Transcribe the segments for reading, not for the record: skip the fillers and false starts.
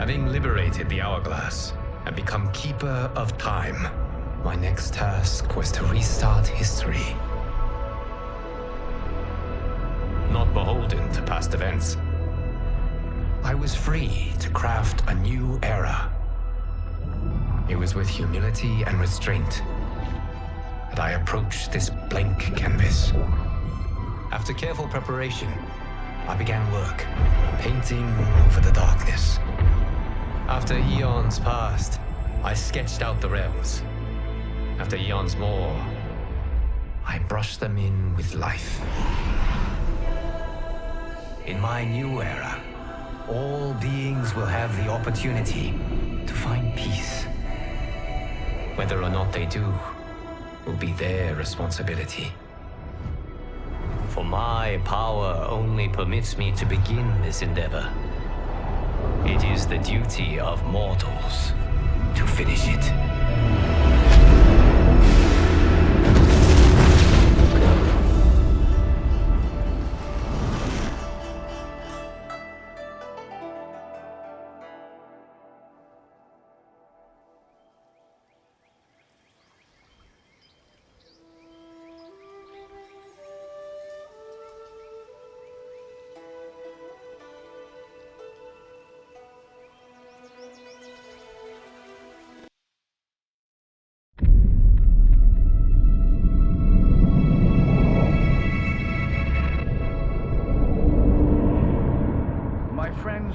Having liberated the hourglass and become Keeper of Time, my next task was to restart history. Not beholden to past events, I was free to craft a new era. It was with humility and restraint that I approached this blank canvas. After careful preparation, I began work, painting over the darkness. After eons passed, I sketched out the realms. After eons more, I brushed them in with life. In my new era, all beings will have the opportunity to find peace. Whether or not they do will be their responsibility. For my power only permits me to begin this endeavor. It is the duty of mortals to finish it.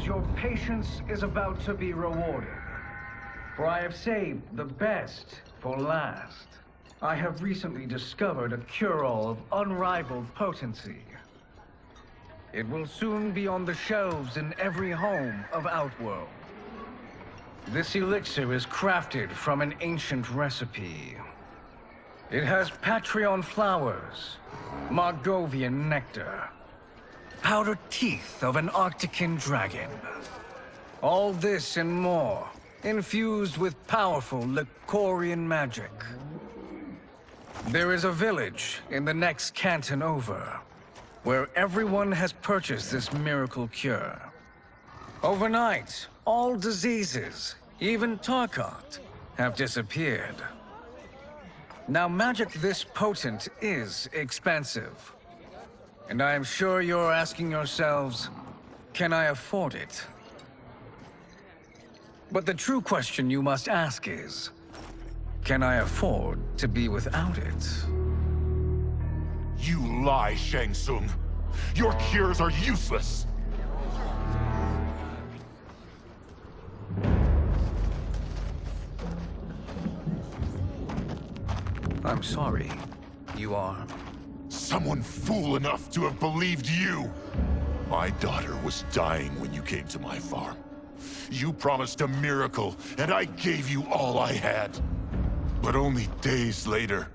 Your patience is about to be rewarded, for I have saved the best for last. I have recently discovered a cure-all of unrivaled potency. It will soon be on the shelves in every home of Outworld. This elixir is crafted from an ancient recipe. It has Patreon flowers, Margovian nectar, powdered teeth of an Arctican dragon. All this and more, infused with powerful Lycorian magic. There is a village in the next canton over, where everyone has purchased this miracle cure. Overnight, all diseases, even Tarkat, have disappeared. Now, magic this potent is expensive. And I am sure you're asking yourselves, can I afford it? But the true question you must ask is, can I afford to be without it? You lie, Shang Tsung. Your cures are useless. I'm sorry. You are? Someone fool enough to have believed you. My daughter was dying when you came to my farm. You promised a miracle, and I gave you all I had. But only days later,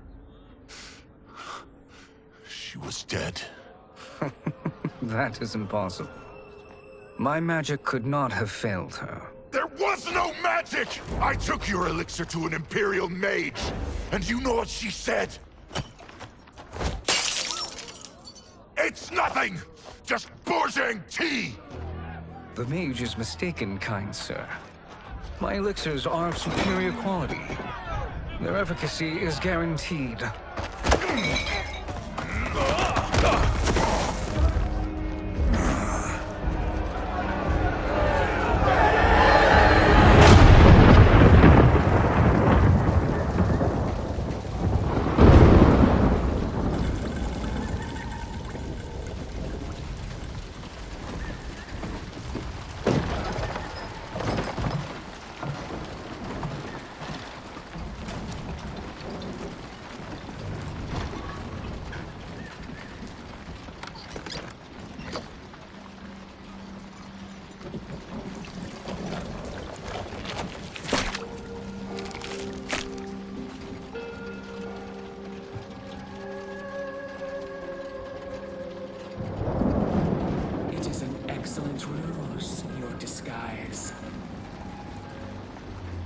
she was dead. That is impossible. My magic could not have failed her. There was no magic! I took your elixir to an Imperial mage, and you know what she said? It's nothing! Just Borjang tea! The mage is mistaken, kind sir. My elixirs are of superior quality. Their efficacy is guaranteed.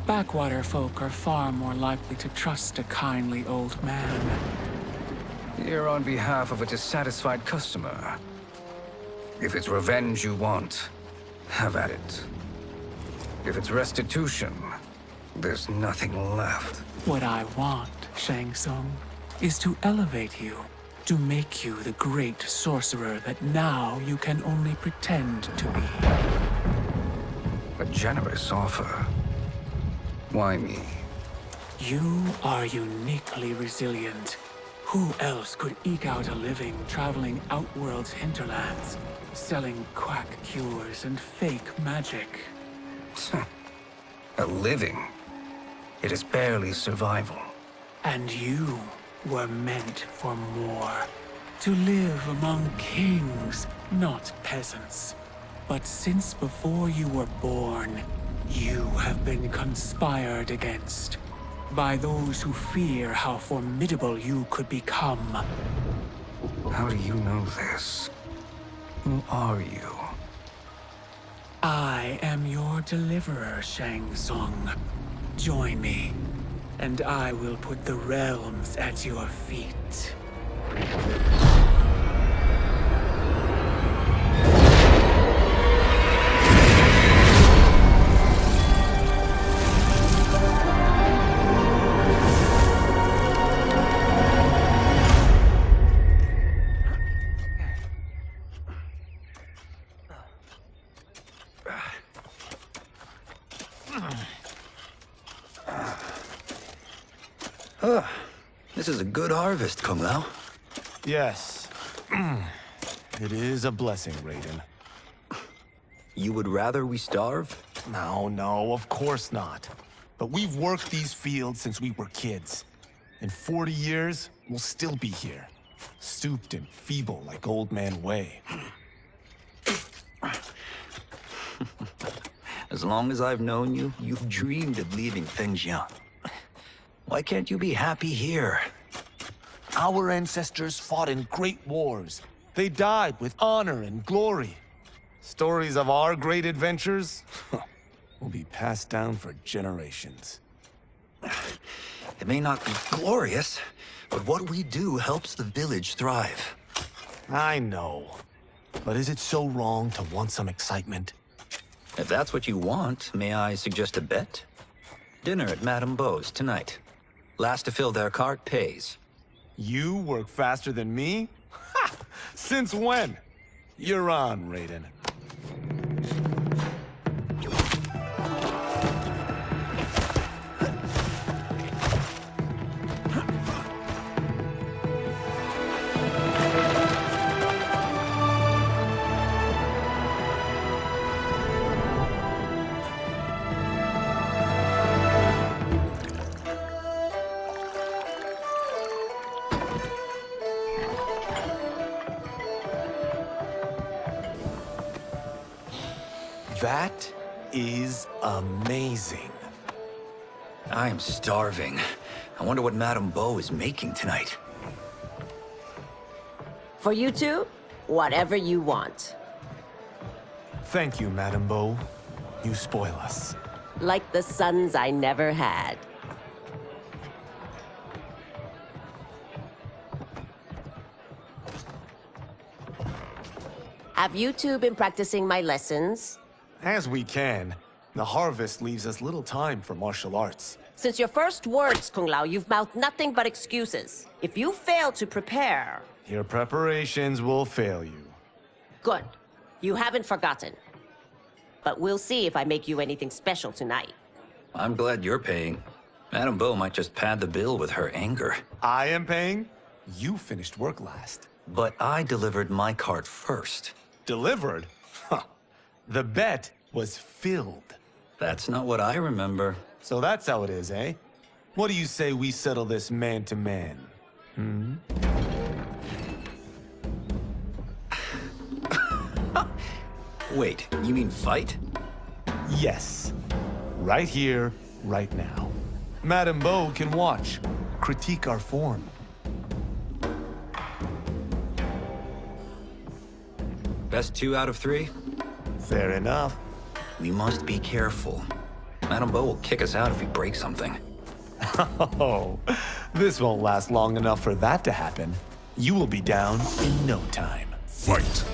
Backwater folk are far more likely to trust a kindly old man. Here on behalf of a dissatisfied customer. If it's revenge you want, have at it. If it's restitution, there's nothing left. What I want, Shang Tsung, is to elevate you, to make you the great sorcerer that now you can only pretend to be. A generous offer. Why me? You are uniquely resilient. Who else could eke out a living traveling Outworld's hinterlands, selling quack cures and fake magic? A living? It is barely survival. And you were meant for more. To live among kings, not peasants. But since before you were born, you have been conspired against by those who fear how formidable you could become. How do you know this? Who are you? I am your deliverer, Shang Tsung. Join me, and I will put the realms at your feet. This is a good harvest, Kung Lao. Yes. It is a blessing, Raiden. You would rather we starve? No, of course not. But we've worked these fields since we were kids. In 40 years, we'll still be here. Stooped and feeble like Old Man Wei. As long as I've known you, you've dreamed of leaving Fengjiang. Why can't you be happy here? Our ancestors fought in great wars. They died with honor and glory. Stories of our great adventures will be passed down for generations. It may not be glorious, but what we do helps the village thrive. I know. But is it so wrong to want some excitement? If that's what you want, may I suggest a bet? Dinner at Madame Beau's tonight. Last to fill their cart pays. You work faster than me? Ha! Since when? You're on, Raiden. That is amazing. I am starving. I wonder what Madame Beau is making tonight. For you two, whatever you want. Thank you, Madame Beau. You spoil us. Like the sons I never had. Have you two been practicing my lessons? As we can. The harvest leaves us little time for martial arts. Since your first words, Kung Lao, you've mouthed nothing but excuses. If you fail to prepare... Your preparations will fail you. Good. You haven't forgotten. But we'll see if I make you anything special tonight. I'm glad you're paying. Madame Beau might just pad the bill with her anger. I am paying? You finished work last. But I delivered my cart first. Delivered? Huh. The bet was filled. That's not what I remember. So that's how it is, eh? What do you say we settle this man to man? Wait, you mean fight? Yes. Right here, right now. Madame Beau can watch, critique our form. Best 2 out of 3? Fair enough. We must be careful. Madame Beau will kick us out if we break something. Oh, this won't last long enough for that to happen. You will be down in no time. Fight!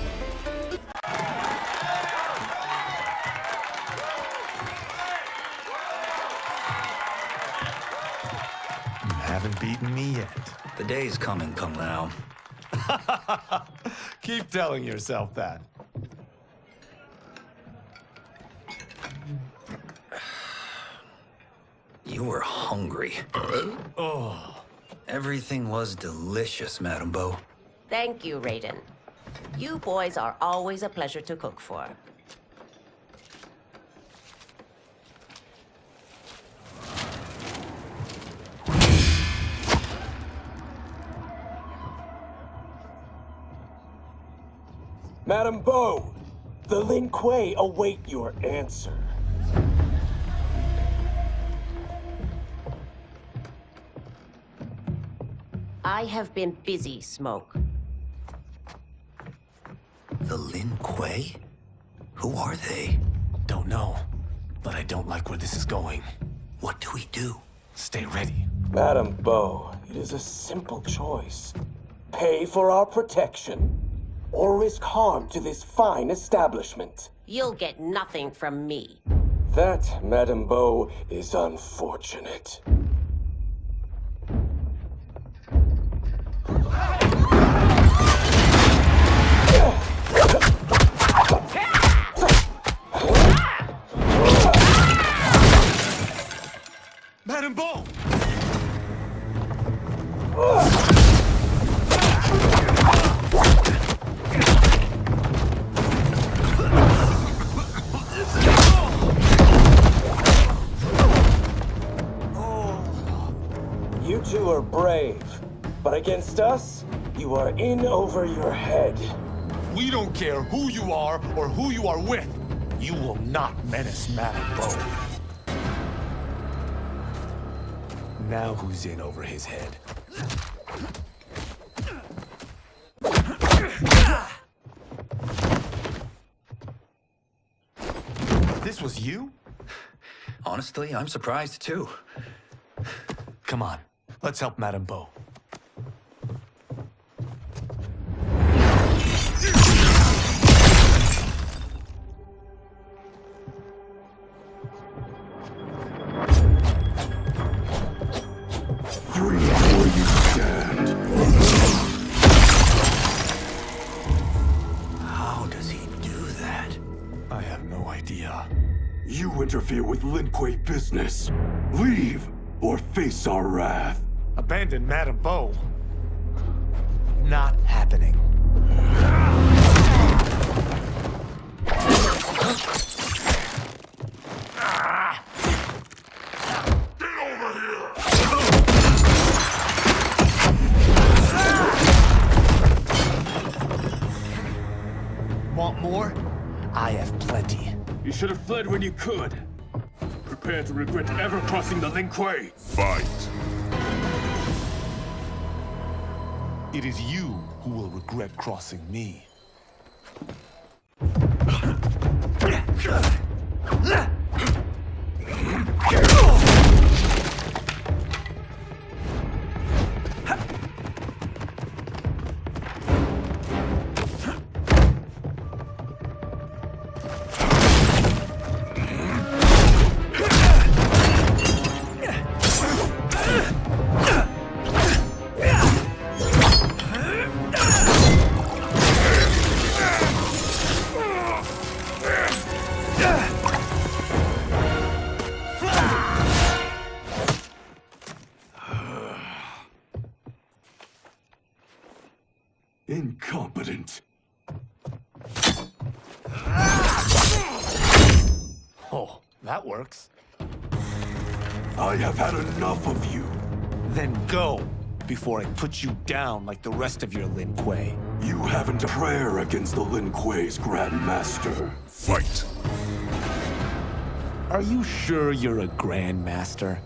beaten me yet. The day's coming, Kung Lao. Keep telling yourself that. You were hungry. Oh. Everything was delicious, Madame Bo. Thank you, Raiden. You boys are always a pleasure to cook for. Madame Bo, the Lin Kuei await your answer. I have been busy, Smoke. The Lin Kuei? Who are they? Don't know, but I don't like where this is going. What do we do? Stay ready. Madame Bo, it is a simple choice. Pay for our protection, or risk harm to this fine establishment. You'll get nothing from me. That, Madame Bo, is unfortunate. Madame Bo! You two are brave, but against us, you are in over your head. We don't care who you are or who you are with. You will not menace Madame Bo. Now who's in over his head? This was you? Honestly, I'm surprised too. Come on, let's help Madame Bo. Free where you stand. How does he do that? I have no idea. You interfere with Lin Kuei business. Leave or face our wrath. Abandon Madame Bo. Not happening. Want more? I have plenty. You should have fled when you could. Prepare to regret ever crossing the Lin Kuei. Fight. It is you who will regret crossing me. Incompetent. Oh, that works. I have had enough of you. Then go, before I put you down like the rest of your Lin Kuei. You haven't a prayer against the Lin Kuei's Grand Master. Fight. Are you sure you're a Grand Master?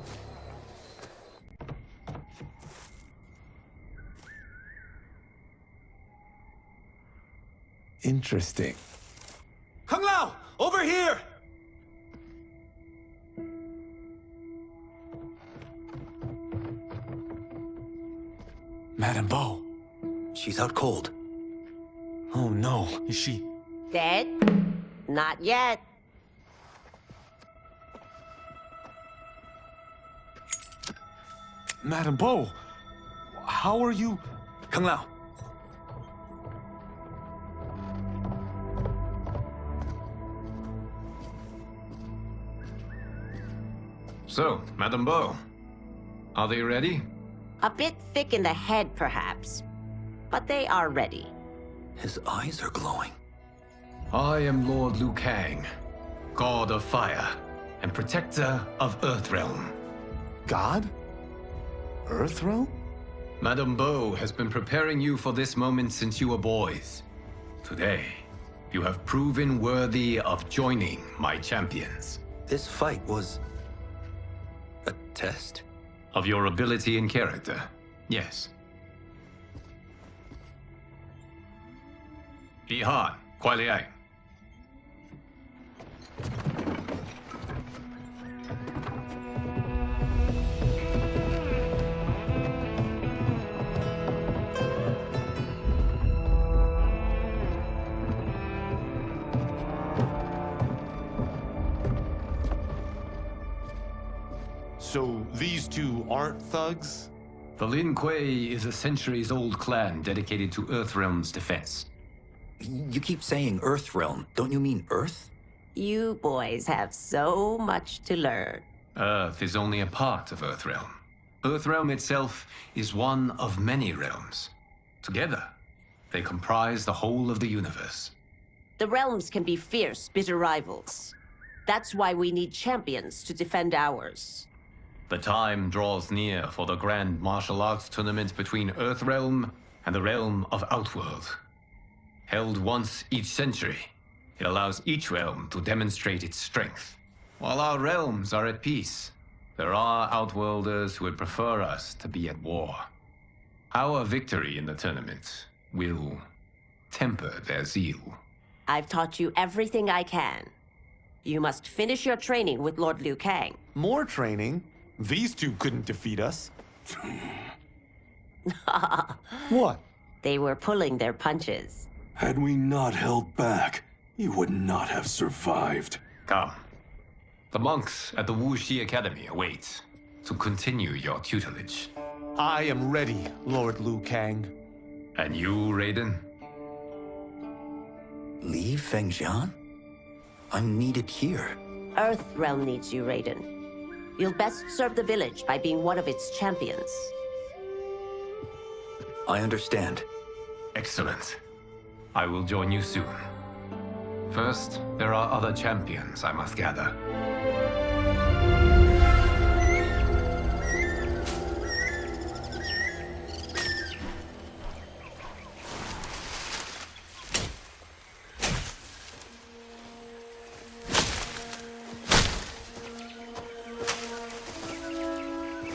Interesting. Kung Lao! Over here! Madame Bo. She's out cold. Oh no, is she? Dead? Not yet. Madame Bo, how are you... Kung Lao. So, Madame Beau, are they ready? A bit thick in the head, perhaps. But they are ready. His eyes are glowing. I am Lord Liu Kang, God of Fire and Protector of Earthrealm. God? Earthrealm? Madame Beau has been preparing you for this moment since you were boys. Today, you have proven worthy of joining my champions. This fight was... a test? Of your ability and character, yes. Ihan, Kuai Liang. So these two aren't thugs? The Lin Kuei is a centuries-old clan dedicated to Earthrealm's defense. You keep saying Earthrealm. Don't you mean Earth? You boys have so much to learn. Earth is only a part of Earthrealm. Earthrealm itself is one of many realms. Together, they comprise the whole of the universe. The realms can be fierce, bitter rivals. That's why we need champions to defend ours. The time draws near for the grand martial arts tournament between Earthrealm and the realm of Outworld. Held once each century, it allows each realm to demonstrate its strength. While our realms are at peace, there are Outworlders who would prefer us to be at war. Our victory in the tournament will temper their zeal. I've taught you everything I can. You must finish your training with Lord Liu Kang. More training? These two couldn't defeat us. What? They were pulling their punches. Had we not held back, you would not have survived. Come. The monks at the Wuxi Academy await to continue your tutelage. I am ready, Lord Liu Kang. And you, Raiden? Leave Fengjian? I'm needed here. Earthrealm needs you, Raiden. You'll best serve the village by being one of its champions. I understand. Excellent. I will join you soon. First, there are other champions I must gather.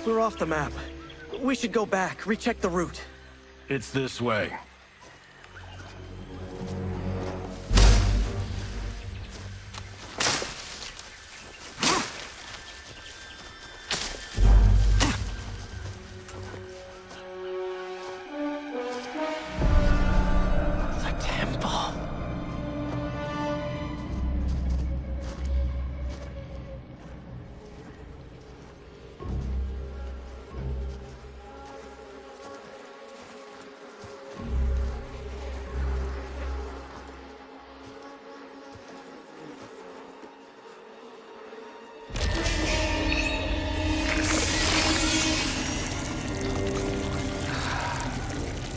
We're off the map. We should go back, recheck the route. It's this way. The temple.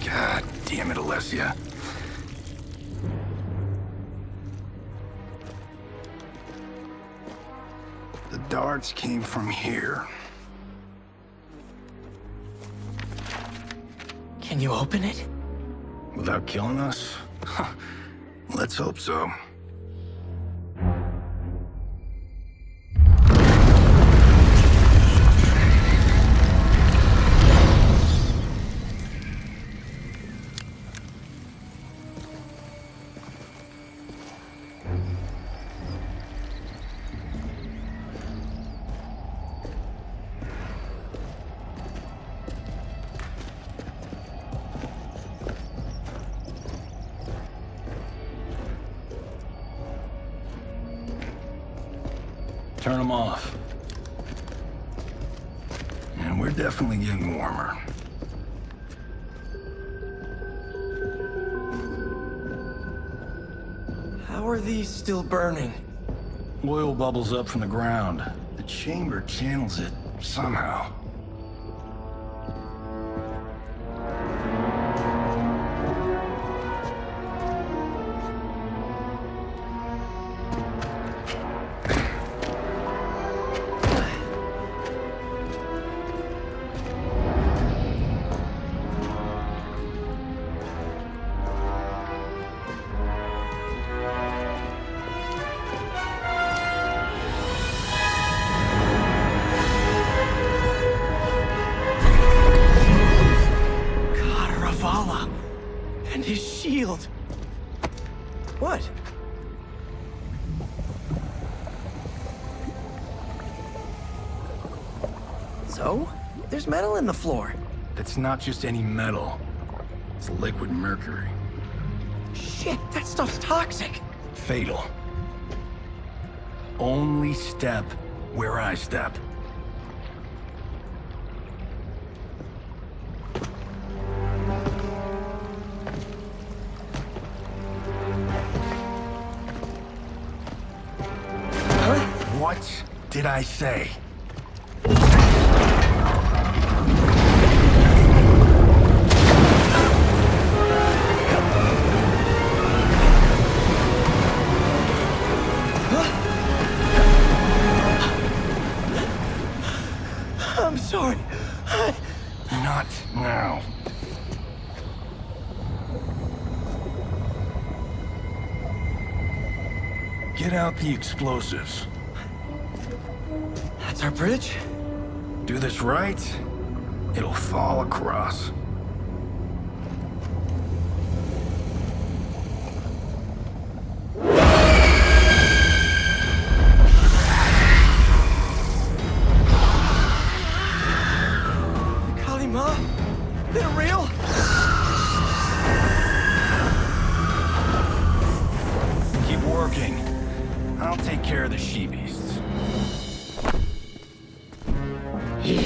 God damn it, Alessia. The darts came from here. Can you open it? Without killing us? Let's hope so. Turn them off. And we're definitely getting warmer. How are these still burning? Oil bubbles up from the ground. The chamber channels it somehow. And his shield. What? So? There's metal in the floor. It's not just any metal. It's liquid mercury. Shit, that stuff's toxic. Fatal. Only step where I step. What did I say? I'm sorry. Not now. Get out the explosives. That's our bridge? Do this right, it'll fall across. Kalima? They're real? Keep working. I'll take care of the she-beasts. You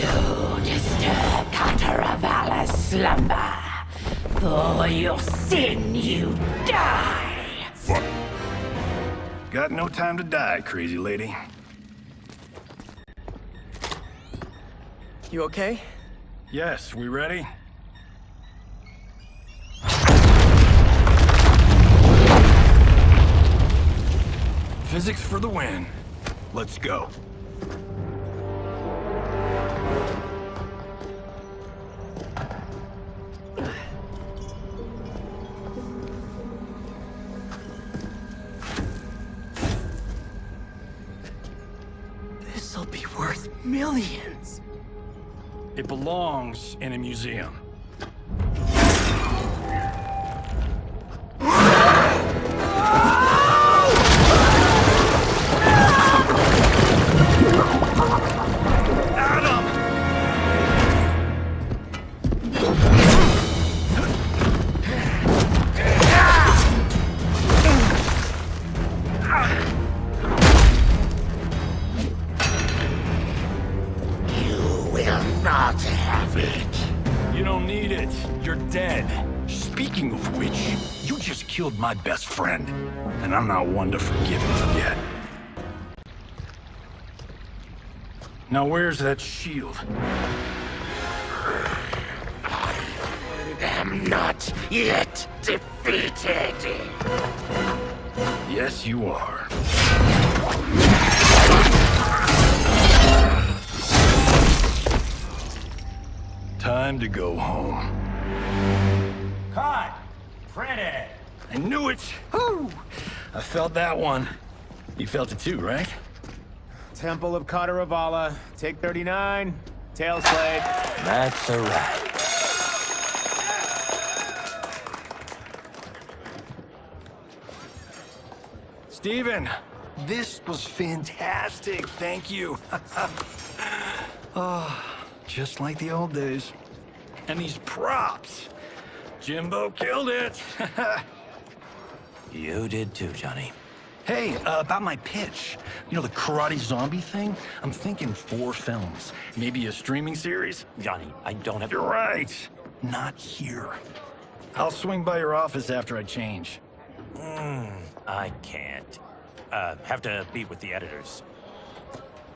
disturb Cataravalla's slumber. For your sin, you die! Fuck. Got no time to die, crazy lady. You okay? Yes, we ready? Physics for the win. Let's go. This'll be worth millions. It belongs in a museum. Not have it. You don't need it. You're dead. Speaking of which, you just killed my best friend. And I'm not one to forgive and forget. Now where's that shield? I'm not yet defeated. Yes, you are. Time to go home. Cut! Printed! I knew it! Woo! I felt that one. You felt it too, right? Temple of Kataravala, take 39, tail slate. That's a wrap. Steven, this was fantastic. Thank you. Oh, just like the old days. And these props. Jimbo killed it. You did too, Johnny. Hey, about my pitch. You know, the karate zombie thing? I'm thinking 4 films. Maybe a streaming series? Johnny, I don't have... You're right. Not here. I'll swing by your office after I change. I can't. Have to meet with the editors.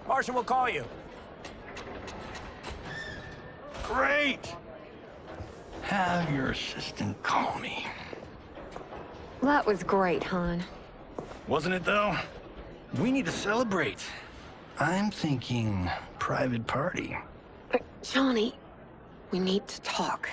Martian will call you. Great! Have your assistant call me. That was great, hon. Wasn't it, though? We need to celebrate. I'm thinking private party. Johnny, we need to talk.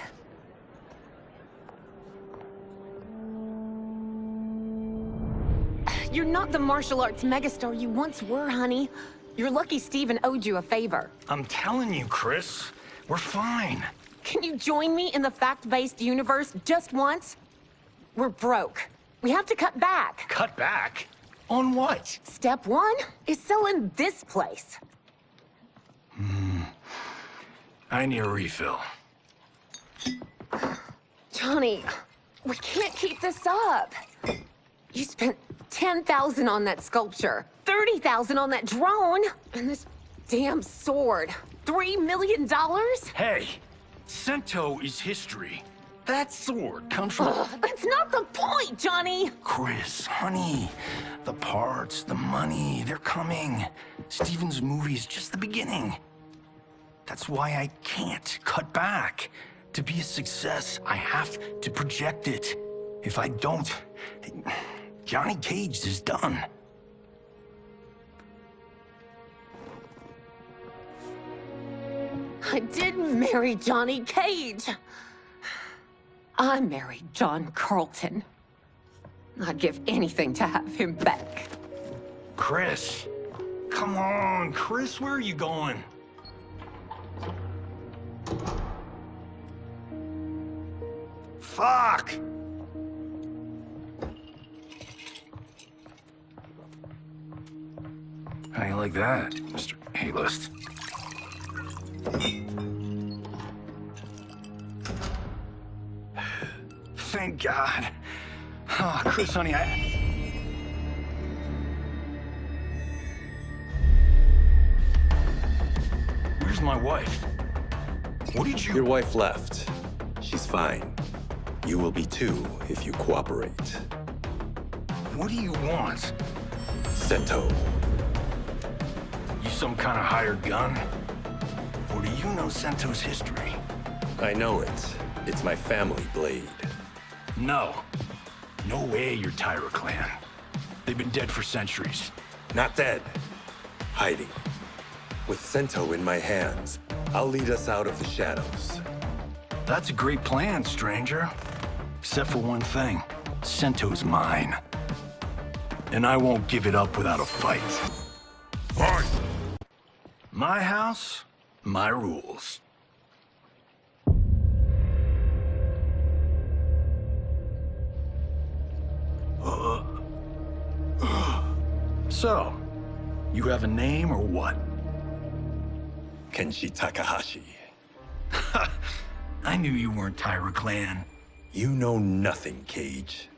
You're not the martial arts megastar you once were, honey. You're lucky Steven owed you a favor. I'm telling you, Chris, we're fine. Can you join me in the fact-based universe just once? We're broke. We have to cut back. Cut back? On what? Step one is selling this place. I need a refill. Johnny, we can't keep this up. You spent $10,000 on that sculpture, $30,000 on that drone, and this damn sword. $3 million? Hey, Sento is history. That sword comes from... That's not the point, Johnny! Chris, honey, the parts, the money, they're coming. Steven's movie is just the beginning. That's why I can't cut back. To be a success, I have to project it. If I don't, Johnny Cage is done. I didn't marry Johnny Cage. I married John Carlton. I'd give anything to have him back. Chris, come on, Chris, where are you going? Fuck! How you like that, Mr. A-list? Thank God. Oh, Chris, honey, Where's my wife? What did you... Your wife left. She's fine. You will be too if you cooperate. What do you want? Sento. You some kind of hired gun? Or do you know Sento's history? I know it. It's my family blade. No. No way you're Tyra clan. They've been dead for centuries. Not dead. Hiding. With Sento in my hands, I'll lead us out of the shadows. That's a great plan, stranger. Except for one thing. Sento's mine. And I won't give it up without a fight. Fine. My house, my rules. So, you have a name or what? Kenshi Takahashi. I knew you weren't Tyra clan. You know nothing, Cage.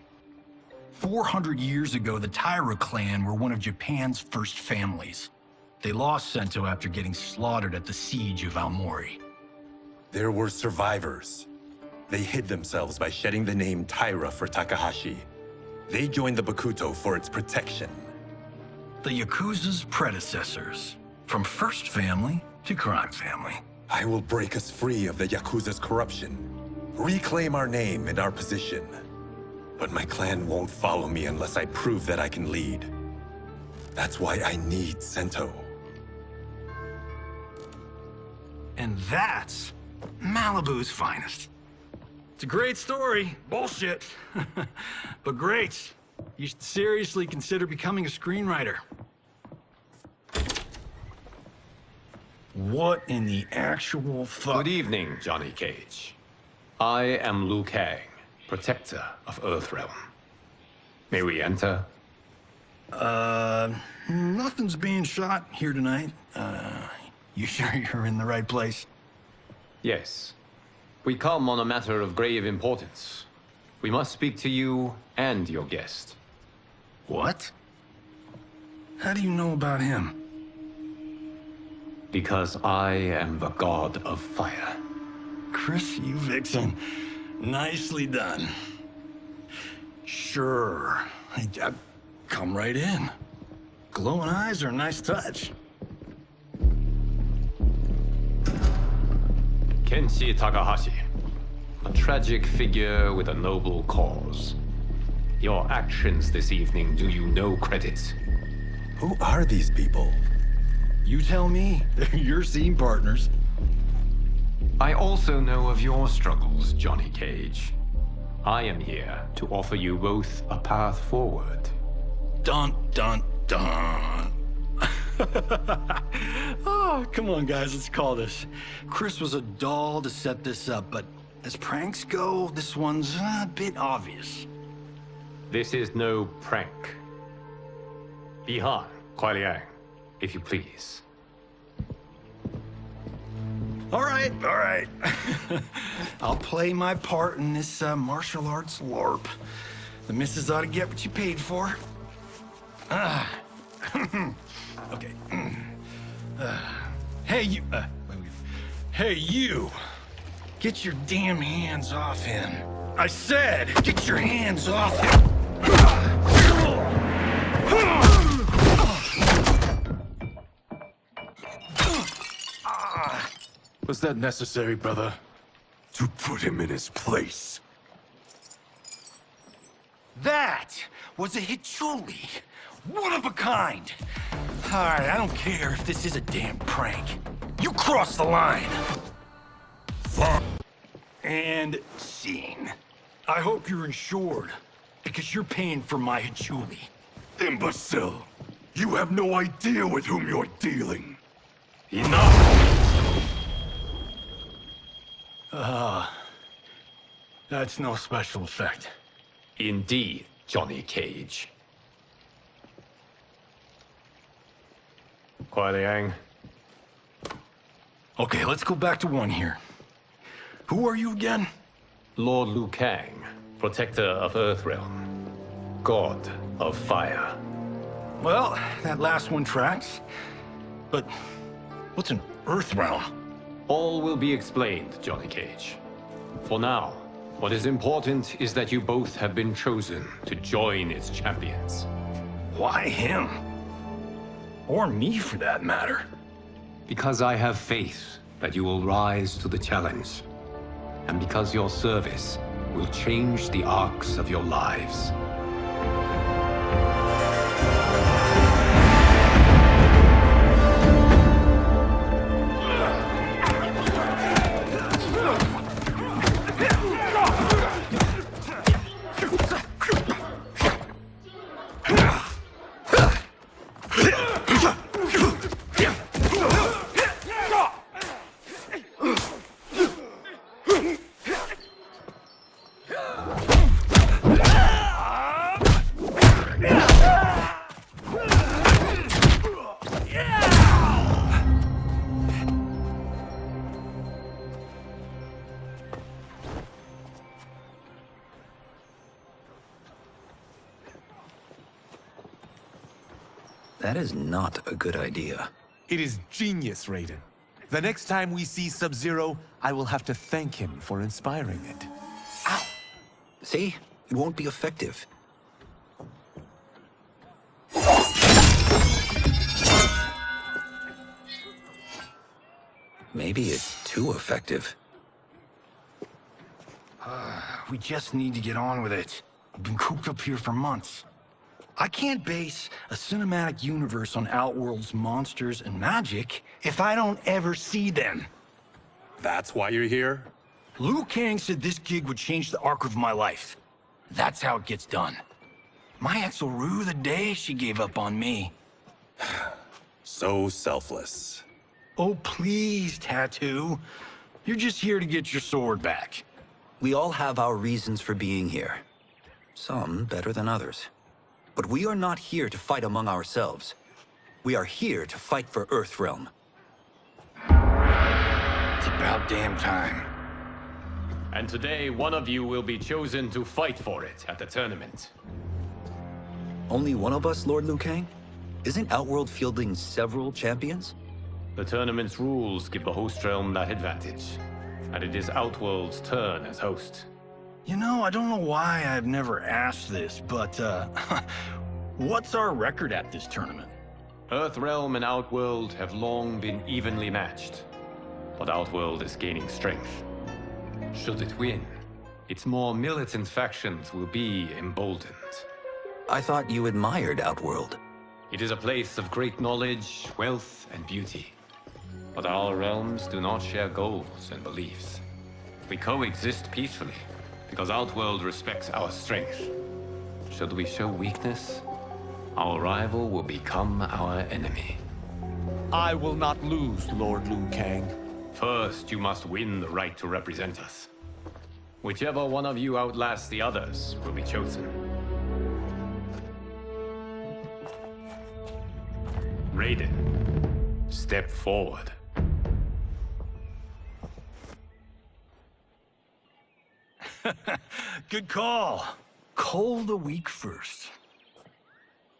400 years ago, the Tyra clan were one of Japan's first families. They lost Sento after getting slaughtered at the siege of Aomori. There were survivors. They hid themselves by shedding the name Tyra for Takahashi. They joined the Bakuto for its protection. The Yakuza's predecessors. From first family to crime family. I will break us free of the Yakuza's corruption. Reclaim our name and our position. But my clan won't follow me unless I prove that I can lead. That's why I need Sento. And that's Malibu's finest. It's a great story. Bullshit. But great. You should seriously consider becoming a screenwriter. What in the actual fuck? Good evening, Johnny Cage. I am Liu Kang, protector of Earthrealm. May we enter? Nothing's being shot here tonight. You sure you're in the right place? Yes. We come on a matter of grave importance. We must speak to you and your guest. What? How do you know about him? Because I am the god of fire. Chris, you vixen. Nicely done. Sure. Come right in. Glowing eyes are a nice touch. Kenshi Takahashi, a tragic figure with a noble cause. Your actions this evening do you no credit. Who are these people? You tell me. They're your scene partners. I also know of your struggles, Johnny Cage. I am here to offer you both a path forward. Dun, dun, dun. Oh, come on, guys, let's call this. Chris was a doll to set this up, but as pranks go, this one's a bit obvious. This is no prank. Bihan, Kuai Liang, if you please. All right. I'll play my part in this martial arts LARP. The missus ought to get what you paid for. Okay. Hey, you. Hey, you. Get your damn hands off him. I said, get your hands off him. Was that necessary, brother? To put him in his place. That was a Hichuli. One of a kind. All right, I don't care if this is a damn prank. You crossed the line. And scene. I hope you're insured, because you're paying for my Hichuli. Imbecile! You have no idea with whom you're dealing. Enough! That's no special effect. Indeed, Johnny Cage. Kuai Liang. Okay, let's go back to one here. Who are you again? Lord Liu Kang, protector of Earthrealm, god of fire. Well, that last one tracks. But what's an Earthrealm? All will be explained, Johnny Cage. For now, what is important is that you both have been chosen to join its champions. Why him? Or me, for that matter. Because I have faith that you will rise to the challenge. And because your service will change the arcs of your lives. That is not a good idea. It is genius, Raiden. The next time we see Sub-Zero, I will have to thank him for inspiring it. Ow! See? It won't be effective. Maybe it's too effective. We just need to get on with it. I've been cooped up here for months. I can't base a cinematic universe on Outworld's monsters and magic if I don't ever see them. That's why you're here? Liu Kang said this gig would change the arc of my life. That's how it gets done. My ex will rue the day she gave up on me. So selfless. Oh, please, Tattoo. You're just here to get your sword back. We all have our reasons for being here. Some better than others. But we are not here to fight among ourselves. We are here to fight for Earthrealm. It's about damn time. And today, one of you will be chosen to fight for it at the tournament. Only one of us, Lord Liu Kang? Isn't Outworld fielding several champions? The tournament's rules give the host realm that advantage. And it is Outworld's turn as host. You know, I don't know why I've never asked this, but, what's our record at this tournament? Earthrealm and Outworld have long been evenly matched, but Outworld is gaining strength. Should it win, its more militant factions will be emboldened. I thought you admired Outworld. It is a place of great knowledge, wealth, and beauty. But our realms do not share goals and beliefs. We coexist peacefully, because Outworld respects our strength. Should we show weakness, our rival will become our enemy. I will not lose, Lord Liu Kang. First, you must win the right to represent us. Whichever one of you outlasts the others will be chosen. Raiden, step forward. Good call. Cole the weak first.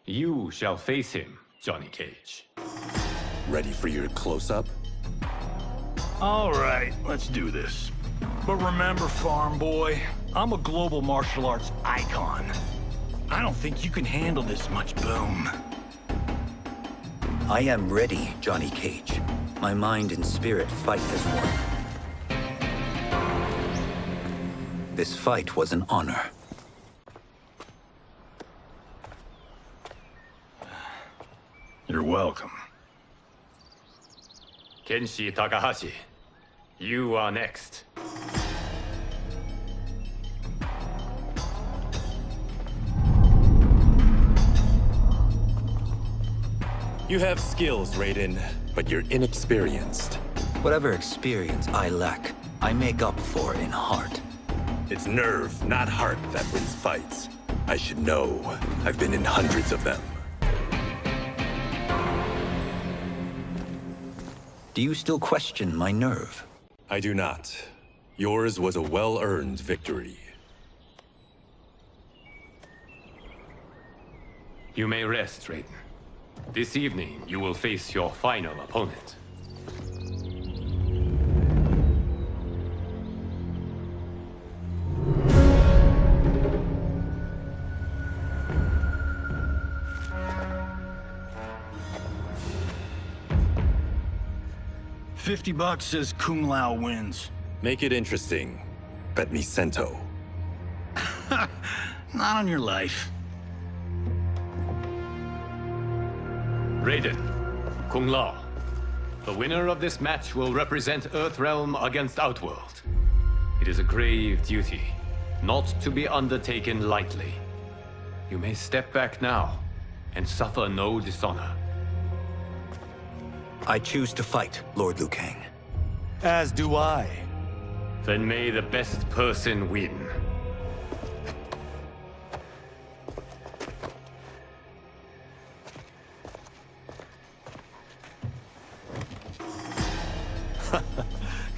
You shall face him, Johnny Cage. Ready for your close-up? All right, let's do this. But remember, farm boy, I'm a global martial arts icon. I don't think you can handle this much boom. I am ready, Johnny Cage. My mind and spirit fight as one. This fight was an honor. You're welcome. Kenshi Takahashi, you are next. You have skills, Raiden, but you're inexperienced. Whatever experience I lack, I make up for in heart. It's nerve, not heart, that wins fights. I should know. I've been in hundreds of them. Do you still question my nerve? I do not. Yours was a well-earned victory. You may rest, Raiden. This evening, you will face your final opponent. $50 says Kung Lao wins. Make it interesting. Bet me cento. Not on your life. Raiden, Kung Lao. The winner of this match will represent Earthrealm against Outworld. It is a grave duty, not to be undertaken lightly. You may step back now and suffer no dishonor. I choose to fight, Lord Liu Kang. As do I. Then may the best person win.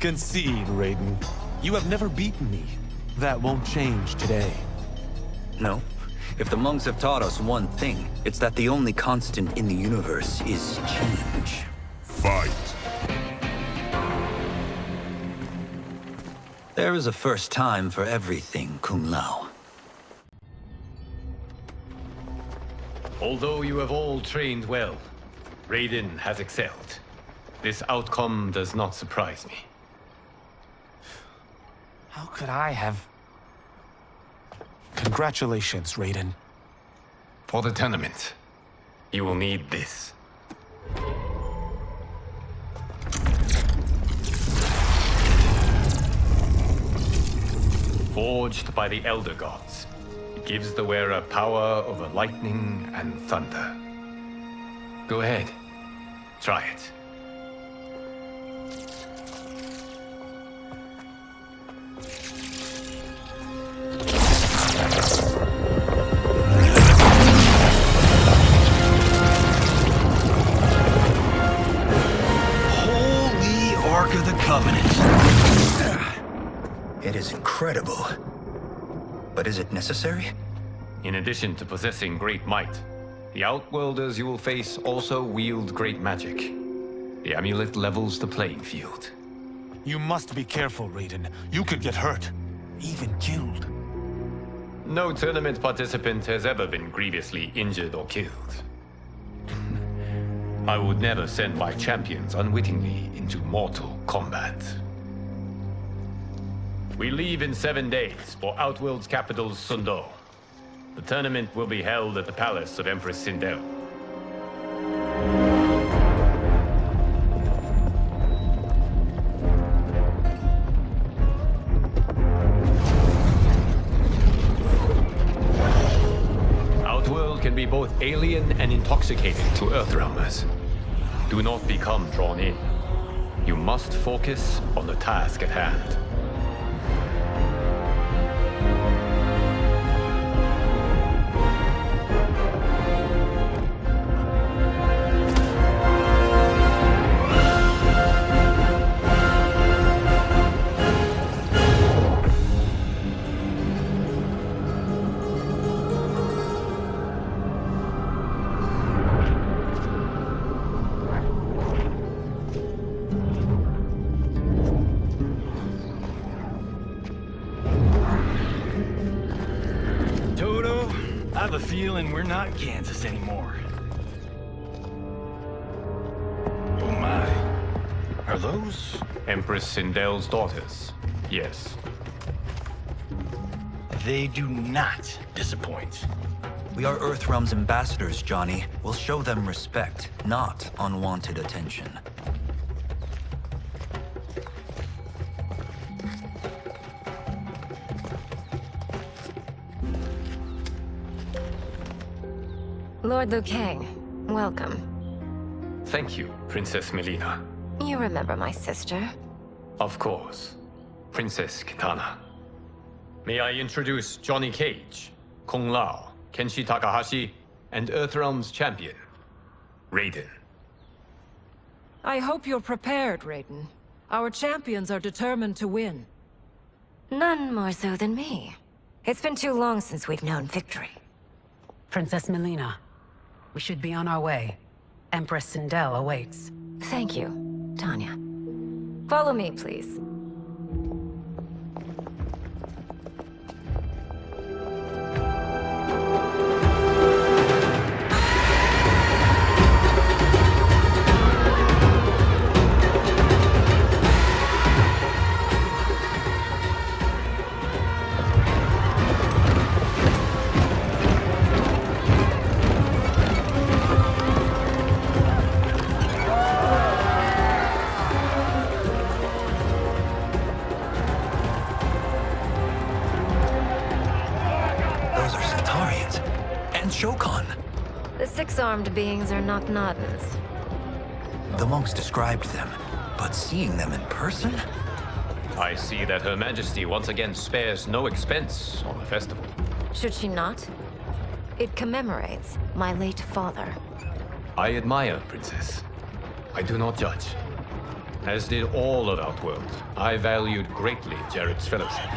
Concede, Raiden. You have never beaten me. That won't change today. No. If the monks have taught us one thing, it's that the only constant in the universe is change. Fight! There is a first time for everything, Kung Lao. Although you have all trained well, Raiden has excelled. This outcome does not surprise me. How could I have... Congratulations, Raiden. For the tournament, you will need this. Forged by the Elder Gods, it gives the wearer power over lightning and thunder. Go ahead, try it. Ark of the Covenant. It is incredible. But is it necessary? In addition to possessing great might, the Outworlders you will face also wield great magic. The amulet levels the playing field. You must be careful, Raiden. You could get hurt. Even killed. No tournament participant has ever been grievously injured or killed. I would never send my champions unwittingly into mortal combat. We leave in 7 days for Outworld's capital, Sundo. The tournament will be held at the palace of Empress Sindel. Outworld can be both alien and intoxicating to Earthrealmers. Do not become drawn in. You must focus on the task at hand. I have a feeling we're not Kansas anymore. Oh my. Are those? Empress Sindel's daughters, yes. They do not disappoint. We are Earthrealm's ambassadors, Johnny. We'll show them respect, not unwanted attention. Lord Liu Kang, welcome. Thank you, Princess Melina. You remember my sister? Of course. Princess Kitana. May I introduce Johnny Cage, Kung Lao, Kenshi Takahashi, and Earthrealm's champion, Raiden. I hope you're prepared, Raiden. Our champions are determined to win. None more so than me. It's been too long since we've known victory. Princess Melina, we should be on our way. Empress Sindel awaits. Thank you, Tanya. Follow me, please. The six-armed beings are not Nadans. The monks described them, but seeing them in person? I see that Her Majesty once again spares no expense on the festival. Should she not? It commemorates my late father. I admire, Princess. I do not judge. As did all of Outworld, I valued greatly Jarrett's fellowship.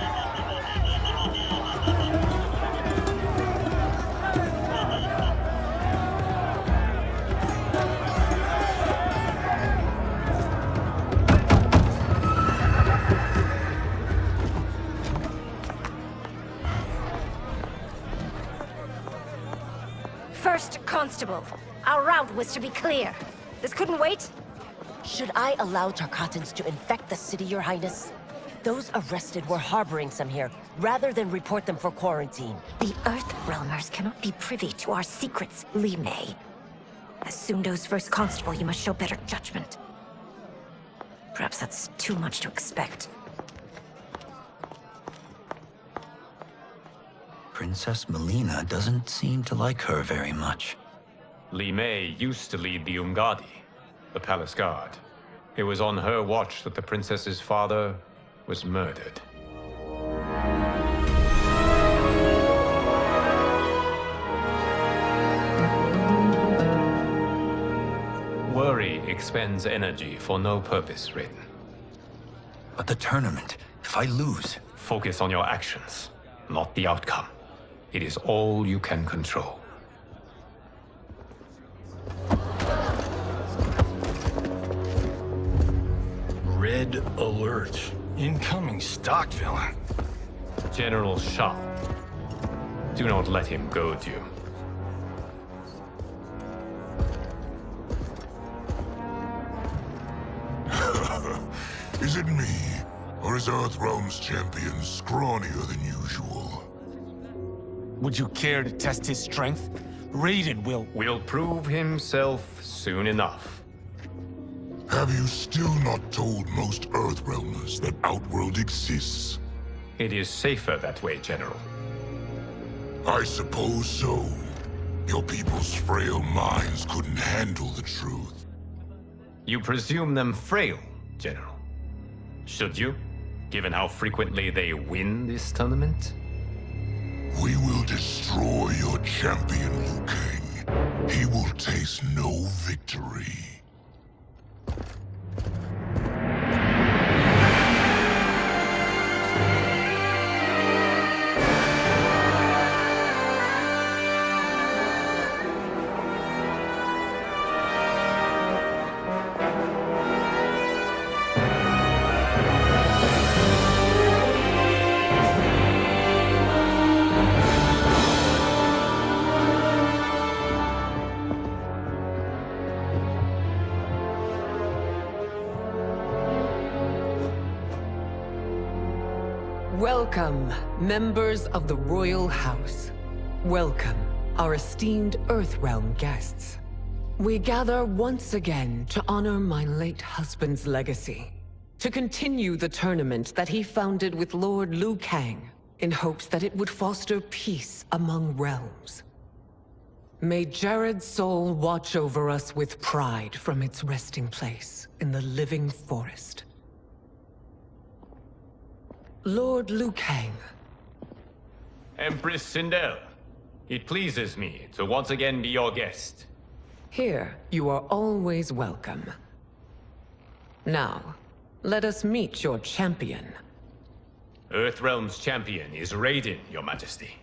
First Constable, our route was to be clear. This couldn't wait? Should I allow Tarkatans to infect the city, Your Highness? Those arrested were harboring some here, rather than report them for quarantine. The Earthrealmers cannot be privy to our secrets, Li Mei. As Sundo's first constable, you must show better judgment. Perhaps that's too much to expect. Princess Melina doesn't seem to like her very much. Li Mei used to lead the Umgadi, the palace guard. It was on her watch that the princess's father was murdered. Worry expends energy for no purpose, Raiden. But the tournament, if I lose... Focus on your actions, not the outcome. It is all you can control. Red alert. Incoming stock villain. General Shah. Do not let him goad you. Is it me, or is Earthrealm's champion scrawnier than usual? Would you care to test his strength? Raiden will prove himself soon enough. Have you still not told most Earthrealmers that Outworld exists? It is safer that way, General. I suppose so. Your people's frail minds couldn't handle the truth. You presume them frail, General. Should you, given how frequently they win this tournament? We will destroy your champion, Liu Kang. He will taste no victory. Welcome, members of the Royal House. Welcome, our esteemed Earthrealm guests. We gather once again to honor my late husband's legacy, to continue the tournament that he founded with Lord Liu Kang, in hopes that it would foster peace among realms. May Jared's soul watch over us with pride from its resting place in the living forest. Lord Liu Kang. Empress Sindel, it pleases me to once again be your guest. Here, you are always welcome. Now, let us meet your champion. Earthrealm's champion is Raiden, Your Majesty.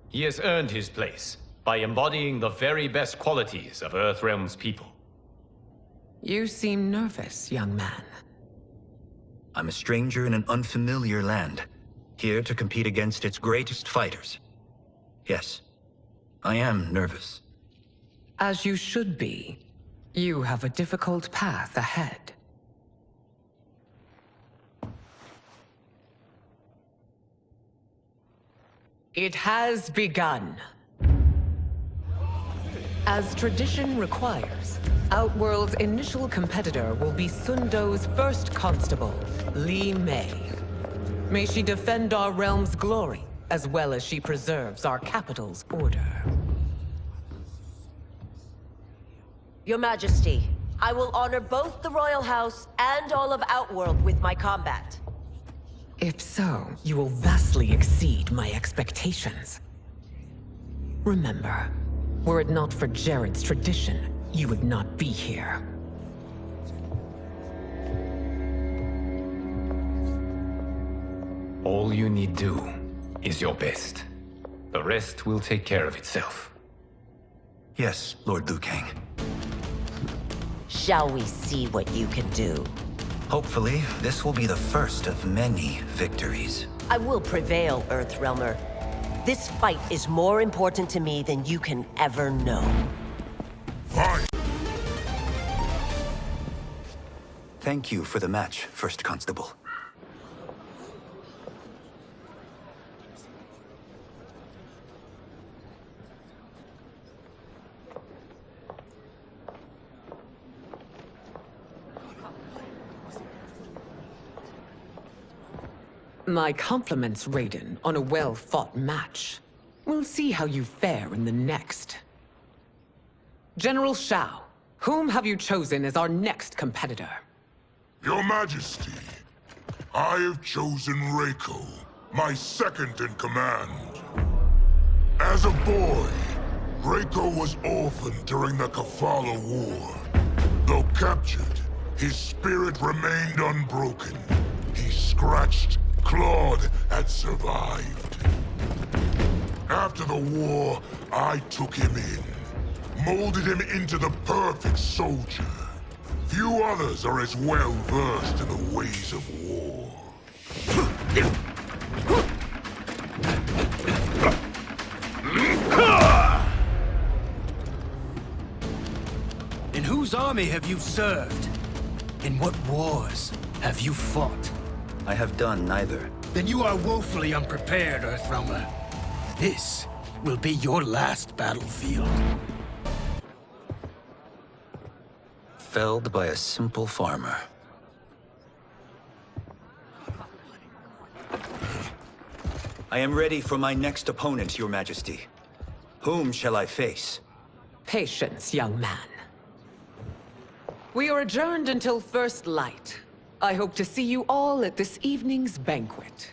He has earned his place by embodying the very best qualities of Earthrealm's people. You seem nervous, young man. I'm a stranger in an unfamiliar land, here to compete against its greatest fighters. Yes, I am nervous. As you should be. You have a difficult path ahead. It has begun. As tradition requires, Outworld's initial competitor will be Sundo's first constable, Li Mei. May she defend our realm's glory, as well as she preserves our capital's order. Your Majesty, I will honor both the Royal House and all of Outworld with my combat. If so, you will vastly exceed my expectations. Remember, were it not for Jared's tradition, you would not be here. All you need do is your best. The rest will take care of itself. Yes, Lord Liu Kang. Shall we see what you can do? Hopefully, this will be the first of many victories. I will prevail, Earthrealmer. This fight is more important to me than you can ever know. Fine. Thank you for the match, First Constable. My compliments, Raiden, on a well-fought match. We'll see how you fare in the next. General Shao, whom have you chosen as our next competitor? Your Majesty, I have chosen Reiko, my second in command. As a boy, Reiko was orphaned during the Kafala War. Though captured, his spirit remained unbroken. He scratched, clawed, and survived. After the war, I took him in, molded him into the perfect soldier. Few others are as well versed in the ways of war. Whose army have you served? In what wars have you fought? I have done neither. Then you are woefully unprepared, Earthrealmer. This will be your last battlefield. Felled by a simple farmer. I am ready for my next opponent, Your Majesty. Whom shall I face? Patience, young man. We are adjourned until first light. I hope to see you all at this evening's banquet.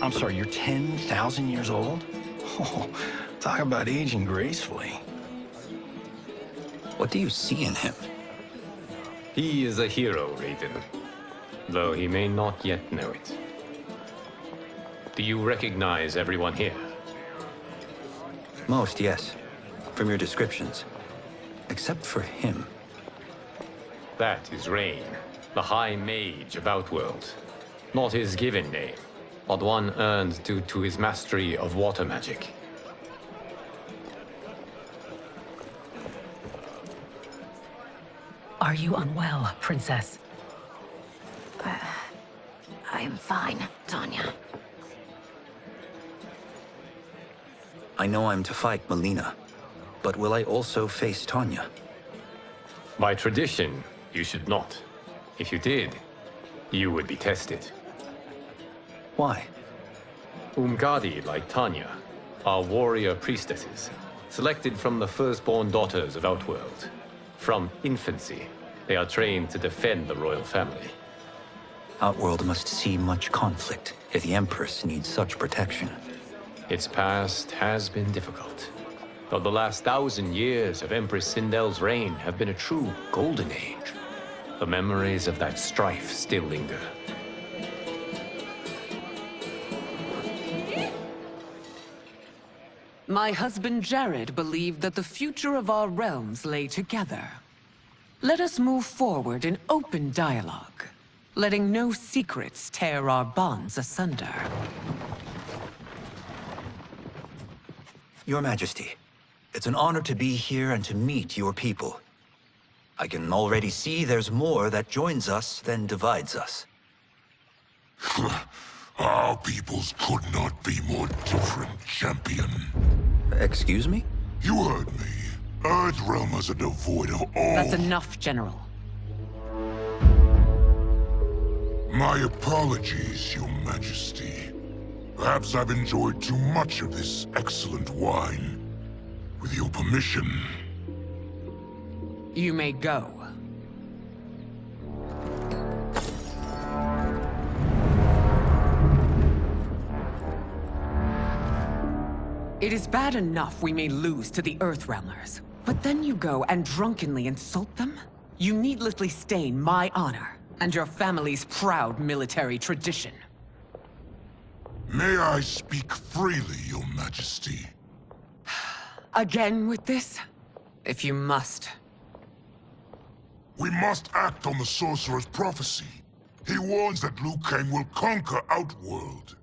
I'm sorry, you're 10,000 years old? Oh, talk about aging gracefully. What do you see in him? He is a hero, Raiden, though he may not yet know it. Do you recognize everyone here? Most, yes. From your descriptions. Except for him. That is Rain, the High Mage of Outworld. Not his given name, but one earned due to his mastery of water magic. Are you unwell, Princess? I am fine, Tanya. I know I'm to fight Melina, but will I also face Tanya? By tradition, you should not. If you did, you would be tested. Why? Umgadi, like Tanya, are warrior priestesses, selected from the firstborn daughters of Outworld. From infancy, they are trained to defend the royal family. Outworld must see much conflict if the Empress needs such protection. Its past has been difficult, though the last 1,000 years of Empress Sindel's reign have been a true golden age. The memories of that strife still linger. My husband Jared believed that the future of our realms lay together. Let us move forward in open dialogue, letting no secrets tear our bonds asunder. Your Majesty, it's an honor to be here and to meet your people. I can already see there's more that joins us than divides us. Our peoples could not be more different, champion. Excuse me? You heard me. Earthrealmers are devoid of all... That's enough, General. My apologies, Your Majesty. Perhaps I've enjoyed too much of this excellent wine. With your permission... You may go. It is bad enough we may lose to the Earthrealmers, but then you go and drunkenly insult them? You needlessly stain my honor and your family's proud military tradition. May I speak freely, Your Majesty? Again with this? If you must. We must act on the Sorcerer's prophecy. He warns that Liu Kang will conquer Outworld.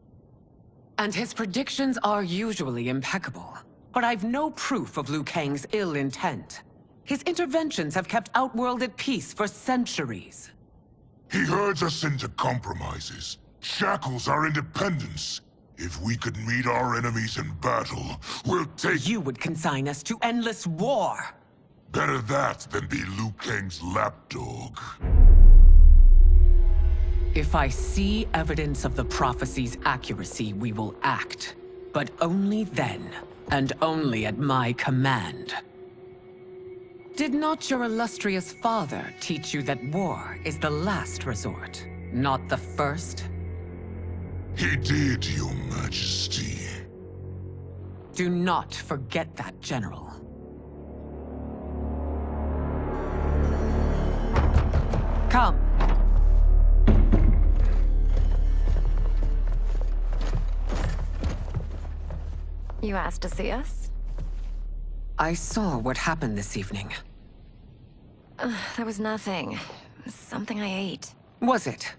And his predictions are usually impeccable. But I've no proof of Liu Kang's ill intent. His interventions have kept Outworld at peace for centuries. He herds us into compromises, shackles our independence. If we could meet our enemies in battle, we'll take... You would consign us to endless war! Better that than be Liu Kang's lapdog. If I see evidence of the prophecy's accuracy, we will act. But only then, and only at my command. Did not your illustrious father teach you that war is the last resort, not the first? He did, Your Majesty. Do not forget that, General. Come. You asked to see us? I saw what happened this evening. There was nothing. Something I ate. Was it?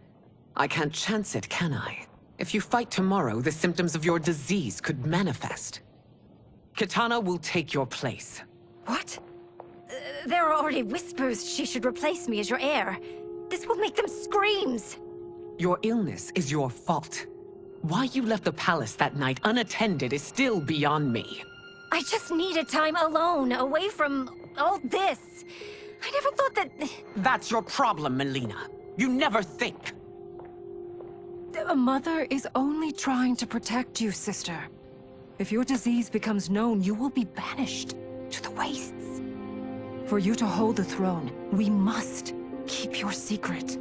I can't chance it, can I? If you fight tomorrow, the symptoms of your disease could manifest. Kitana will take your place. What? There are already whispers she should replace me as your heir. This will make them screams! Your illness is your fault. Why you left the palace that night unattended is still beyond me. I just needed time alone, away from all this. I never thought that... That's your problem, Melina. You never think. A mother is only trying to protect you, sister. If your disease becomes known, you will be banished to the wastes. For you to hold the throne, we must keep your secret.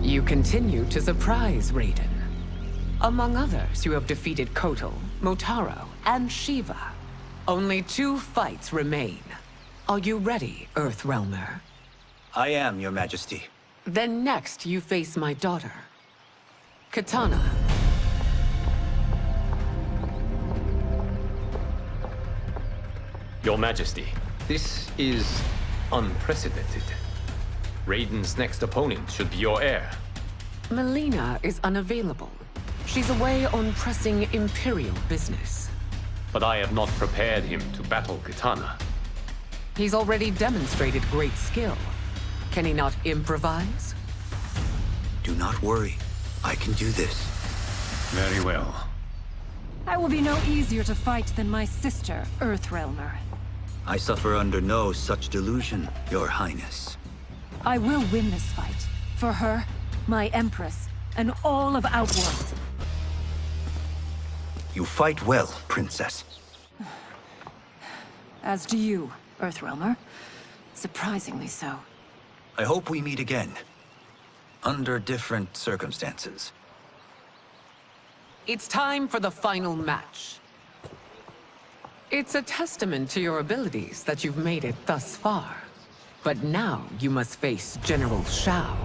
You continue to surprise Raiden. Among others, you have defeated Kotal, Motaro, and Shiva. Only 2 fights remain. Are you ready, Earthrealmer? I am, Your Majesty. Then next, you face my daughter, Kitana. Your Majesty, this is unprecedented. Raiden's next opponent should be your heir. Melina is unavailable. She's away on pressing Imperial business. But I have not prepared him to battle Kitana. He's already demonstrated great skill. Can he not improvise? Do not worry. I can do this. Very well. I will be no easier to fight than my sister, Earthrealmer. I suffer under no such delusion, Your Highness. I will win this fight. For her, my Empress, and all of Outworld. You fight well, Princess. As do you, Earthrealmer. Surprisingly so. I hope we meet again. Under different circumstances. It's time for the final match. It's a testament to your abilities that you've made it thus far. But now you must face General Shao.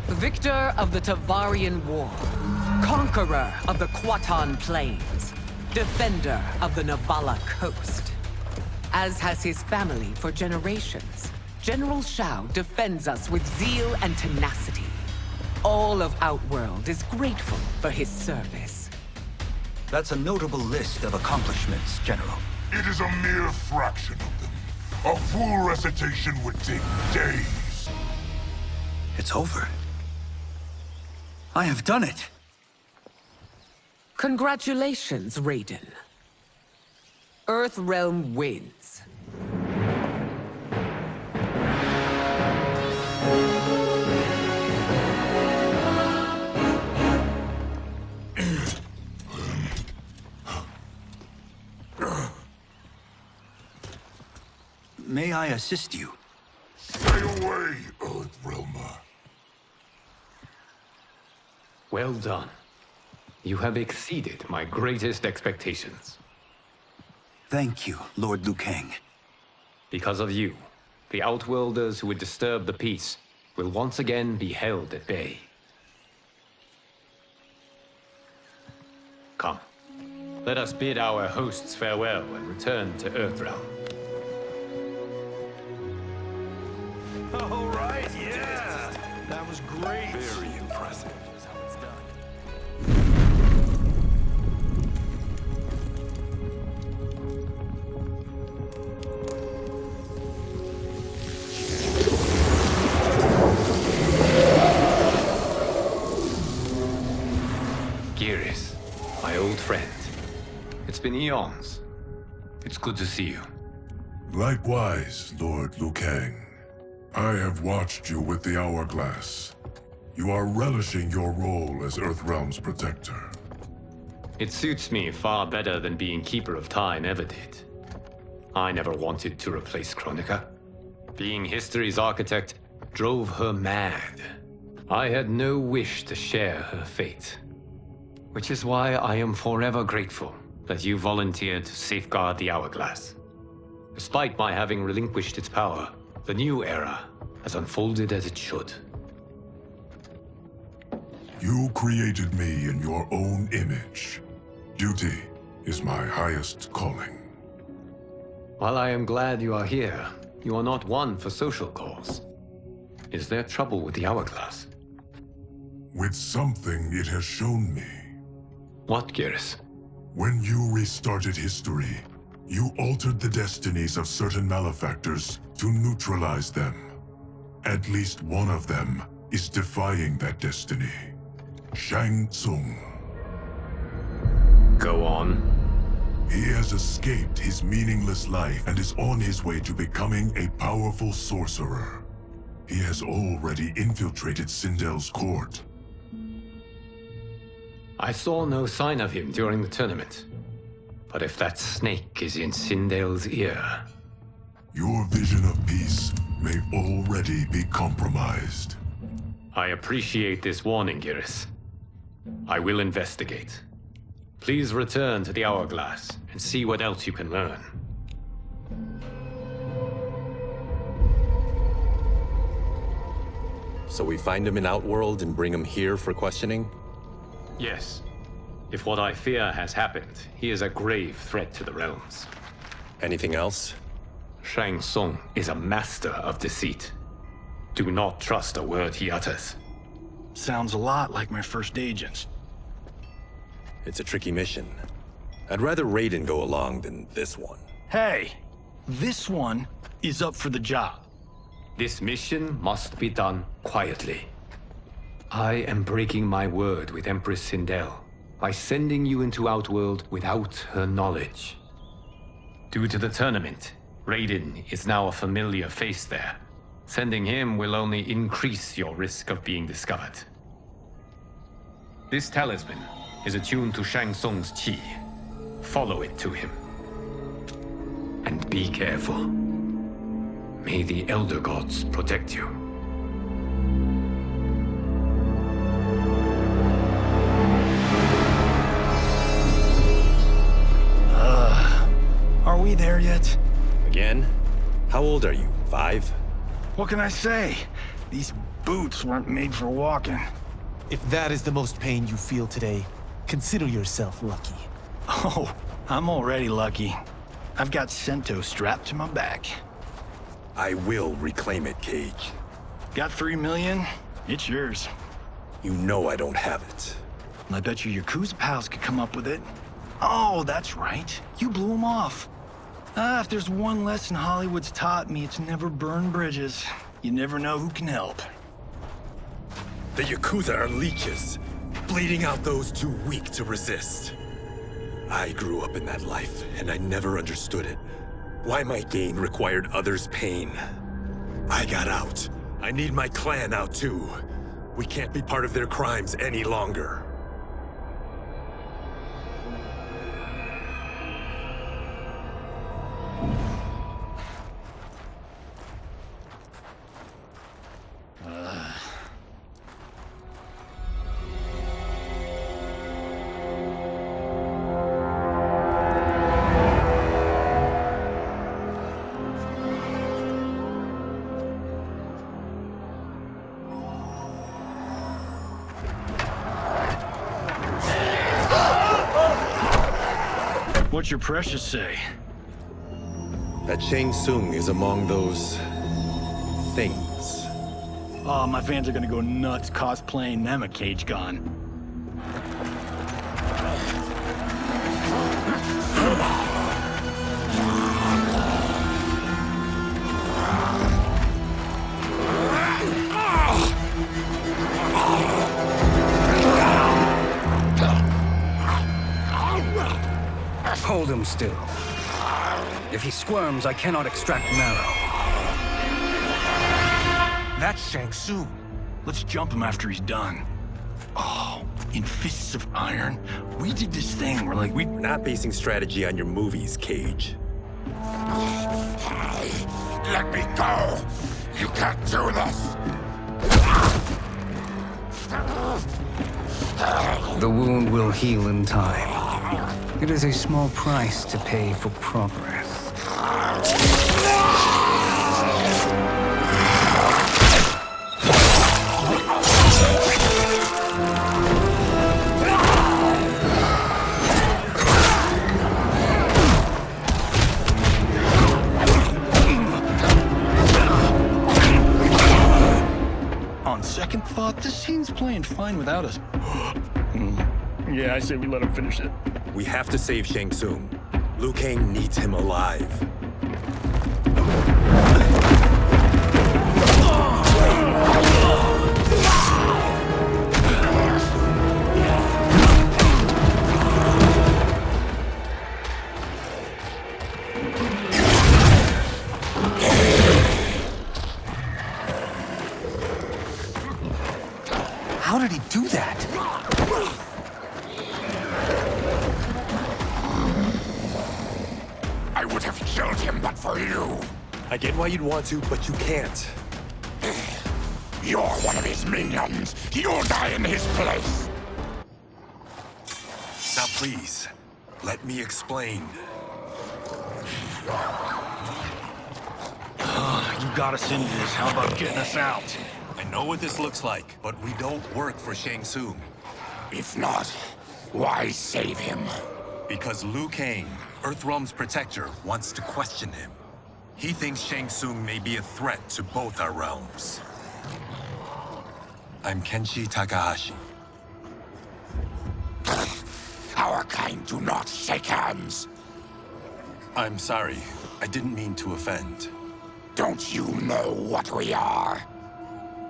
Victor of the Tavarian War. Conqueror of the Kwatan Plains. Defender of the Navala Coast. As has his family for generations, General Shao defends us with zeal and tenacity. All of Outworld is grateful for his service. That's a notable list of accomplishments, General. It is a mere fraction of them. A full recitation would take days. It's over. I have done it. Congratulations, Raiden. Earthrealm wins. May I assist you? Stay away, Earthrealmer. Well done. You have exceeded my greatest expectations. Thank you, Lord Liu Kang. Because of you, the Outworlders who would disturb the peace will once again be held at bay. Come, let us bid our hosts farewell and return to Earthrealm. All right, yeah. That was great. Very impressive. Geras, my old friend. It's been eons. It's good to see you. Likewise, Lord Liu Kang. I have watched you with the Hourglass. You are relishing your role as Earthrealm's protector. It suits me far better than being Keeper of Time ever did. I never wanted to replace Kronika. Being history's architect drove her mad. I had no wish to share her fate. Which is why I am forever grateful that you volunteered to safeguard the Hourglass. Despite my having relinquished its power, the new era has unfolded as it should. You created me in your own image. Duty is my highest calling. While I am glad you are here, you are not one for social cause. Is there trouble with the hourglass? With something it has shown me. What, Geras? When you restarted history, you altered the destinies of certain malefactors to neutralize them. At least one of them is defying that destiny. Shang Tsung. Go on. He has escaped his meaningless life and is on his way to becoming a powerful sorcerer. He has already infiltrated Sindel's court. I saw no sign of him during the tournament. But if that snake is in Sindel's ear... Your vision of peace may already be compromised. I appreciate this warning, Geras. I will investigate. Please return to the Hourglass and see what else you can learn. So we find him in Outworld and bring him here for questioning? Yes. If what I fear has happened, he is a grave threat to the realms. Anything else? Shang Tsung is a master of deceit. Do not trust a word he utters. Sounds a lot like my first agents. It's a tricky mission. I'd rather Raiden go along than this one. Hey, this one is up for the job. This mission must be done quietly. I am breaking my word with Empress Sindel by sending you into Outworld without her knowledge. Due to the tournament, Raiden is now a familiar face there. Sending him will only increase your risk of being discovered. This talisman is attuned to Shang Tsung's chi. Follow it to him. And be careful. May the Elder Gods protect you. Are we there yet? Again? How old are you? 5? What can I say? These boots weren't made for walking. If that is the most pain you feel today, consider yourself lucky. Oh, I'm already lucky. I've got Sento strapped to my back. I will reclaim it, Cage. Got 3 million? It's yours. You know I don't have it. I bet your Yakuza pals could come up with it. Oh, that's right. You blew them off. If there's one lesson Hollywood's taught me, it's never burn bridges. You never know who can help. The Yakuza are leeches, bleeding out those too weak to resist. I grew up in that life, and I never understood it. Why my gain required others' pain. I got out. I need my clan out too. We can't be part of their crimes any longer. What's your precious say? That Shang Tsung is among those... things. Oh, my fans are gonna go nuts cosplaying them a Cage Gun. Hold him still. If he squirms, I cannot extract marrow. That's Shang Tsung. Let's jump him after he's done. Oh, in Fists of Iron, we did this thing where we're not basing strategy on your movies, Cage. Let me go! You can't do this! The wound will heal in time. It is a small price to pay for progress. On second thought, this scene's playing fine without us. Yeah, I say we let him finish it. We have to save Shang Tsung. Liu Kang needs him alive. How did he do that? I would have killed him but for you. I get why you'd want to, but you can't. You're one of his minions. You'll die in his place. Now please, let me explain. You got us into this. How about getting us out? I know what this looks like, but we don't work for Shang Tsung. If not, why save him? Because Liu Kang, Earthrealm's protector, wants to question him. He thinks Shang Tsung may be a threat to both our realms. I'm Kenshi Takahashi. Our kind do not shake hands. I'm sorry. I didn't mean to offend. Don't you know what we are?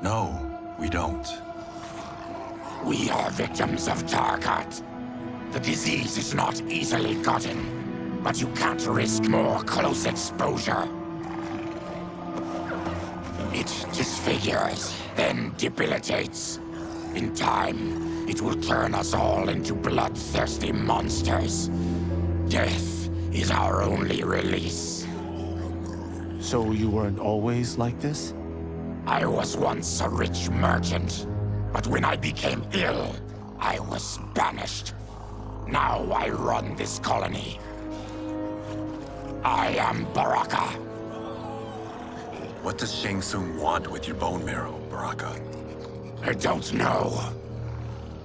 No, we don't. We are victims of Tarkat. The disease is not easily gotten, but you can't risk more close exposure. It disfigures, then debilitates. In time, it will turn us all into bloodthirsty monsters. Death is our only release. So you weren't always like this? I was once a rich merchant, but when I became ill, I was banished. Now I run this colony. I am Baraka. What does Shang Tsung want with your bone marrow, Baraka? I don't know.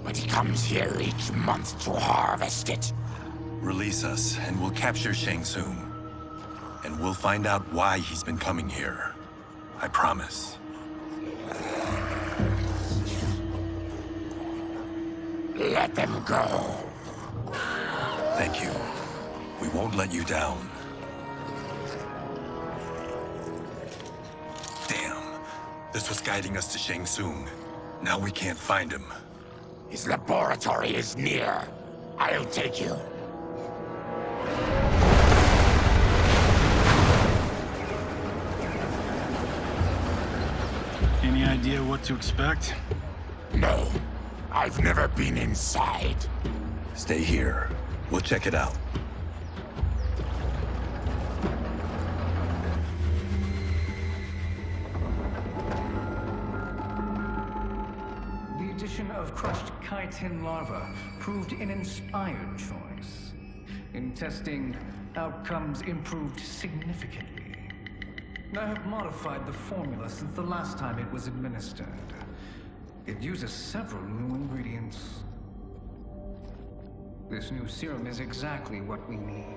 But he comes here each month to harvest it. Release us, and we'll capture Shang Tsung. And we'll find out why he's been coming here. I promise. Let them go. Thank you. We won't let you down. Damn. This was guiding us to Shang Tsung. Now we can't find him. His laboratory is near. I'll take you. Any idea what to expect? No. I've never been inside. Stay here. We'll check it out. The addition of crushed chitin larva proved an inspired choice. In testing, outcomes improved significantly. I have modified the formula since the last time it was administered. It uses several new ingredients. This new serum is exactly what we need.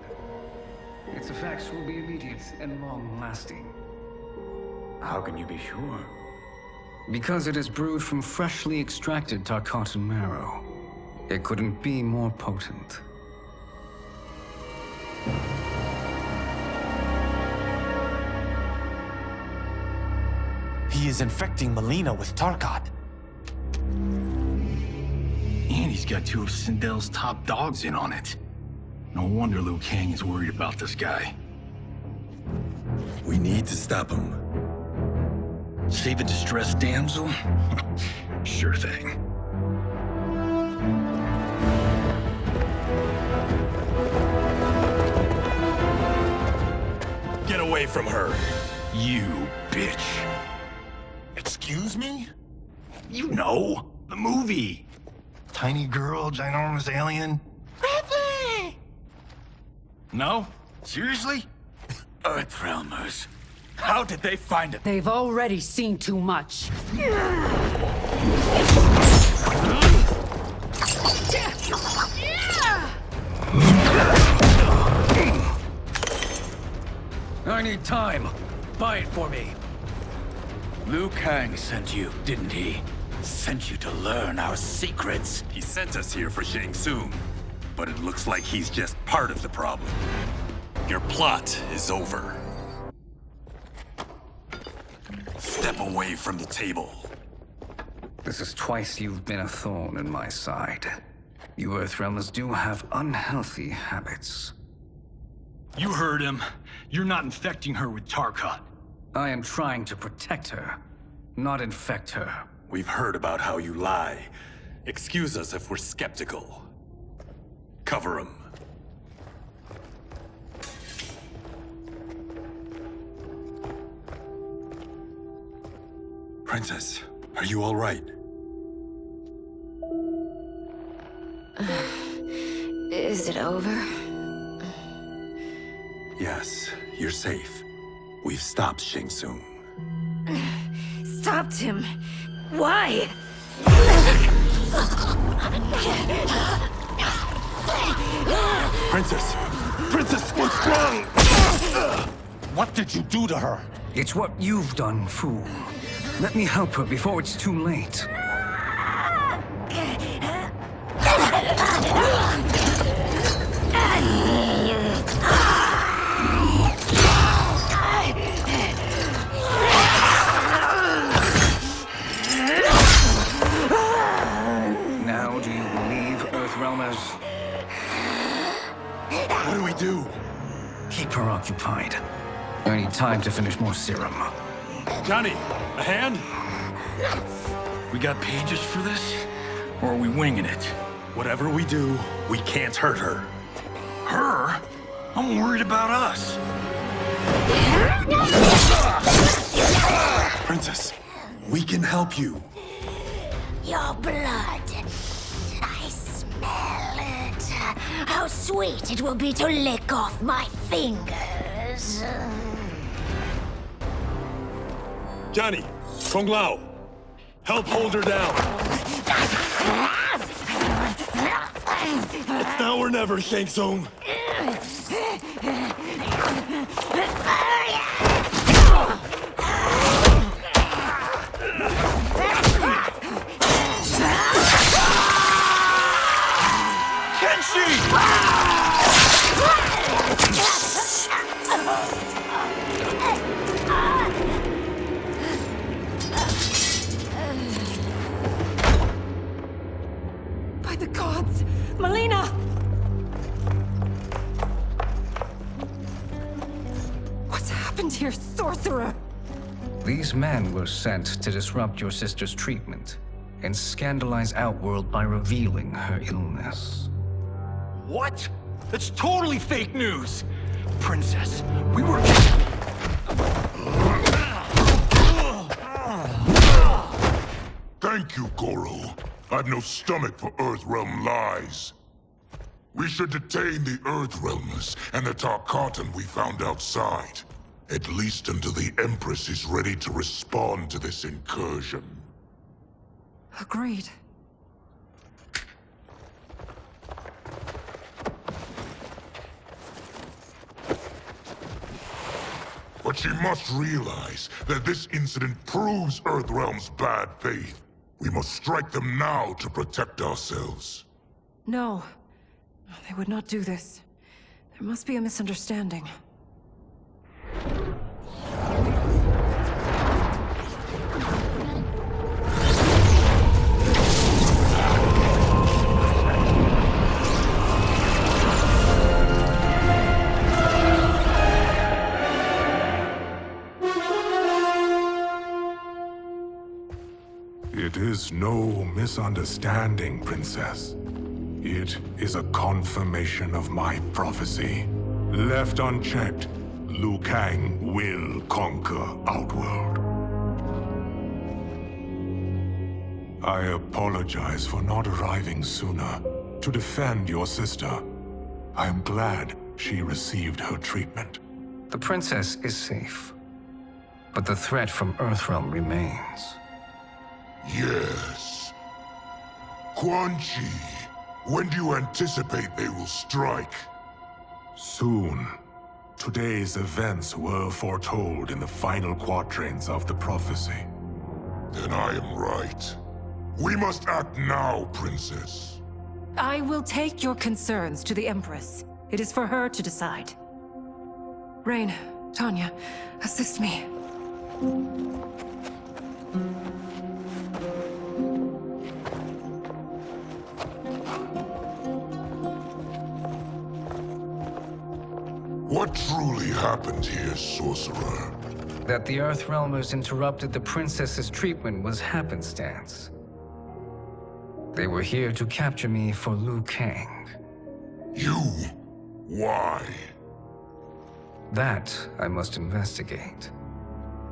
Its effects will be immediate and long-lasting. How can you be sure? Because it is brewed from freshly extracted Tarkatan marrow. It couldn't be more potent. He is infecting Melina with Tarkat. And he's got two of Sindel's top dogs in on it. No wonder Liu Kang is worried about this guy. We need to stop him. Save a distressed damsel? Sure thing. Get away from her! You bitch. Excuse me? You know, the movie. Tiny girl, ginormous alien. Ripley! No? Seriously? Earthrealmers. How did they find it? They've already seen too much. I need time. Buy it for me. Liu Kang sent you, didn't he? Sent you to learn our secrets. He sent us here for Shang Tsung, but it looks like he's just part of the problem. Your plot is over. Step away from the table. This is twice you've been a thorn in my side. You Earthrealmers do have unhealthy habits. You heard him. You're not infecting her with Tarkat. I am trying to protect her, not infect her. We've heard about how you lie. Excuse us if we're skeptical. Cover him. Princess, are you all right? Is it over? Yes, you're safe. We've stopped Shang Tsung. Stopped him? Why? Princess! Princess, what's wrong? What did you do to her? It's what you've done, fool. Let me help her before it's too late. Now do you believe, Earthrealmers? What do we do? Keep her occupied. I need time to finish more serum. Johnny, a hand? We got pages for this? Or are we winging it? Whatever we do, we can't hurt her. Her? I'm worried about us. Princess, we can help you. Your blood. I smell it. How sweet it will be to lick off my fingers. Johnny, Kung Lao, help hold her down. It's now or never, Shang Tsung. By the gods! Melina! What's happened here, sorcerer? These men were sent to disrupt your sister's treatment and scandalize Outworld by revealing her illness. What? That's totally fake news! Princess, we were... Thank you, Goro. I've no stomach for Earthrealm lies. We should detain the Earthrealmers and the Tarkatan we found outside. At least until the Empress is ready to respond to this incursion. Agreed. But she must realize that this incident proves Earthrealm's bad faith. We must strike them now to protect ourselves. No. They would not do this. There must be a misunderstanding. It is no misunderstanding, Princess. It is a confirmation of my prophecy. Left unchecked, Liu Kang will conquer Outworld. I apologize for not arriving sooner to defend your sister. I am glad she received her treatment. The princess is safe, but the threat from Earthrealm remains. Yes. Quan Chi, when do you anticipate they will strike? Soon. Today's events were foretold in the final quatrains of the prophecy. Then I am right. We must act now, Princess. I will take your concerns to the Empress. It is for her to decide. Rain, Tanya, assist me. What truly happened here, Sorcerer? That the Earthrealmers interrupted the princess's treatment was happenstance. They were here to capture me for Liu Kang. You? Why? That I must investigate.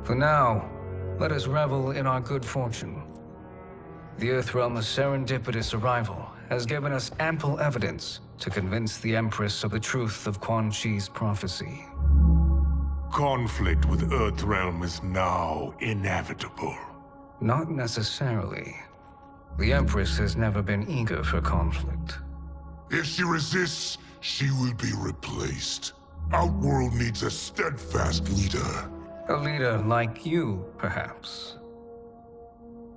For now, let us revel in our good fortune. The Earthrealm's serendipitous arrival has given us ample evidence to convince the Empress of the truth of Quan Chi's prophecy. Conflict with Earthrealm is now inevitable. Not necessarily. The Empress has never been eager for conflict. If she resists, she will be replaced. Outworld needs a steadfast leader. A leader like you, perhaps.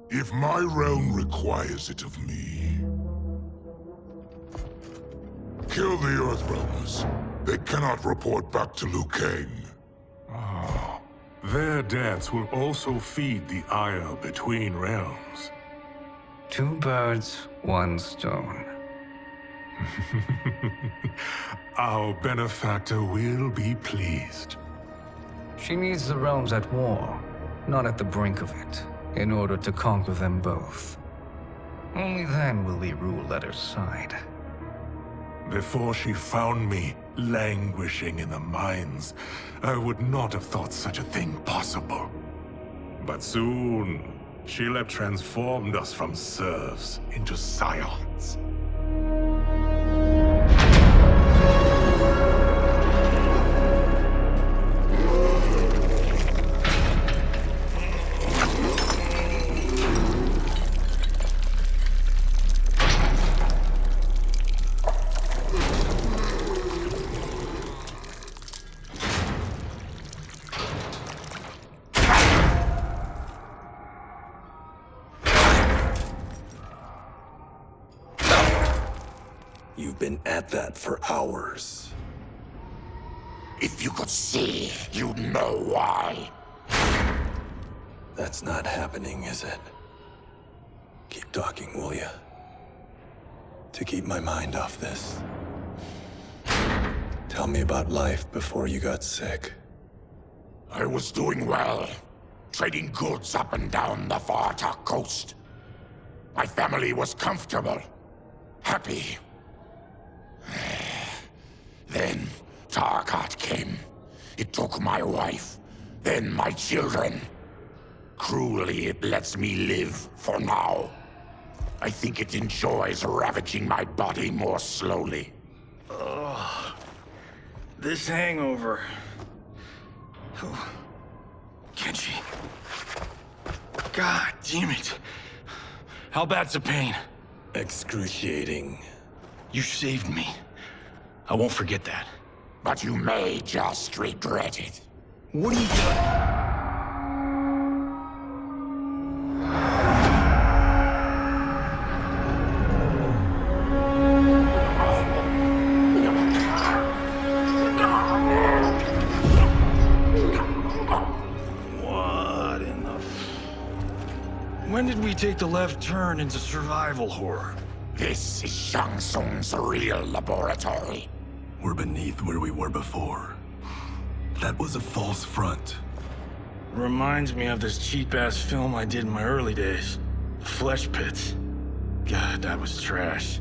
If my realm requires it of me. Kill the Earthrealmers. They cannot report back to Liu Kang. Their deaths will also feed the ire between realms. 2 birds, 1 stone. Our benefactor will be pleased. She needs the realms at war, not at the brink of it, in order to conquer them both. Only then will we rule at her side. Before she found me languishing in the mines, I would not have thought such a thing possible. But soon, she'll have transformed us from serfs into scions. You've been at that for hours. If you could see, you'd know why. That's not happening, is it? Keep talking, will ya? To keep my mind off this. Tell me about life before you got sick. I was doing well, trading goods up and down the Varta coast. My family was comfortable, happy. Then Recut came. It took my wife, then my children. Cruelly, it lets me live for now. I think it enjoys ravaging my body more slowly. Ugh. This hangover. Oh. Kenji. God damn it. How bad's the pain? Excruciating. You saved me. I won't forget that. But you may just regret it. What are you doing? When did we take the left turn into survival horror? This is Shang Tsung's real laboratory. We're beneath where we were before. That was a false front. Reminds me of this cheap-ass film I did in my early days. Flesh Pits. God, that was trash.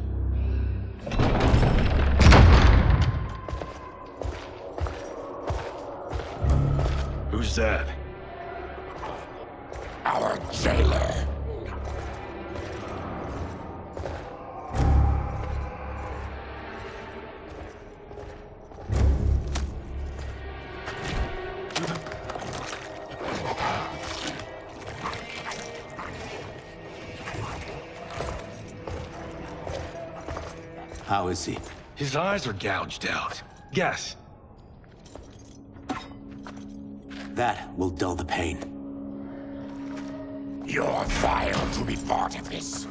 Who's that? Our jailer. How is he? His eyes are gouged out. Guess. That will dull the pain. You're vile to be part of this.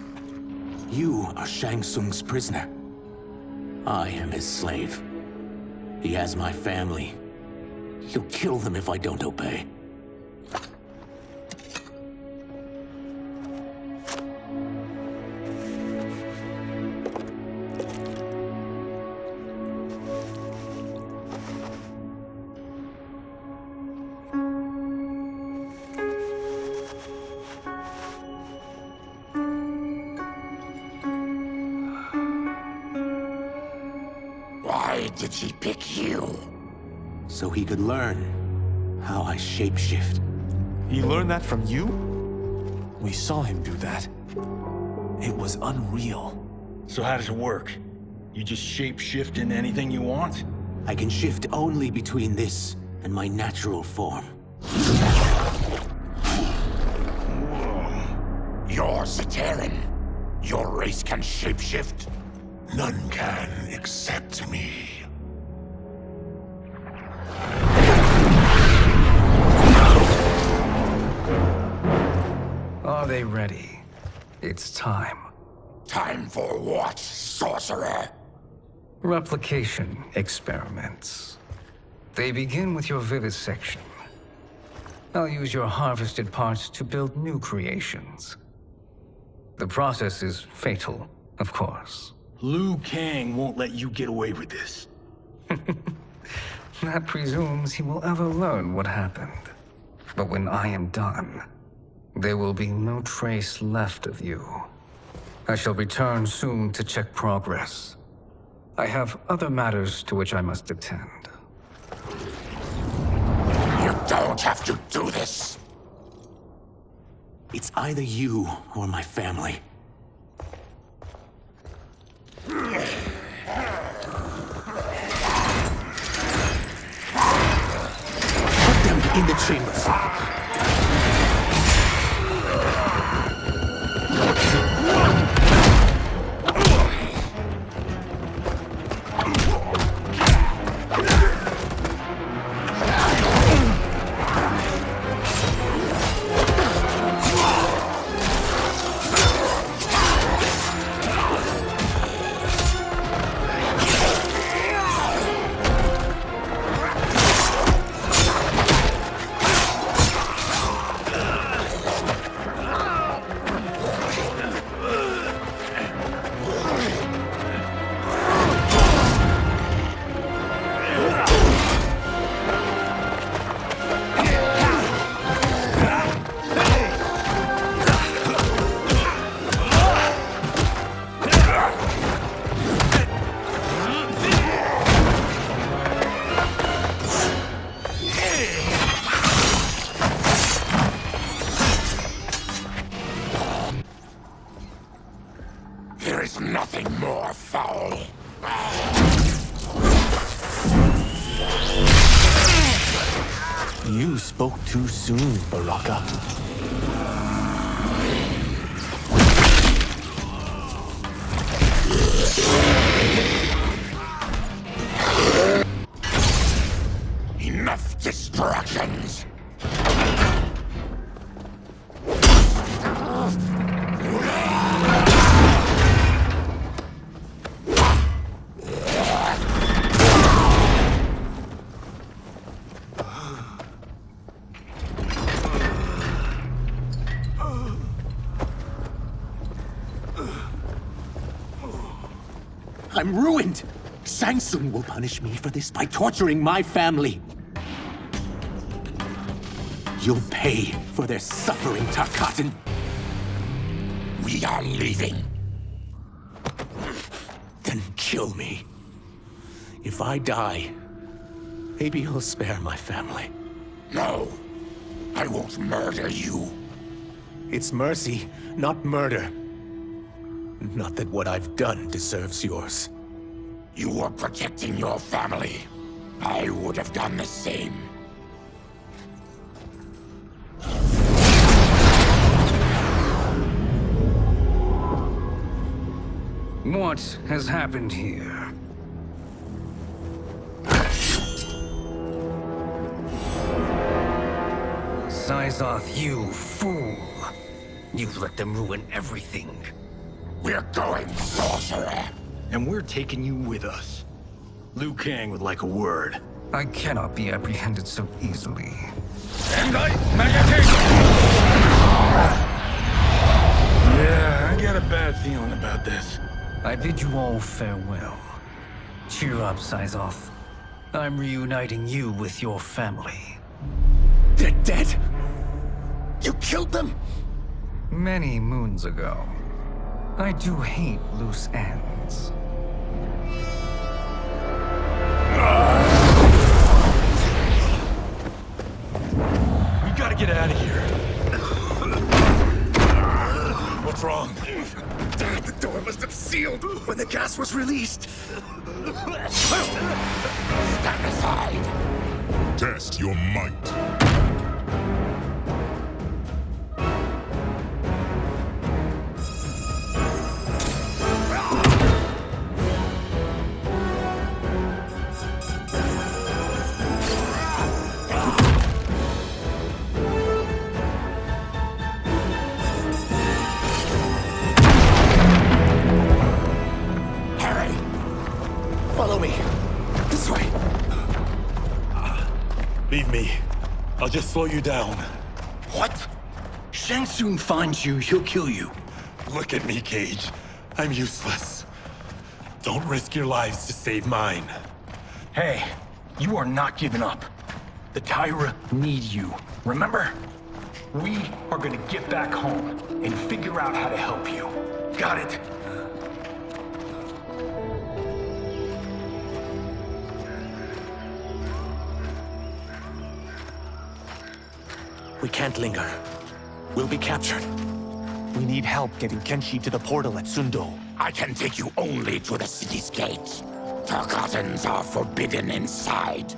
You are Shang Tsung's prisoner. I am his slave. He has my family. He'll kill them if I don't obey. Why did he pick you? So he could learn how I shapeshift. He learned that from you? We saw him do that. It was unreal. So how does it work? You just shape-shift into anything you want? I can shift only between this and my natural form. You're Zaterran. Your race can shapeshift. None can except me. Are they ready? It's time. Time for what, sorcerer? Replication experiments. They begin with your vivisection. I'll use your harvested parts to build new creations. The process is fatal, of course. Liu Kang won't let you get away with this. That presumes he will ever learn what happened. But when I am done, there will be no trace left of you. I shall return soon to check progress. I have other matters to which I must attend. You don't have to do this. It's either you or my family. Put them in the chambers. There is nothing more foul. You spoke too soon, Baraka. Enough distractions. I'm ruined! Shang Tsung will punish me for this by torturing my family. You'll pay for their suffering, Tarkatan. We are leaving. Then kill me. If I die, maybe you'll spare my family. No, I won't murder you. It's mercy, not murder. Not that what I've done deserves yours. You were protecting your family. I would have done the same. What has happened here? Syzoth, you fool! You've let them ruin everything. We're going, sorcerer. And we're taking you with us. Liu Kang would like a word. I cannot be apprehended so easily. Yeah, I got a bad feeling about this. I bid you all farewell. Cheer up, Syzoth. I'm reuniting you with your family. They're dead? You killed them? Many moons ago. I do hate loose ends. We gotta get out of here. What's wrong? The door must have sealed when the gas was released. Stand aside. Test your might. Follow me. This way. Leave me. I'll just slow you down. What? Shang Tsung finds you, he'll kill you. Look at me, Cage. I'm useless. Don't risk your lives to save mine. Hey, you are not giving up. The Tyra need you, remember? We are gonna get back home and figure out how to help you. Got it? We can't linger. We'll be captured. We need help getting Kenshi to the portal at Sundo. I can take you only to the city's gate. Tarkatans are forbidden inside.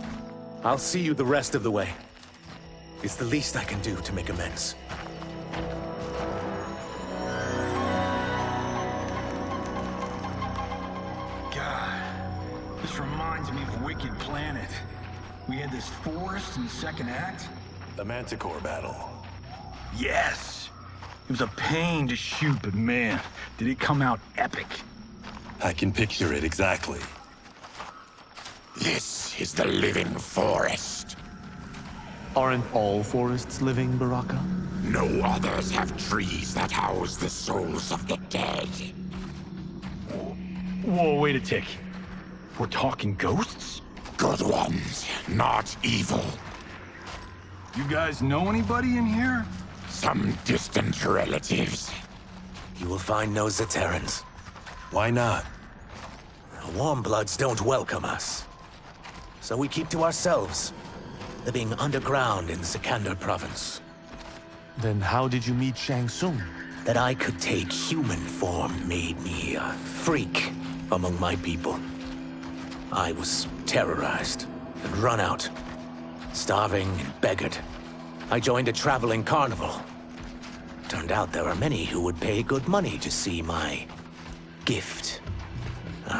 I'll see you the rest of the way. It's the least I can do to make amends. God, this reminds me of Wicked Planet. We had this forest in the second act. The Manticore battle. Yes! It was a pain to shoot, but man, did it come out epic. I can picture it exactly. This is the living forest. Aren't all forests living, Baraka? No others have trees that house the souls of the dead. Whoa, wait a tick. We're talking ghosts? Good ones, not evil. You guys know anybody in here? Some distant relatives. You will find no Zaterrans. Why not? The Warmbloods don't welcome us. So we keep to ourselves, living underground in Sikander province. Then how did you meet Shang Tsung? That I could take human form made me a freak among my people. I was terrorized and run out, starving and beggared. I joined a traveling carnival. Turned out there were many who would pay good money to see my gift.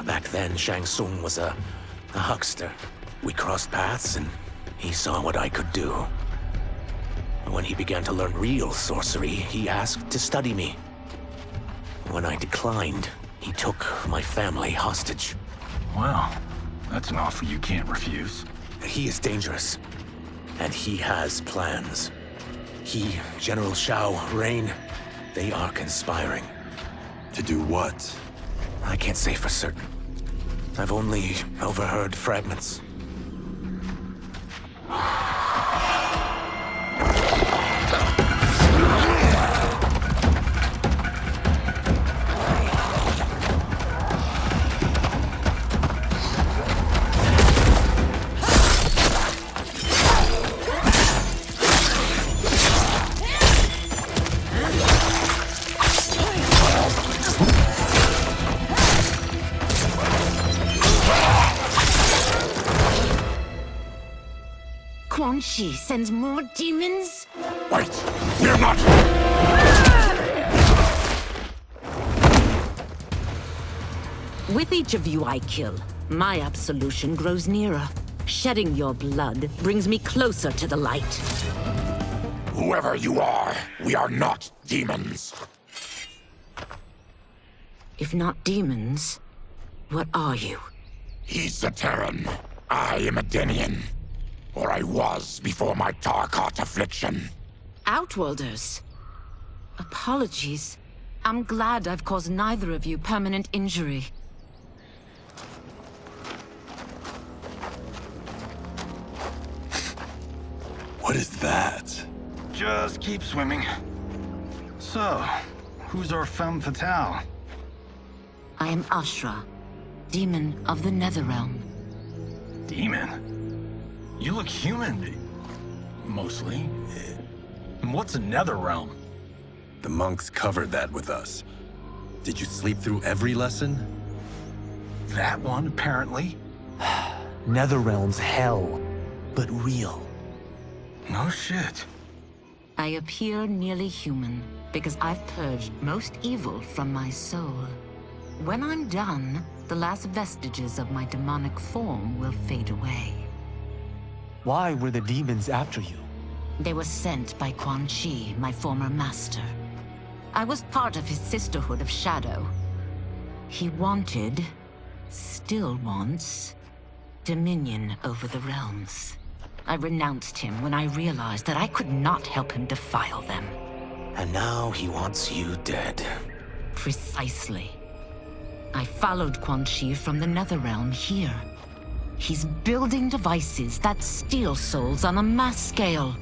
Back then, Shang Tsung was a huckster. We crossed paths and he saw what I could do. When he began to learn real sorcery, he asked to study me. When I declined, he took my family hostage. Well, that's an offer you can't refuse. He is dangerous, and he has plans. He, General Shao, Rain, they are conspiring. To do what? I can't say for certain. I've only overheard fragments. Quan Chi sends more demons? Wait, we're not... With each of you I kill, my absolution grows nearer. Shedding your blood brings me closer to the light. Whoever you are, we are not demons. If not demons, what are you? He's a Terran. I am a Denian. Or I was before my Tarkat affliction. Outworlders. Apologies. I'm glad I've caused neither of you permanent injury. What is that? Just keep swimming. So, who's our femme fatale? I am Ashra, demon of the Netherrealm. Demon? You look human, mostly. And what's a Netherrealm? The monks covered that with us. Did you sleep through every lesson? That one, apparently. Netherrealm's hell, but real. No shit. I appear nearly human because I've purged most evil from my soul. When I'm done, the last vestiges of my demonic form will fade away. Why were the demons after you? They were sent by Quan Chi, my former master. I was part of his Sisterhood of Shadow. He wanted, still wants, dominion over the realms. I renounced him when I realized that I could not help him defile them. And now he wants you dead. Precisely. I followed Quan Chi from the Netherrealm here. He's building devices that steal souls on a mass scale.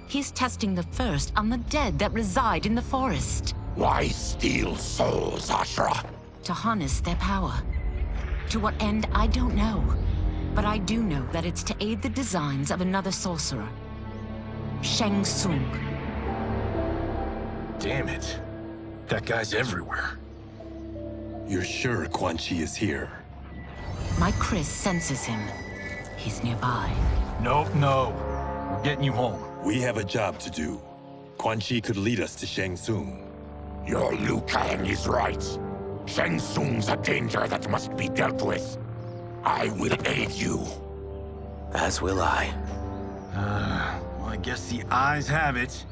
He's testing the first on the dead that reside in the forest. Why steal souls, Ashra? To harness their power. To what end, I don't know. But I do know that it's to aid the designs of another sorcerer. Shang Tsung. Damn it. That guy's everywhere. You're sure Quan Chi is here? My Chris senses him. He's nearby. Nope, no. We're getting you home. We have a job to do. Quan Chi could lead us to Shang Tsung. Your Liu Kang is right. Shang Tsung's a danger that must be dealt with. I will aid you. As will I. Well, I guess the eyes have it.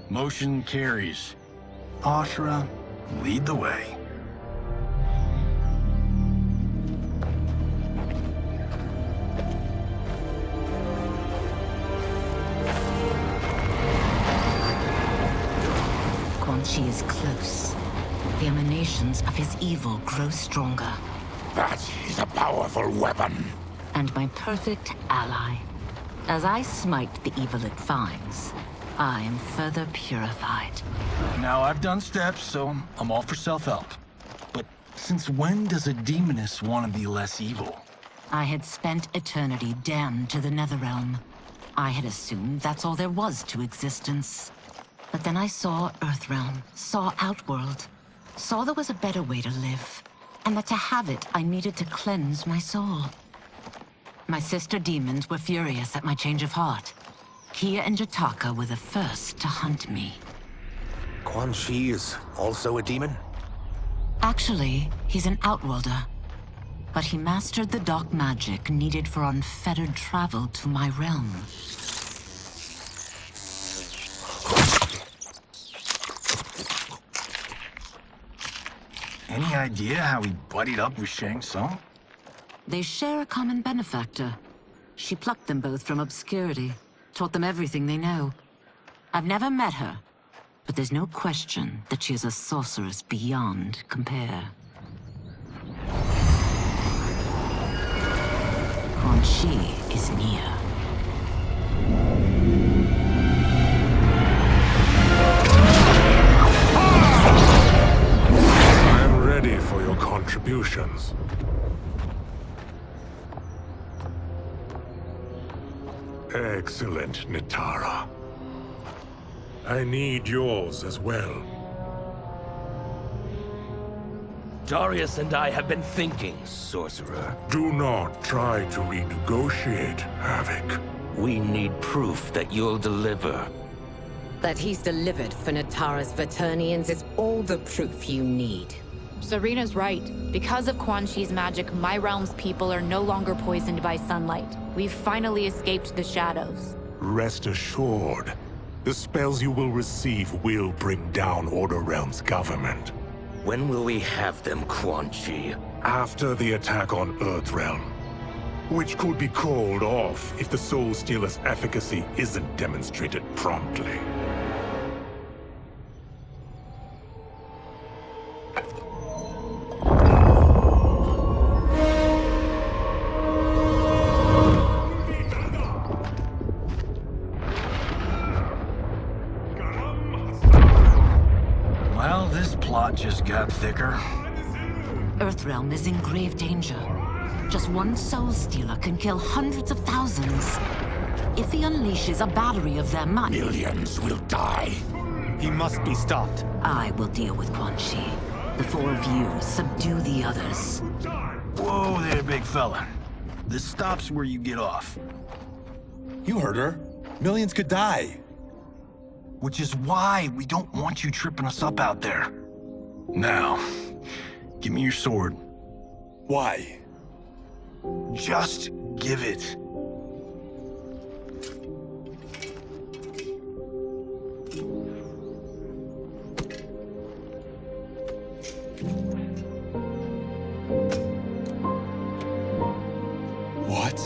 Motion carries. Ashra, lead the way. Quan Chi is close. The emanations of his evil grow stronger. That is a powerful weapon. And my perfect ally. As I smite the evil it finds, I am further purified. Now, I've done steps, so I'm all for self-help. But since when does a demoness want to be less evil? I had spent eternity damned to the Netherrealm. I had assumed that's all there was to existence. But then I saw Earthrealm, saw Outworld, saw there was a better way to live. And that to have it, I needed to cleanse my soul. My sister demons were furious at my change of heart. Kia and Jataka were the first to hunt me. Quan Chi is also a demon? Actually, he's an Outworlder. But he mastered the dark magic needed for unfettered travel to my realm. Any idea how he buddied up with Shang Tsung? They share a common benefactor. She plucked them both from obscurity, taught them everything they know. I've never met her, but there's no question that she is a sorceress beyond compare. Quan Chi is near. Ready for your contributions. Excellent, Nitara. I need yours as well. Darius and I have been thinking, Sorcerer. Do not try to renegotiate, Havoc. We need proof that you'll deliver. That he's delivered for Natara's Vaternians is all the proof you need. Serena's right. Because of Quan Chi's magic, my realm's people are no longer poisoned by sunlight. We've finally escaped the shadows. Rest assured, the spells you will receive will bring down Order Realm's government. When will we have them, Quan Chi? After the attack on Earthrealm, which could be called off if the Soul Stealer's efficacy isn't demonstrated promptly. Well, this plot just got thicker. Earthrealm is in grave danger. Just one Soul Stealer can kill hundreds of thousands. If he unleashes a battery of them, millions will die. He must be stopped. I will deal with Quan Chi. The four of you subdue the others. Whoa there, big fella. This stops where you get off. You heard her. Millions could die. Which is why we don't want you tripping us up out there. Now, give me your sword. Why? Just give it. What?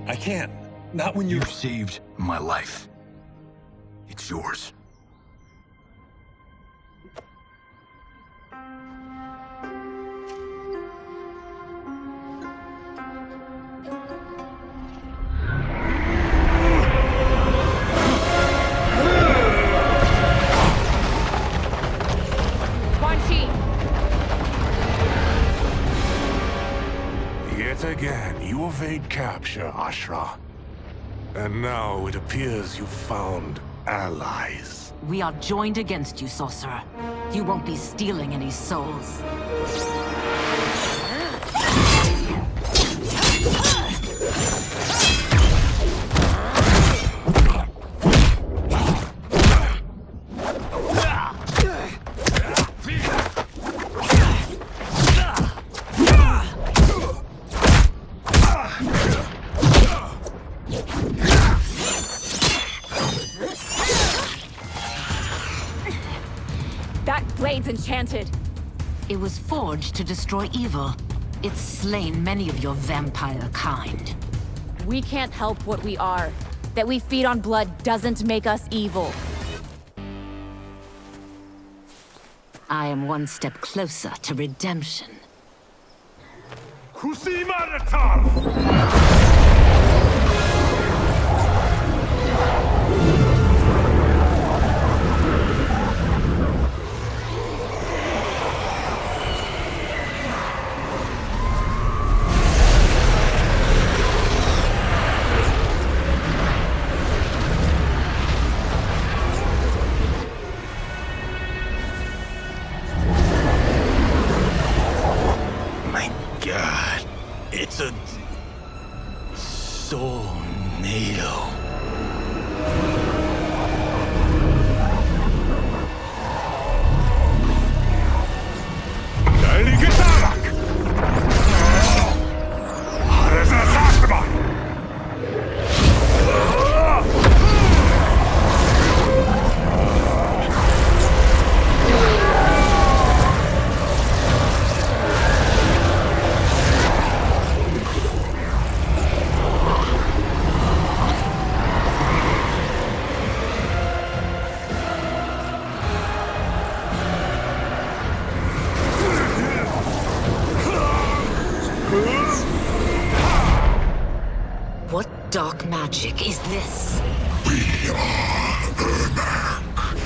I can't. Not when You've saved my life. It's yours. Quan Chi! Yet again, you evade capture, Ashra. And now it appears you've found allies. We are joined against you, Sorcerer. You won't be stealing any souls. That blade's enchanted. It was forged to destroy evil. It's slain many of your vampire kind. We can't help what we are. That we feed on blood doesn't make us evil. I am one step closer to redemption. My God, it's a soul-nado. What dark magic is this? We are Ermac,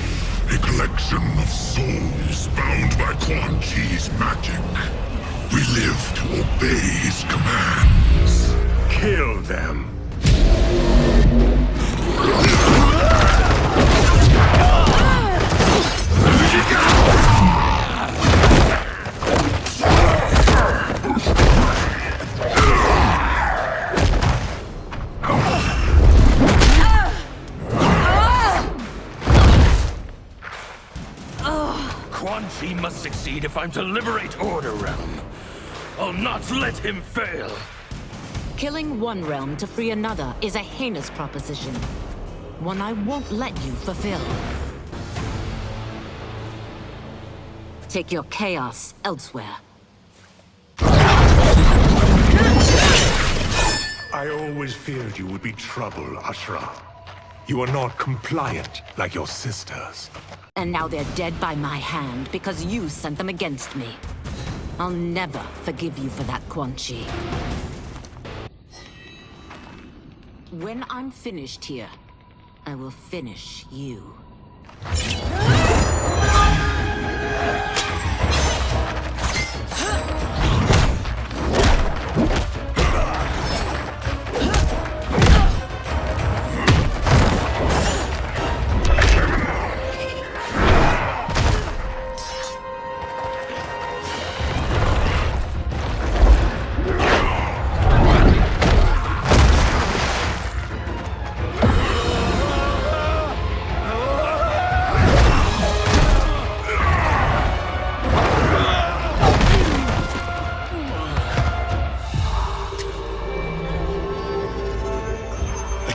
a collection of souls bound by Quan Chi's magic. We live to obey his commands. Kill them. Quan Chi must succeed if I'm to liberate Order Realm. I'll not let him fail. Killing one realm to free another is a heinous proposition. One I won't let you fulfill. Take your chaos elsewhere. I always feared you would be trouble, Ashra. You are not compliant like your sisters. And now they're dead by my hand because you sent them against me. I'll never forgive you for that, Quan Chi. When I'm finished here, I will finish you.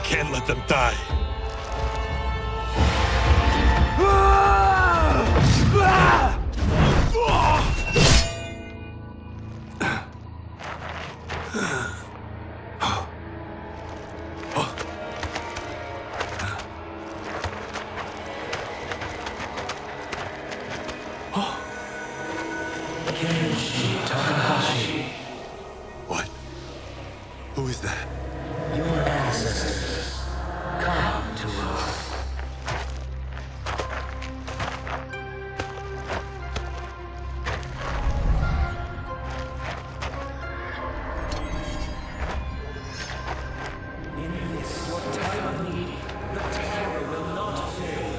Can't let them die. What? Who is that? Your ancestors. Come to us. In this, your time of need, the terror will not fail.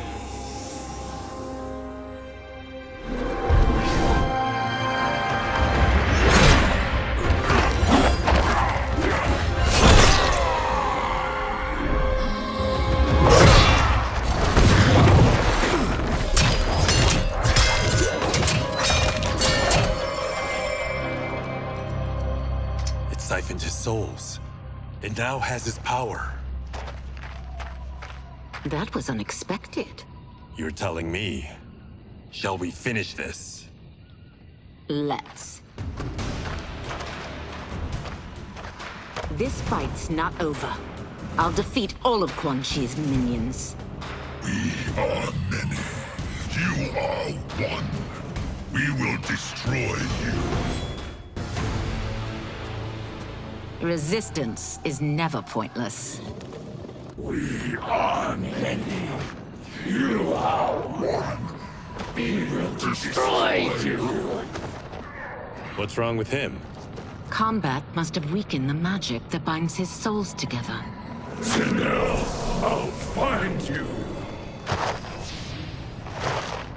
Siphoned his souls. It now has his power. That was unexpected. You're telling me. Shall we finish this? Let's. This fight's not over. I'll defeat all of Quan Chi's minions. We are many. You are one. We will destroy you. Resistance is never pointless. We are many. You are one. We will destroy you. What's wrong with him? Kombat must have weakened the magic that binds his souls together. Sindel, I'll find you.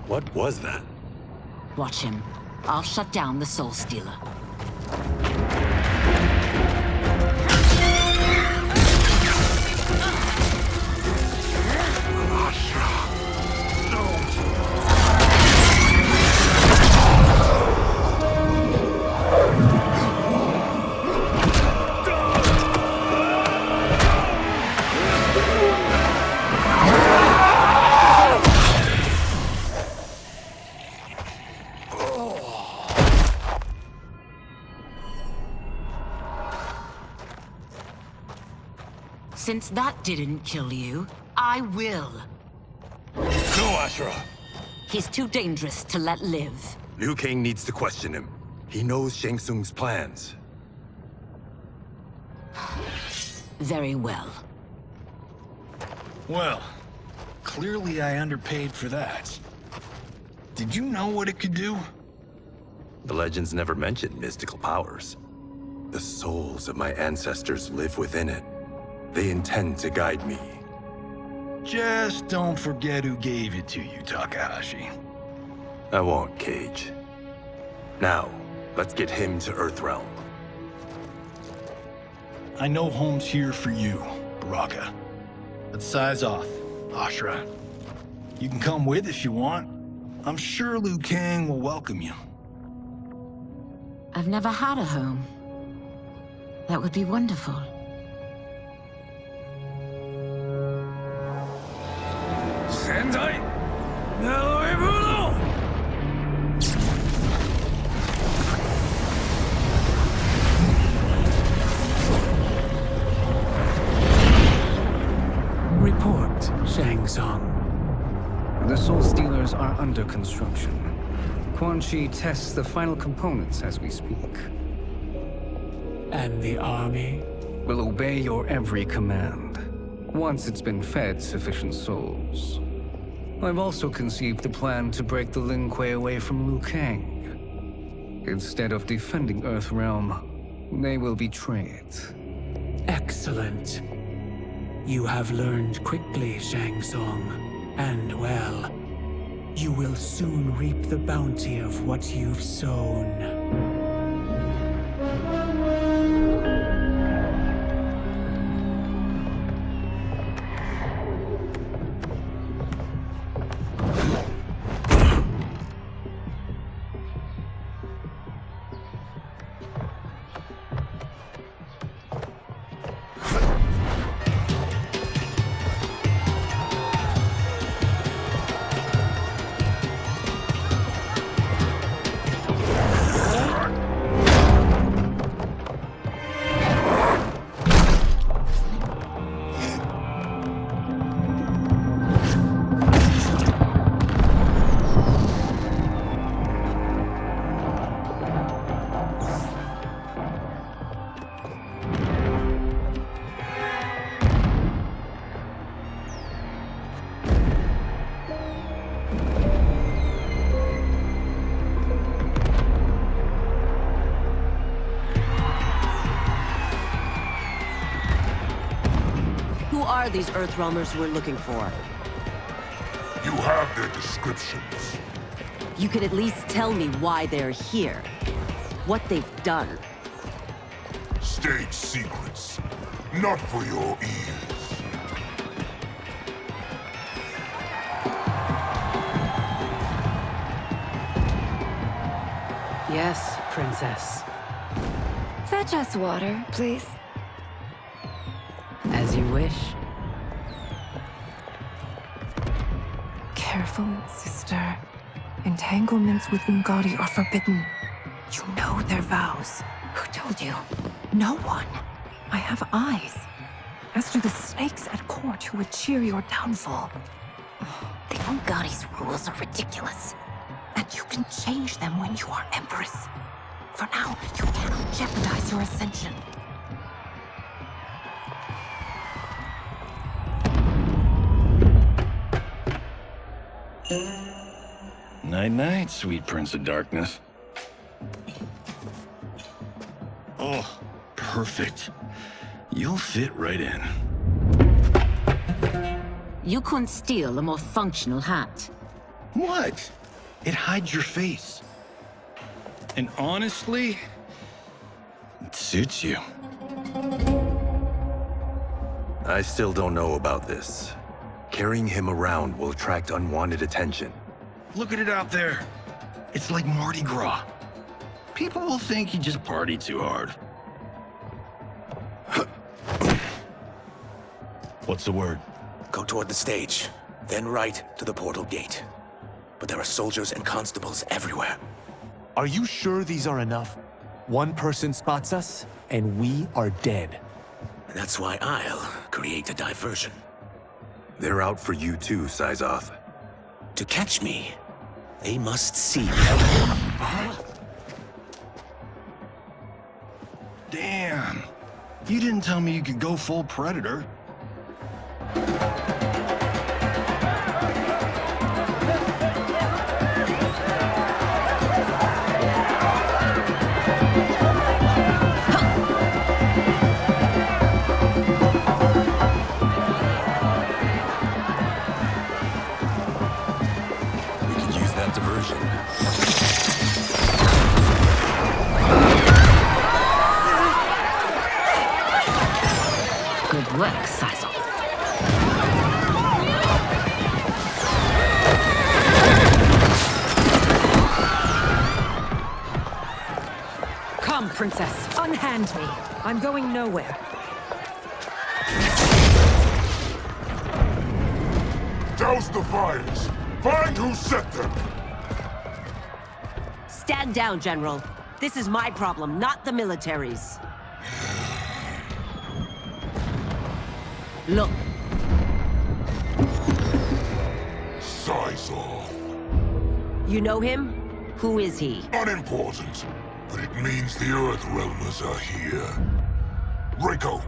What was that? Watch him. I'll shut down the Soul Stealer. Since that didn't kill you, I will. No, Ashra! He's too dangerous to let live. Liu Kang needs to question him. He knows Shang Tsung's plans. Very well. Well, clearly I underpaid for that. Did you know what it could do? The legends never mentioned mystical powers. The souls of my ancestors live within it. They intend to guide me. Just don't forget who gave it to you, Takahashi. I won't, Cage. Now, let's get him to Earthrealm. I know home's here for you, Baraka. Let's size off, Ashra. You can come with if you want. I'm sure Liu Kang will welcome you. I've never had a home. That would be wonderful. Sendai! Naoibuno! Report, Shang Tsung. The Soul Stealers are under construction. Quan Chi tests the final components as we speak. And the army? Will obey your every command, once it's been fed sufficient souls. I've also conceived a plan to break the Lin Kuei away from Liu Kang. Instead of defending Earthrealm, they will betray it. Excellent. You have learned quickly, Shang Tsung. And well, you will soon reap the bounty of what you've sown. Who are these Earthrealmers we're looking for? You have their descriptions. You could at least tell me why they're here. What they've done. State secrets. Not for your ears. Yes, Princess. Fetch us water, please. As you wish. Careful, sister. Entanglements with Ungadi are forbidden. You know their vows. Who told you? No one. I have eyes. As do the snakes at court who would cheer your downfall. The Ungadi's rules are ridiculous. And you can change them when you are Empress. For now, you cannot jeopardize your ascension. Night-night, sweet Prince of Darkness. Oh, perfect. You'll fit right in. You couldn't steal a more functional hat. What? It hides your face. And honestly, it suits you. I still don't know about this. Carrying him around will attract unwanted attention. Look at it out there. It's like Mardi Gras. People will think you just party too hard. What's the word? Go toward the stage, then right to the portal gate. But there are soldiers and constables everywhere. Are you sure these are enough? One person spots us, and we are dead. That's why I'll create a diversion. They're out for you too, Syzoth. To catch me, they must see me. Damn. You didn't tell me you could go full Predator. Good work, Come, princess. Unhand me. I'm going nowhere. Douse the fires! Find who set them! Stand down, General. This is my problem, not the military's. Look. Size off. You know him? Who is he? Unimportant, but it means the Earth Realmers are here. Recut.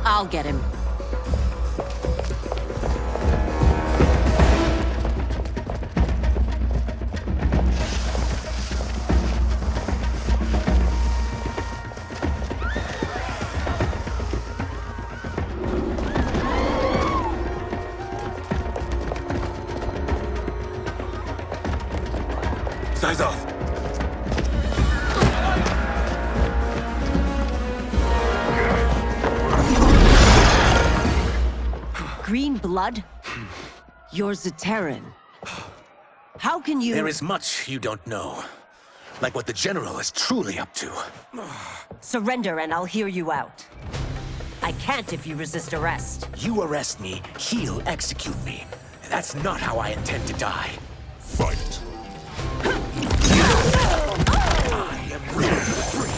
I'll get him. Size off. Green blood? You're Zaterran. How can you— There is much you don't know. Like what the General is truly up to. Surrender and I'll hear you out. I can't if you resist arrest. You arrest me, he'll execute me. That's not how I intend to die. Fight. I am real freak.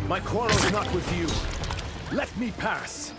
My quarrel's not with you. Let me pass.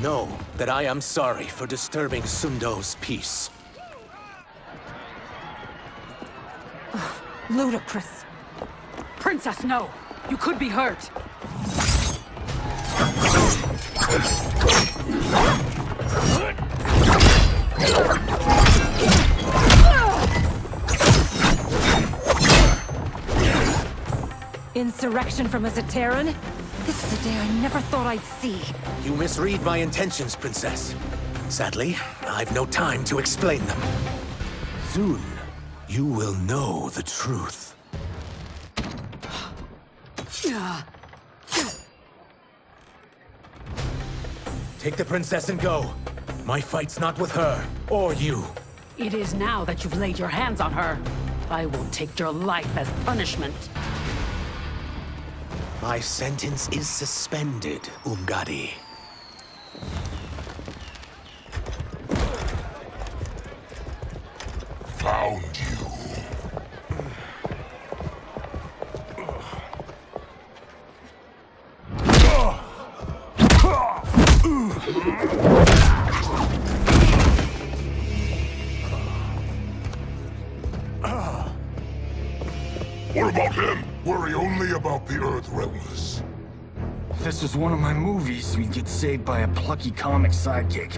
Know that I am sorry for disturbing Sundo's peace. Ludicrous. Princess, no. You could be hurt. Insurrection from a Zaterran? This is a day I never thought I'd see. You misread my intentions, Princess. Sadly, I've no time to explain them. Soon, you will know the truth. Take the princess and go. My fight's not with her, or you. It is now that you've laid your hands on her. I will take your life as punishment. My sentence is suspended, Umgadi. Found you. What about him? Worry only about the Earthrealmers. If this was one of my movies, we'd get saved by a plucky comic sidekick.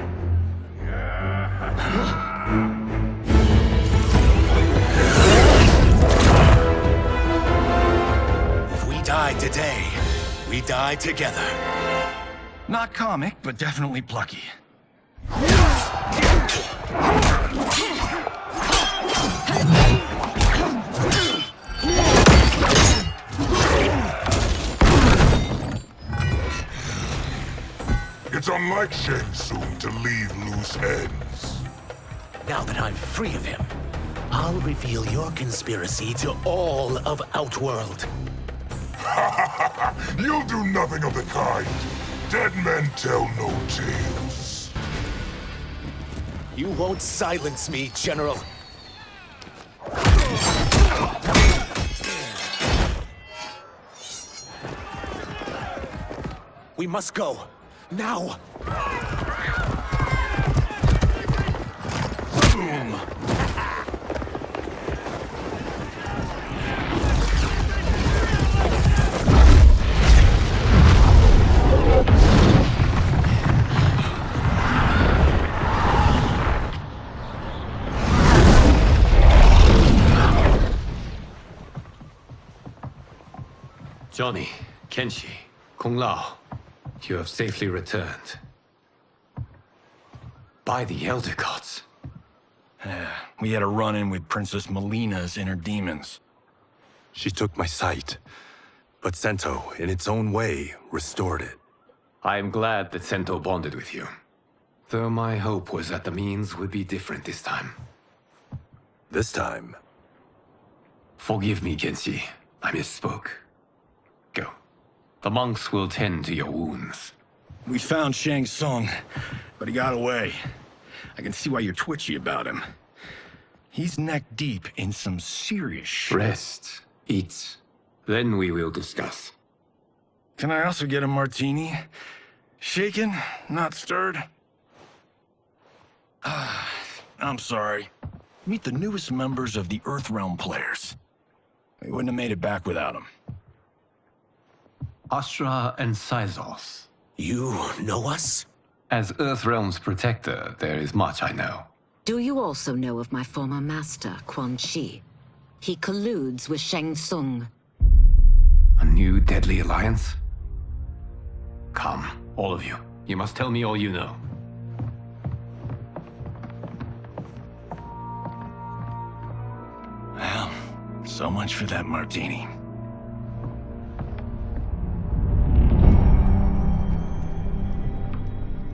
If we die today, we die together. Not comic, but definitely plucky. It's unlike Shang Tsung to leave loose ends. Now that I'm free of him, I'll reveal your conspiracy to all of Outworld. You'll do nothing of the kind. Dead men tell no tales. You won't silence me, General. We must go. Now! Boom! Johnny, Kenshi, Kung Lao, you have safely returned. By the Elder Gods. We had a run-in with Princess Melina's inner demons. She took my sight, but Sento, in its own way, restored it. I am glad that Sento bonded with you. Though my hope was that the means would be different this time. This time? Forgive me, Kenshi. I misspoke. Go. The monks will tend to your wounds. We found Shang Tsung, but he got away. I can see why you're twitchy about him. He's neck-deep in some serious shit. Rest. Eat. Then we will discuss. Can I also get a martini? Shaken, not stirred? I'm sorry. Meet the newest members of the Earthrealm players. We wouldn't have made it back without them. Astra and Syzos. You know us? As Earthrealm's protector, there is much I know. Do you also know of my former master, Quan Chi? He colludes with Shang Tsung. A new deadly alliance? Come, all of you. You must tell me all you know. Well, so much for that martini.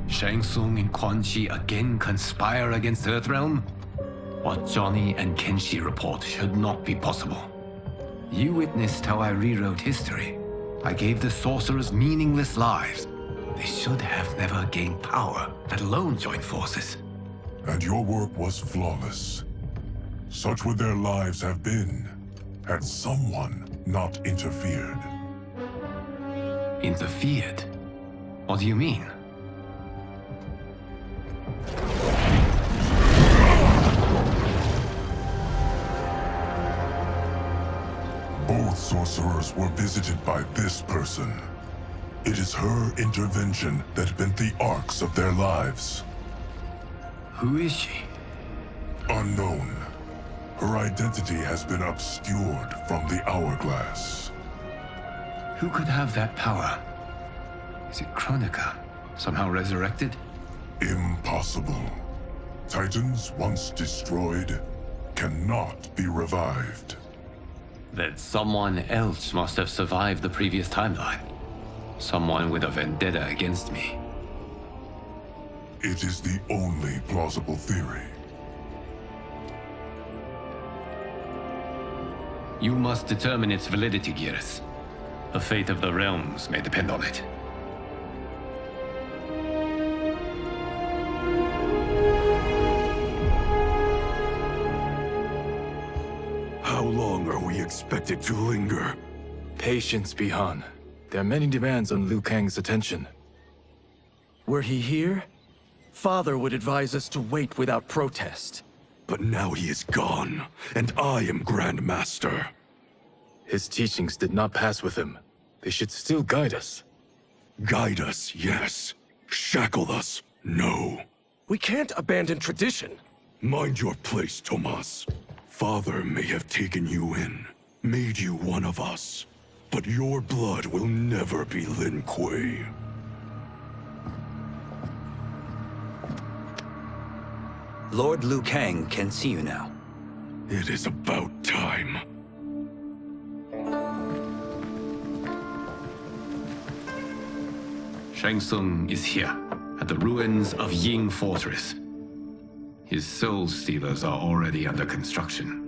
Shang Tsung and Quan Chi again conspire against Earthrealm? What Johnny and Kenshi report should not be possible. You witnessed how I rewrote history. I gave the sorcerers meaningless lives. They should have never gained power, let alone joined forces. And your work was flawless. Such would their lives have been, had someone not interfered. Interfered? What do you mean? Both sorcerers were visited by this person. It is her intervention that bent the arcs of their lives. Who is she? Unknown. Her identity has been obscured from the hourglass. Who could have that power? Is it Kronika? Somehow resurrected? Impossible. Titans once destroyed cannot be revived. Then someone else must have survived the previous timeline. Someone with a vendetta against me. It is the only plausible theory. You must determine its validity, Geras. The fate of the realms may depend on it. How long are we expected to linger? Patience, Bihan. There are many demands on Liu Kang's attention. Were he here, Father would advise us to wait without protest. But now he is gone, and I am Grand Master. His teachings did not pass with him. They should still guide us. Guide us, yes. Shackle us, no. We can't abandon tradition. Mind your place, Tomas. Father may have taken you in, made you one of us. But your blood will never be Lin Kuei. Lord Liu Kang can see you now. It is about time. Shang Tsung is here, at the ruins of Ying Fortress. His soul stealers are already under construction.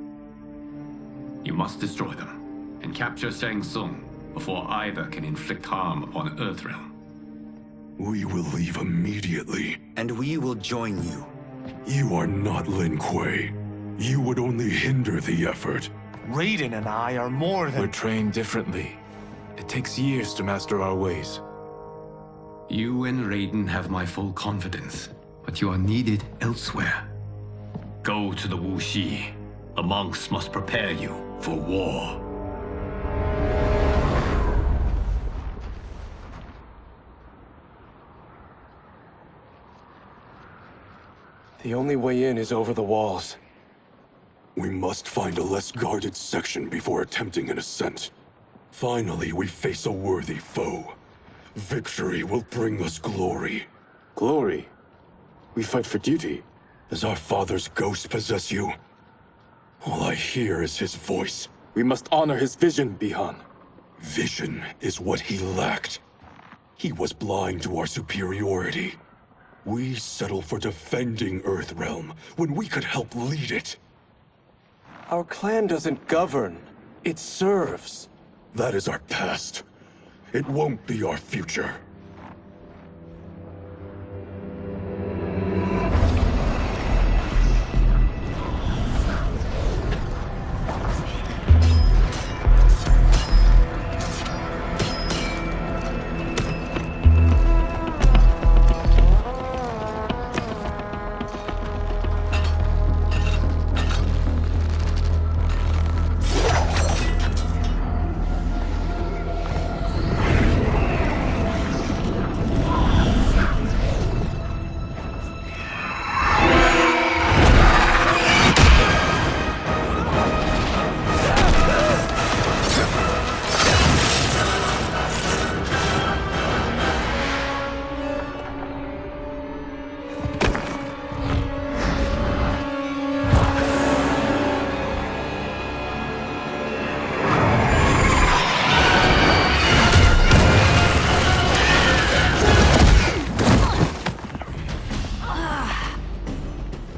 You must destroy them, and capture Shang Tsung before either can inflict harm upon Earthrealm. We will leave immediately. And we will join you. You are not Lin Kuei. You would only hinder the effort. Raiden and I are more than... We're trained differently. It takes years to master our ways. You and Raiden have my full confidence, but you are needed elsewhere. Go to the Wuxi. The monks must prepare you for war. The only way in is over the walls. We must find a less guarded section before attempting an ascent. Finally, we face a worthy foe. Victory will bring us glory. Glory? We fight for duty. Does our father's ghost possess you? All I hear is his voice. We must honor his vision, Bihan. Vision is what he lacked. He was blind to our superiority. We settle for defending Earthrealm when we could help lead it. Our clan doesn't govern. It serves. That is our past. It won't be our future.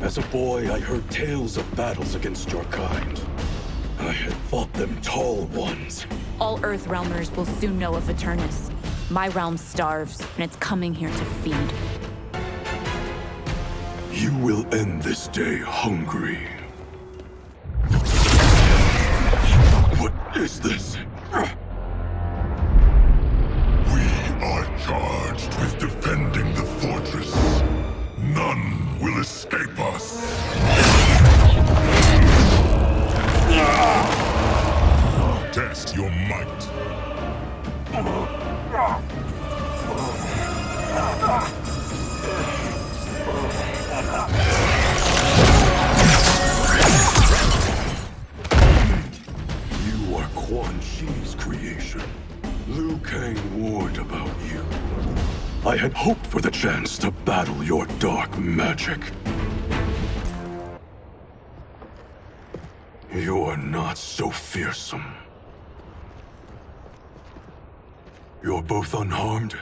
As a boy, I heard tales of battles against your kind. I had fought them tall ones. All Earthrealmers will soon know of Eternus. My realm starves, and it's coming here to feed. You will end this day hungry. What is this? We are charged with defending the fortress. None will escape us. Test your might. You are Quan Chi's creation. Liu Kang warned about you. I had hoped for the chance to battle your dark magic. You are not so fearsome. You're both unharmed?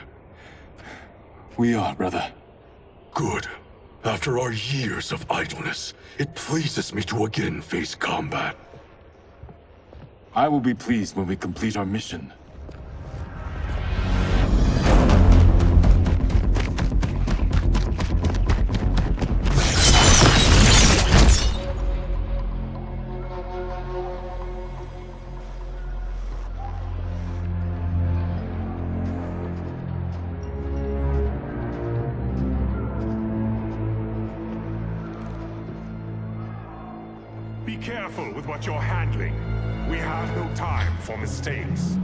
We are, brother. Good. After our years of idleness, it pleases me to again face combat. I will be pleased when we complete our mission. Be careful with what you're handling. We have no time for mistakes.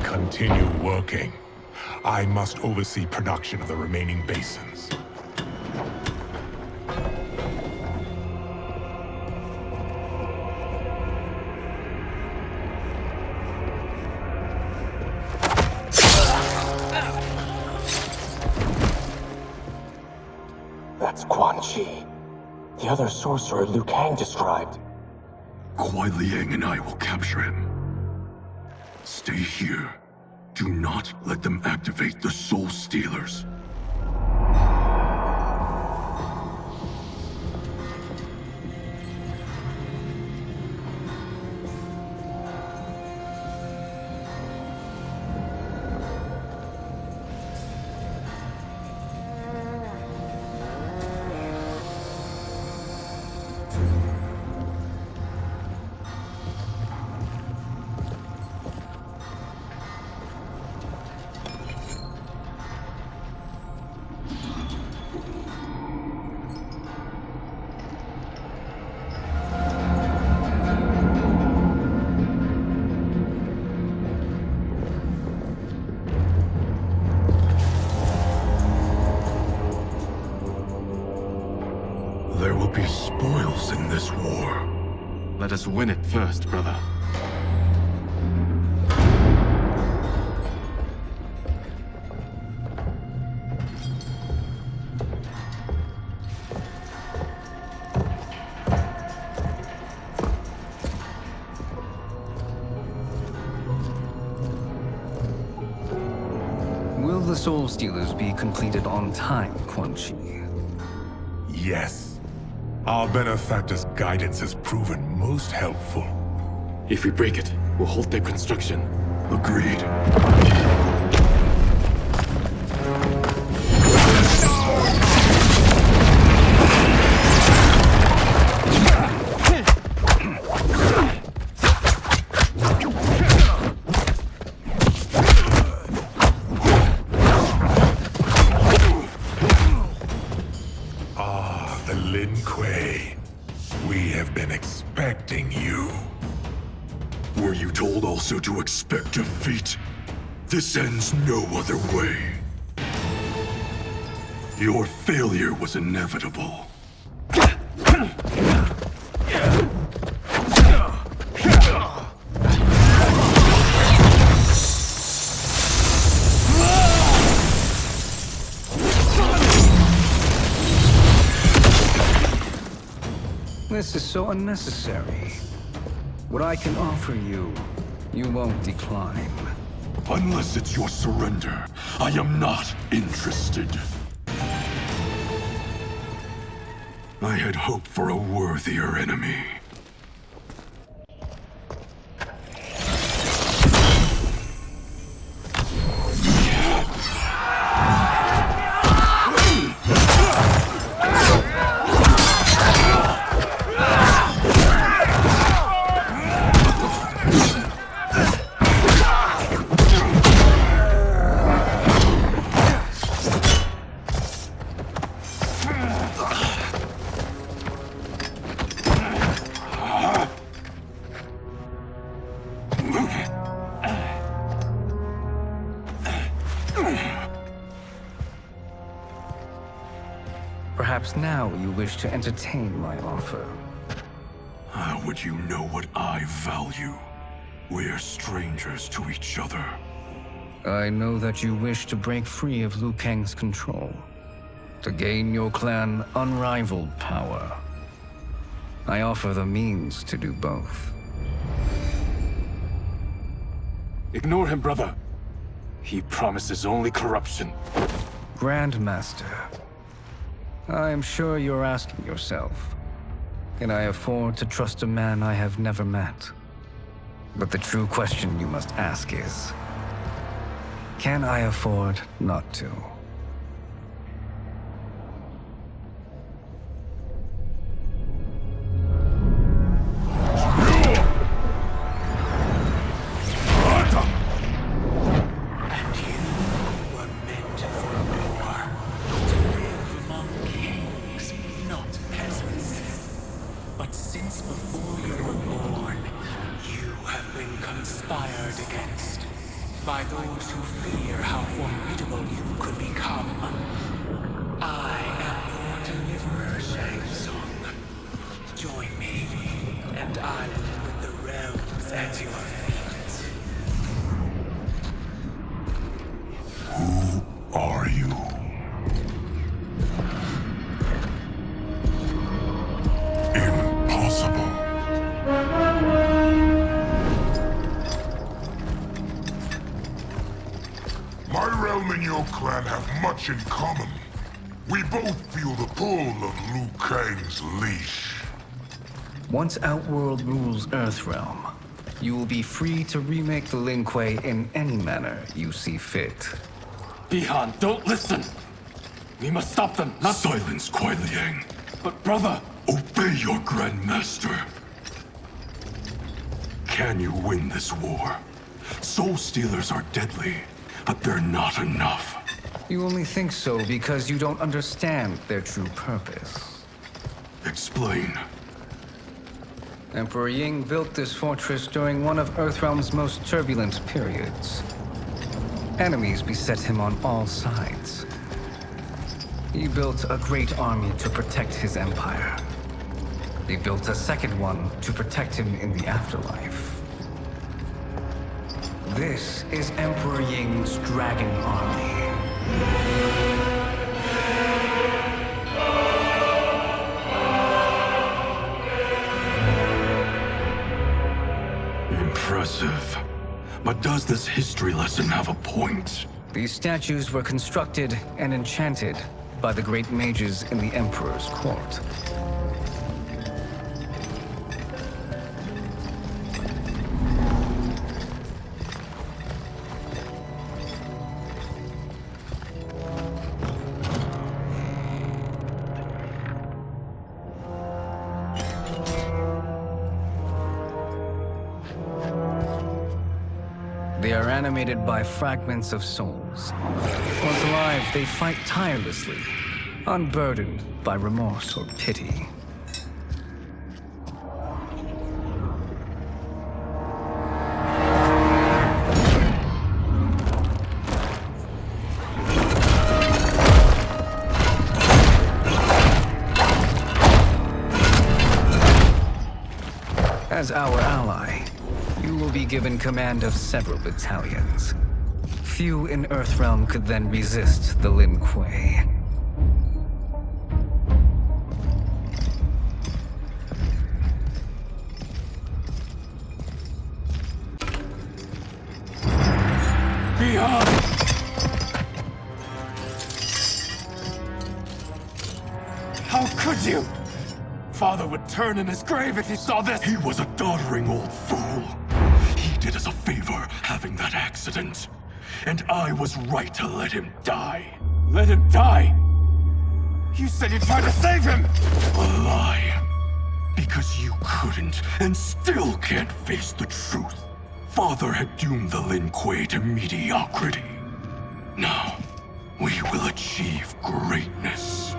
Continue working. I must oversee production of the remaining basins. That's Quan Chi. The other sorcerer Liu Kang described. Kuai Liang and I will capture him. Stay here. Do not let them activate the Soul Stealers. There will be spoils in this war. Let us win it first, brother. Will the Soul Stealers be completed on time, Quan Chi? Yes. Our benefactor's guidance has proven most helpful. If we break it, we'll halt their construction. Agreed. Lin Kuei, we have been expecting you. Were you told also to expect defeat? This ends no other way. Your failure was inevitable. This is so unnecessary. What I can offer you, you won't decline. Unless it's your surrender, I am not interested. I had hoped for a worthier enemy. Perhaps now you wish to entertain my offer. How would you know what I value? We're strangers to each other. I know that you wish to break free of Liu Kang's control, to gain your clan unrivaled power. I offer the means to do both. Ignore him, brother. He promises only corruption. Grandmaster, I am sure you're asking yourself, can I afford to trust a man I have never met? But the true question you must ask is, can I afford not to? And you were meant for more. by those who fear how formidable you could become. I am your deliverer, Shang Tsung. Join me, and I will put the realms at your feet. Who are you? Impossible. My realm and your clan have much in common. We both feel the pull of Liu Kang's leash. Once Outworld rules Earthrealm, you will be free to remake the Lin Kuei in any manner you see fit. Bihan, don't listen! We must stop them, not— Silence, Kuai Liang. But brother— Obey your Grandmaster. Can you win this war? Soul Stealers are deadly, but they're not enough. You only think so because you don't understand their true purpose. Explain. Emperor Ying built this fortress during one of Earthrealm's most turbulent periods. Enemies beset him on all sides. He built a great army to protect his empire. He built a second one to protect him in the afterlife. This is Emperor Ying's Dragon Army. Impressive. But does this history lesson have a point? These statues were constructed and enchanted by the great mages in the Emperor's court. They are animated by fragments of souls. Once alive, they fight tirelessly, unburdened by remorse or pity. As our ally, you will be given command of several battalions. Few in Earthrealm could then resist the Lin Kuei. Beyond! How could you? Father would turn in his grave if he saw this! He was a doddering old fool. He did us a favor having that accident. And I was right to let him die. Let him die? You said you tried to save him! A lie. Because you couldn't and still can't face the truth. Father had doomed the Lin Kuei to mediocrity. Now, we will achieve greatness.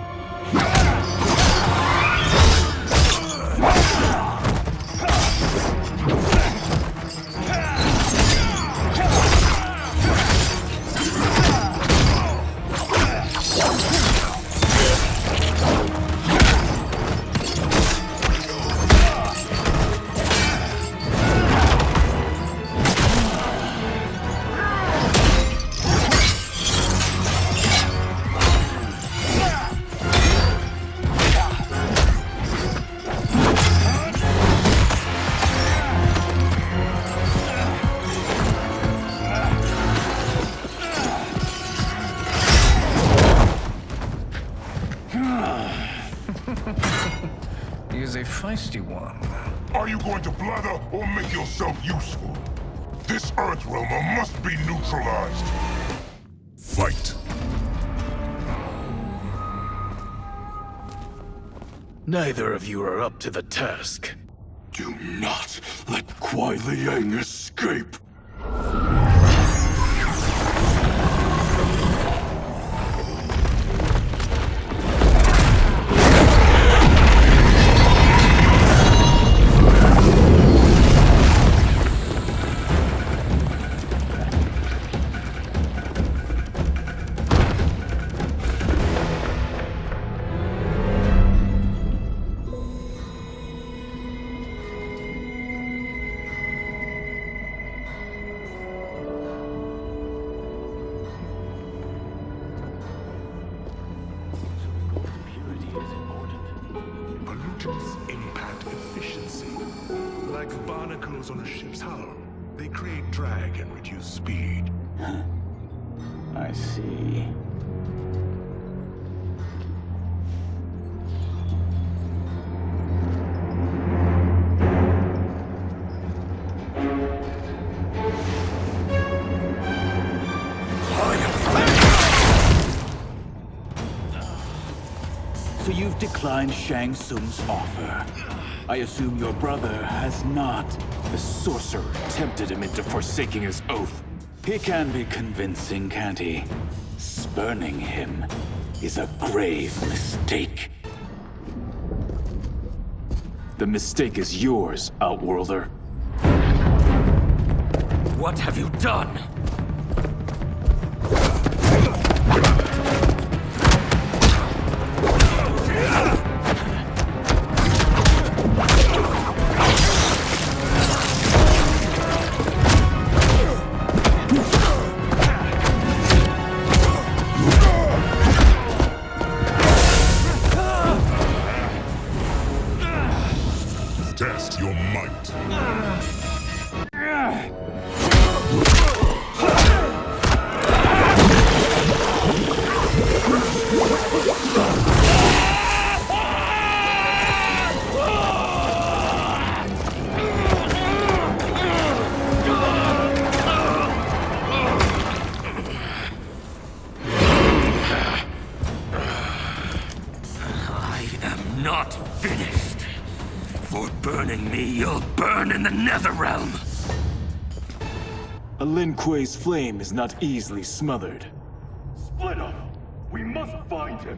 He is a feisty one. Are you going to blather or make yourself useful? This Earthrealmer must be neutralized. Fight. Neither of you are up to the task. Do not let Kuai Liang escape. structures impact efficiency. Like barnacles on a ship's hull, they create drag and reduce speed. I see. So you've declined Shang Tsung's offer. I assume your brother has not. The sorcerer tempted him into forsaking his oath. He can be convincing, can't he? Spurning him is a grave mistake. The mistake is yours, Outworlder. What have you done? Test your might. I am not finished. For burning me, you'll burn in the Netherrealm! A Lin Kuei's flame is not easily smothered. Split up! We must find him!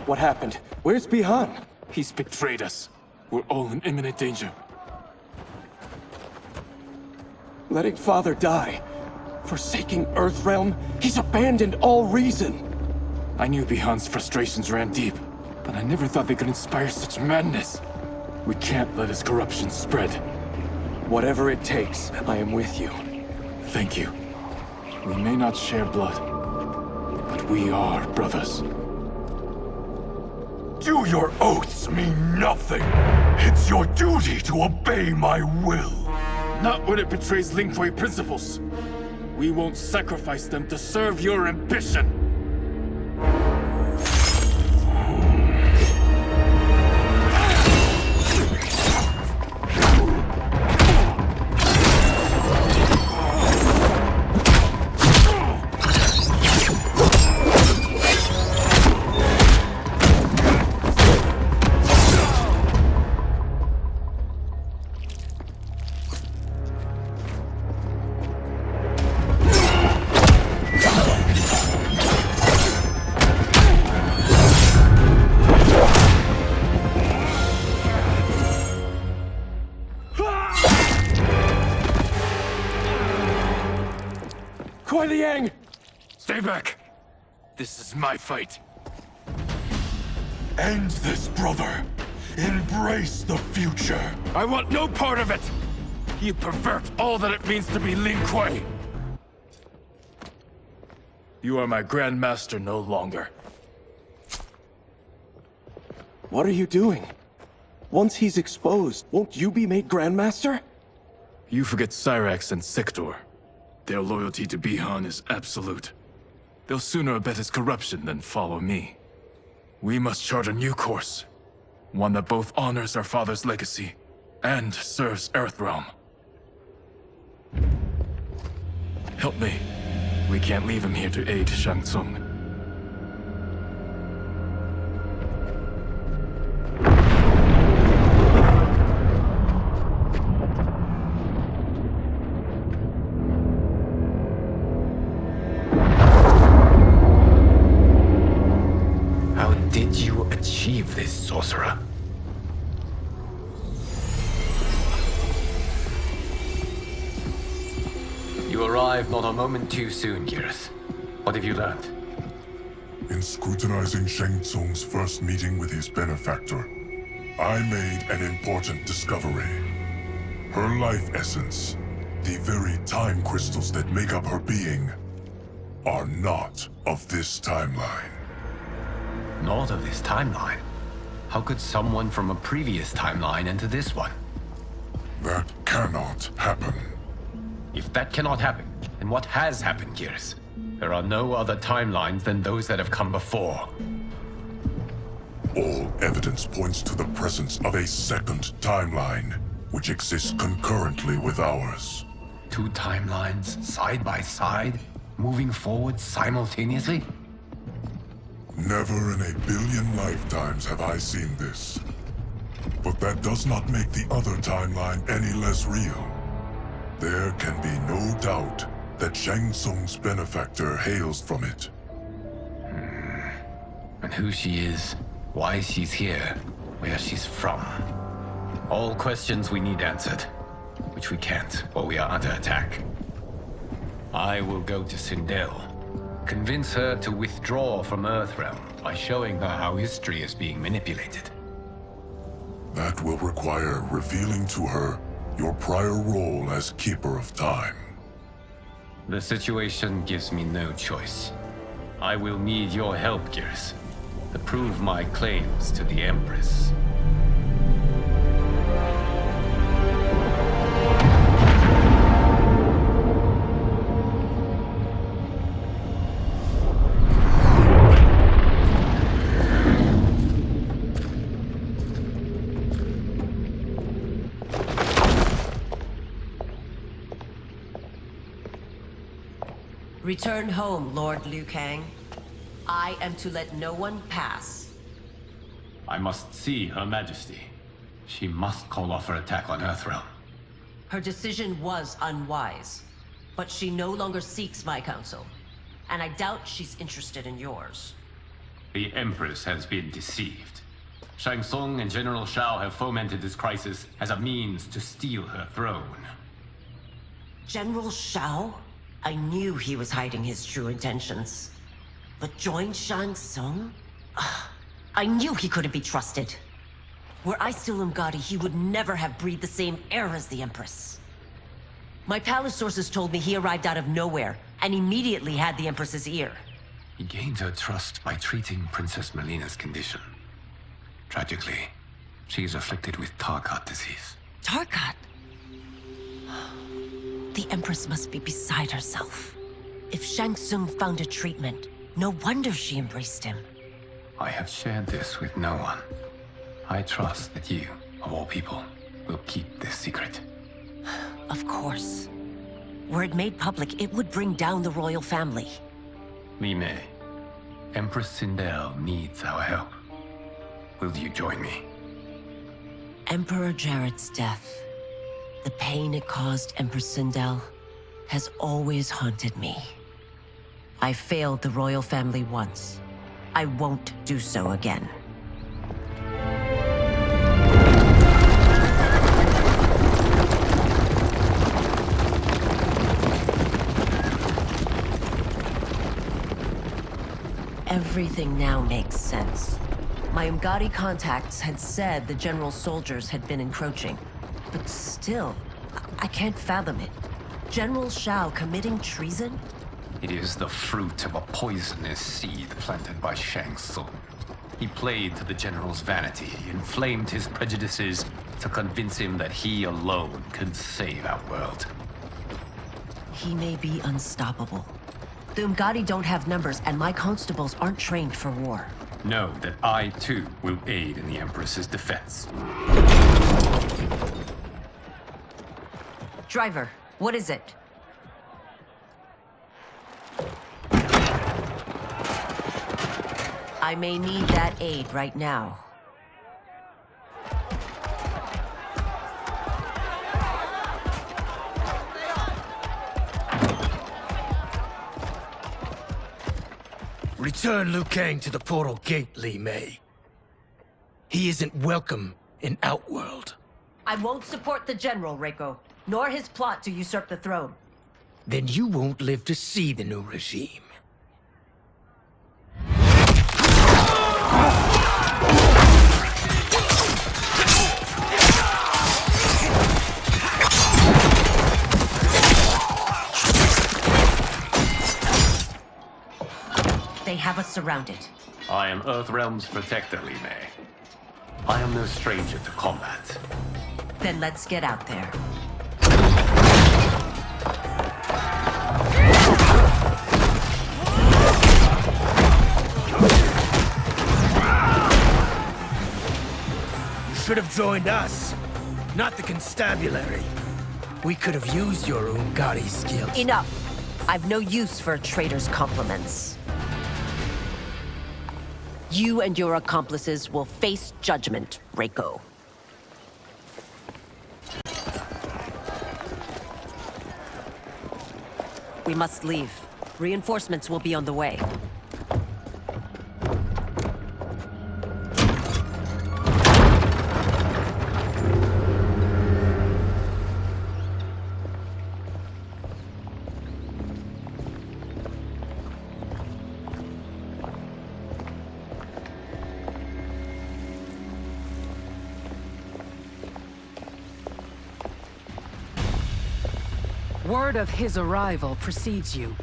What happened? Where's Bihan? He's betrayed us. We're all in imminent danger. Letting Father die. Forsaking Earthrealm. He's abandoned all reason. I knew Bihan's frustrations ran deep, but I never thought they could inspire such madness. We can't let his corruption spread. Whatever it takes, I am with you. Thank you. We may not share blood, but we are brothers. Do your oaths mean nothing? It's your duty to obey my will. Not when it betrays Lin Kuei principles. We won't sacrifice them to serve your ambition. Stay back! This is my fight. End this, brother. Embrace the future. I want no part of it! You pervert all that it means to be Lin Kuei! You are my Grand Master no longer. What are you doing? Once he's exposed, won't you be made Grandmaster? You forget Cyrax and Sector. Their loyalty to Bihan is absolute. They'll sooner abet his corruption than follow me. We must chart a new course. One that both honors our father's legacy and serves Earthrealm. Help me. We can't leave him here to aid Shang Tsung. How did you achieve this, sorcerer? You arrived not a moment too soon, Geras. What have you learned? In scrutinizing Shang Tsung's first meeting with his benefactor, I made an important discovery. Her life essence, the very time crystals that make up her being, are not of this timeline. Not of this timeline? How could someone from a previous timeline enter this one? That cannot happen. If that cannot happen, then what has happened, Gears? There are no other timelines than those that have come before. All evidence points to the presence of a second timeline, which exists concurrently with ours. Two timelines, side by side, moving forward simultaneously? Never in a billion lifetimes have I seen this. But that does not make the other timeline any less real. There can be no doubt that Shang Tsung's benefactor hails from it. And who she is, why she's here, where she's from. All questions we need answered, which we can't, or we are under attack. I will go to Sindel, convince her to withdraw from Earthrealm by showing her how history is being manipulated. That will require revealing to her your prior role as Keeper of Time. The situation gives me no choice. I will need your help, Gears, to prove my claims to the Empress. Return home, Lord Liu Kang. I am to let no one pass. I must see Her Majesty. She must call off her attack on Earthrealm. Her decision was unwise, but she no longer seeks my counsel, and I doubt she's interested in yours. The Empress has been deceived. Shang Tsung and General Shao have fomented this crisis as a means to steal her throne. General Shao? I knew he was hiding his true intentions. But join Shang Tsung? I knew he couldn't be trusted. Were I still Umgadi, he would never have breathed the same air as the Empress. My palace sources told me he arrived out of nowhere, and immediately had the Empress's ear. He gained her trust by treating Princess Melina's condition. Tragically, she is afflicted with Tarkat disease. Tarkat? The Empress must be beside herself. If Shang Tsung found a treatment, no wonder she embraced him. I have shared this with no one. I trust that you, of all people, will keep this secret. Of course. Were it made public, it would bring down the royal family. Li Mei, Empress Sindel needs our help. Will you join me? Emperor Jarrett's death, the pain it caused Empress Sindel, has always haunted me. I failed the royal family once. I won't do so again. Everything now makes sense. My Umgadi contacts had said the general's soldiers had been encroaching. But still, I can't fathom it. General Shao committing treason? It is the fruit of a poisonous seed planted by Shang Tsung. He played to the general's vanity, inflamed his prejudices to convince him that he alone could save our world. He may be unstoppable. The Umgadi don't have numbers, and my constables aren't trained for war. Know that I, too, will aid in the Empress's defense. Driver, what is it? I may need that aid right now. Return Liu Kang to the portal gate, Li Mei. He isn't welcome in Outworld. I won't support the General, Reiko, nor his plot to usurp the throne. Then you won't live to see the new regime. surrounded. I am Earthrealm's protector, Li Mei. I am no stranger to combat. Then let's get out there. You should have joined us, not the constabulary. We could have used your Ungari skills. Enough! I've no use for a traitor's compliments. You and your accomplices will face judgment, Reiko. We must leave. Reinforcements will be on the way. Word of his arrival precedes you.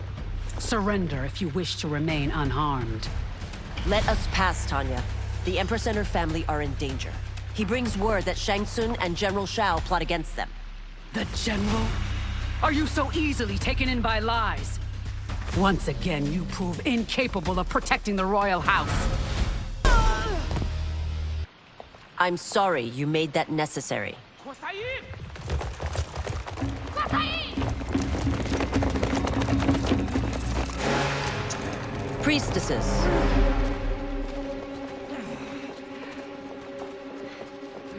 Surrender if you wish to remain unharmed. Let us pass, Tanya. The Empress and her family are in danger. He brings word that Shang Tsung and General Shao plot against them. The General? Are you so easily taken in by lies? Once again, you prove incapable of protecting the royal house. I'm sorry you made that necessary. Priestesses.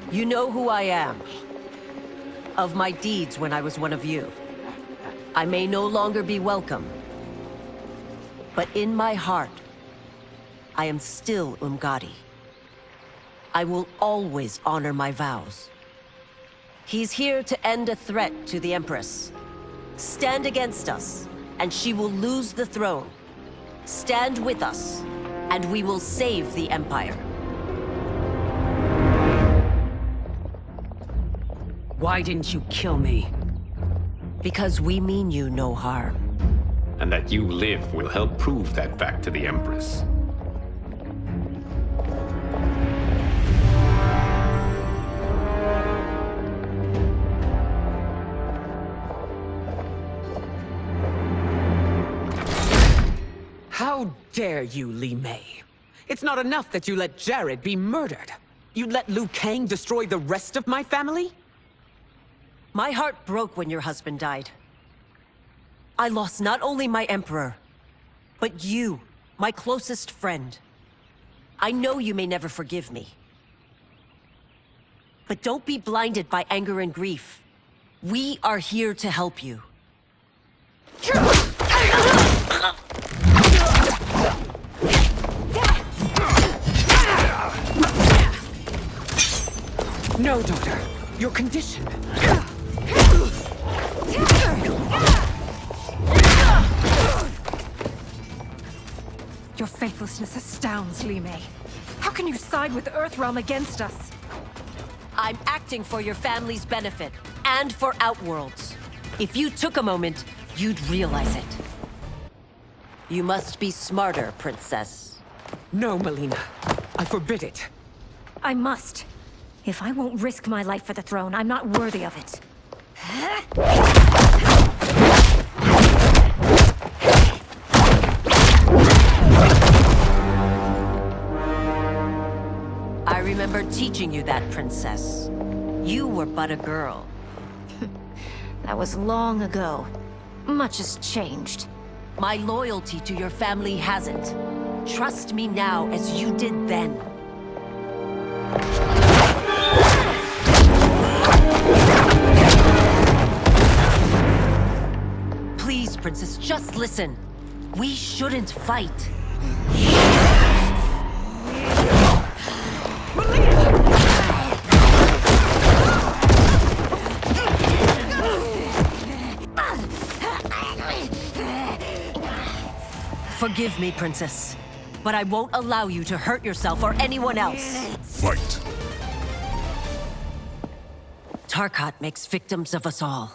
You know who I am. Of my deeds when I was one of you. I may no longer be welcome. But in my heart, I am still Ungari. I will always honor my vows. He's here to end a threat to the Empress. Stand against us, and she will lose the throne. Stand with us, and we will save the Empire. Why didn't you kill me? Because we mean you no harm. And that you live will help prove that fact to the Empress. How dare you, Li Mei? It's not enough that you let Jared be murdered. You'd let Liu Kang destroy the rest of my family? My heart broke when your husband died. I lost not only my Emperor, but you, my closest friend. I know you may never forgive me. But don't be blinded by anger and grief. We are here to help you. No, daughter. Your condition. Your faithlessness astounds, Li Mei. How can you side with Earthrealm against us? I'm acting for your family's benefit, and for Outworld's. If you took a moment, you'd realize it. You must be smarter, Princess. No, Melina. I forbid it. I must. If I won't risk my life for the throne, I'm not worthy of it. I remember teaching you that, Princess. You were but a girl. That was long ago. Much has changed. My loyalty to your family hasn't. Trust me now as you did then. Please, Princess, just listen. We shouldn't fight. Forgive me, Princess, but I won't allow you to hurt yourself or anyone else. Fight! Tarkat makes victims of us all.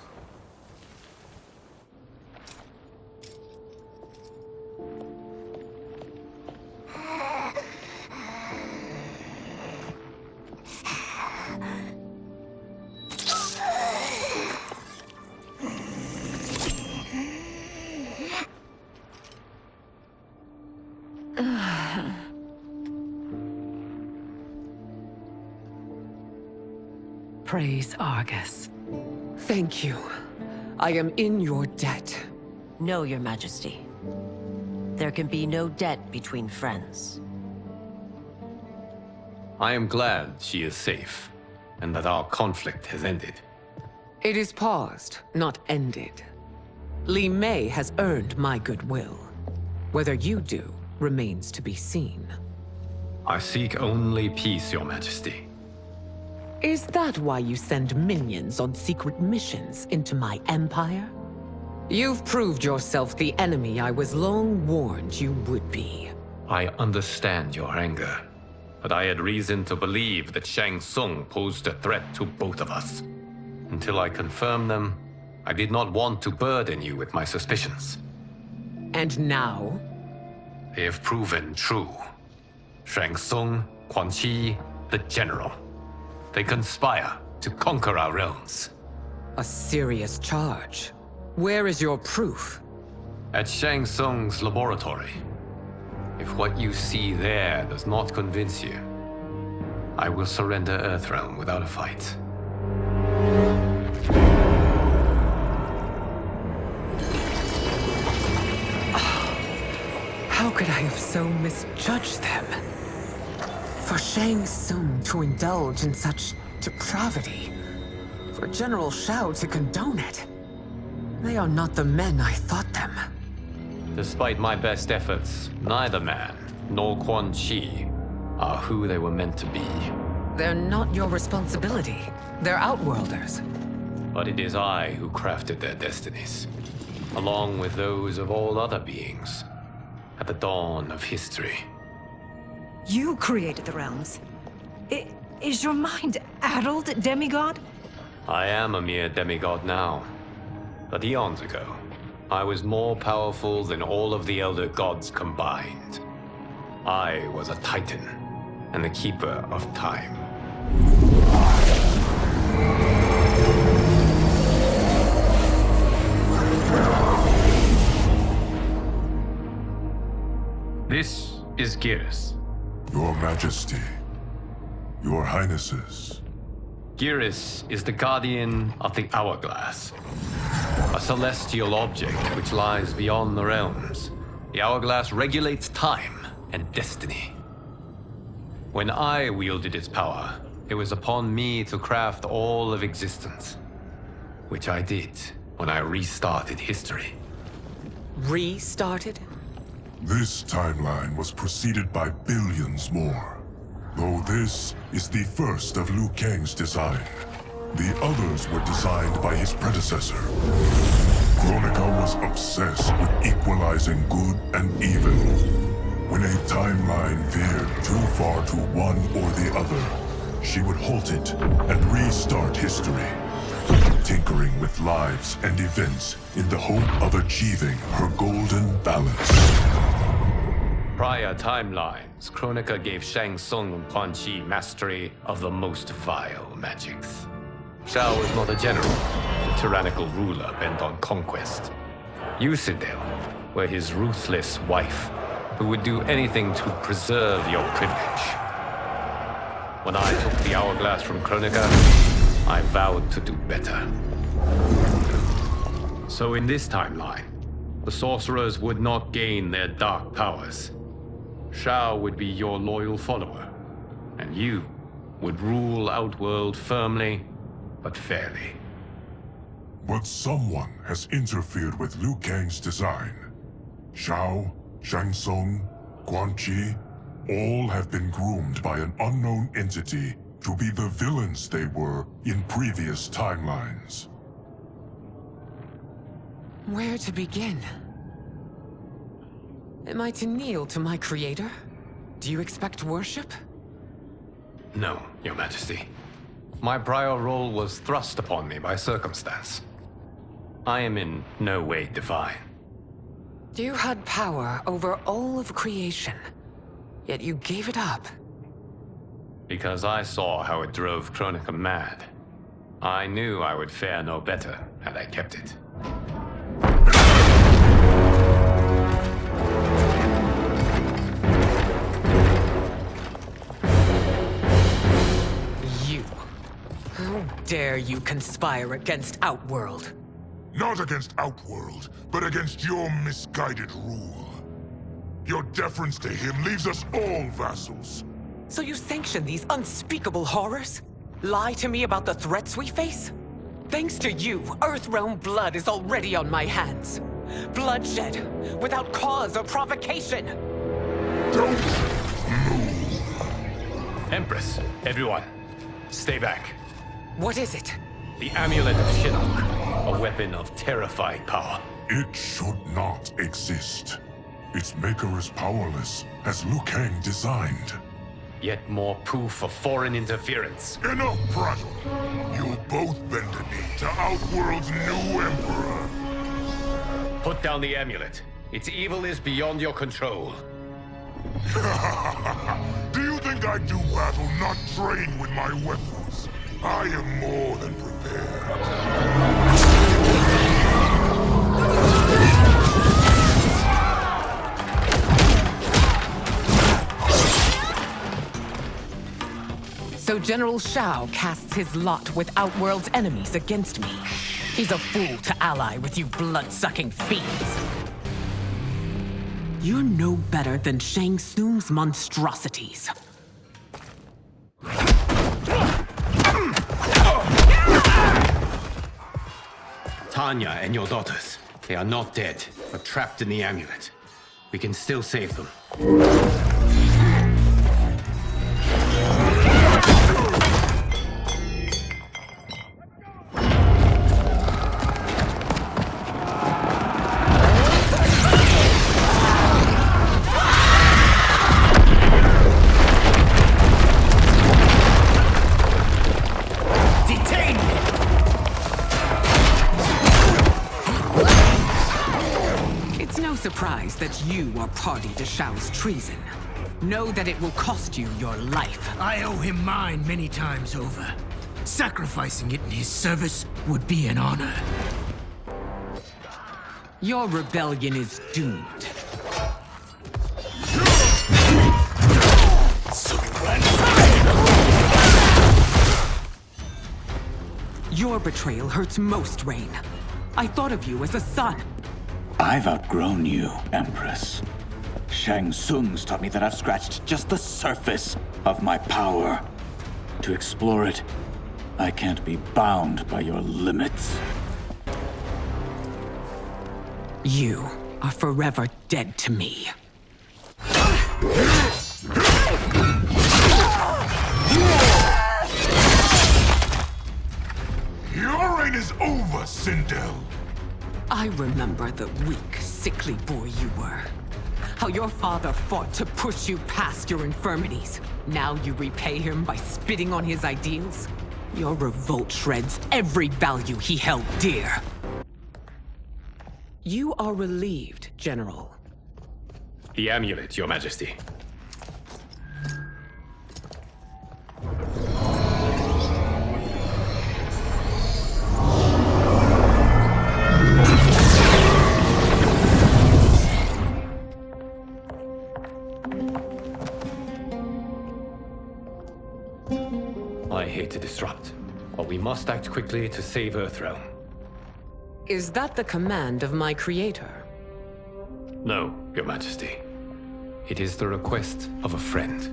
Praise Argus. Thank you. I am in your debt. No, Your Majesty. There can be no debt between friends. I am glad she is safe, and that our conflict has ended. It is paused, not ended. Li Mei has earned my goodwill. Whether you do remains to be seen. I seek only peace, Your Majesty. Is that why you send minions on secret missions into my empire? You've proved yourself the enemy I was long warned you would be. I understand your anger, but I had reason to believe that Shang Tsung posed a threat to both of us. Until I confirmed them, I did not want to burden you with my suspicions. And now? They have proven true. Shang Tsung, Quan Chi, the General. They conspire to conquer our realms. A serious charge. Where is your proof? At Shang Tsung's laboratory. If what you see there does not convince you, I will surrender Earthrealm without a fight. How could I have so misjudged them? For Shang Tsung to indulge in such depravity, for General Shao to condone it, they are not the men I thought them. Despite my best efforts, neither man nor Quan Chi are who they were meant to be. They're not your responsibility. They're Outworlders. But it is I who crafted their destinies, along with those of all other beings, at the dawn of history. You created the realms. Is your mind addled, demigod? I am a mere demigod now, but eons ago, I was more powerful than all of the Elder Gods combined. I was a Titan, and the Keeper of Time. This is Geras. Your Majesty, Your Highnesses. Geras is the guardian of the Hourglass, a celestial object which lies beyond the realms. The Hourglass regulates time and destiny. When I wielded its power, it was upon me to craft all of existence, which I did when I restarted history. Restarted? This timeline was preceded by billions more. Though this is the first of Liu Kang's design. The others were designed by his predecessor. Kronika was obsessed with equalizing good and evil. When a timeline veered too far to one or the other, she would halt it and restart history, tinkering with lives and events in the hope of achieving her golden balance. Prior timelines, Kronika gave Shang Tsung and Quan Chi mastery of the most vile magics. Shao was not a general, a tyrannical ruler bent on conquest. You, Citadel, were his ruthless wife, who would do anything to preserve your privilege. When I took the Hourglass from Kronika, I vowed to do better. So in this timeline, the sorcerers would not gain their dark powers. Shao would be your loyal follower, and you would rule Outworld firmly, but fairly. But someone has interfered with Liu Kang's design. Shao, Shang Tsung, Quan Chi, all have been groomed by an unknown entity to be the villains they were in previous timelines. Where to begin? Am I to kneel to my creator? Do you expect worship? No, Your Majesty. My prior role was thrust upon me by circumstance. I am in no way divine. You had power over all of creation, yet you gave it up. Because I saw how it drove Kronika mad. I knew I would fare no better had I kept it. You. How dare you conspire against Outworld? Not against Outworld, but against your misguided rule. Your deference to him leaves us all vassals. So you sanction these unspeakable horrors? Lie to me about the threats we face? Thanks to you, Earthrealm blood is already on my hands. Bloodshed, without cause or provocation. Don't move. Empress, everyone, stay back. What is it? The Amulet of Shinnok, a weapon of terrifying power. It should not exist. Its maker is powerless, as Liu Kang designed. Yet more proof of foreign interference. Enough prattle. You'll both bend a knee to Outworld's new emperor. Put down the amulet. Its evil is beyond your control. Do you think I do battle not trained with my weapons? I am more than prepared. So General Shao casts his lot with Outworld's enemies against me. He's a fool to ally with you blood-sucking fiends. You're no better than Shang Tsung's monstrosities. Tanya and your daughters, they are not dead, but trapped in the amulet. We can still save them. Surprise that you are party to Shao's treason. Know that it will cost you your life. I owe him mine many times over. Sacrificing it in his service would be an honor. Your rebellion is doomed. Your betrayal hurts most, Rain. I thought of you as a son. I've outgrown you, Empress. Shang Tsung's taught me that I've scratched just the surface of my power. To explore it, I can't be bound by your limits. You are forever dead to me. Your reign is over, Sindel. I remember the weak, sickly boy you were. How your father fought to push you past your infirmities. Now you repay him by spitting on his ideals? Your revolt shreds every value he held dear. You are relieved, General. The amulet, Your Majesty. I hate to disrupt, but we must act quickly to save Earthrealm. Is that the command of my creator? No, Your Majesty. It is the request of a friend.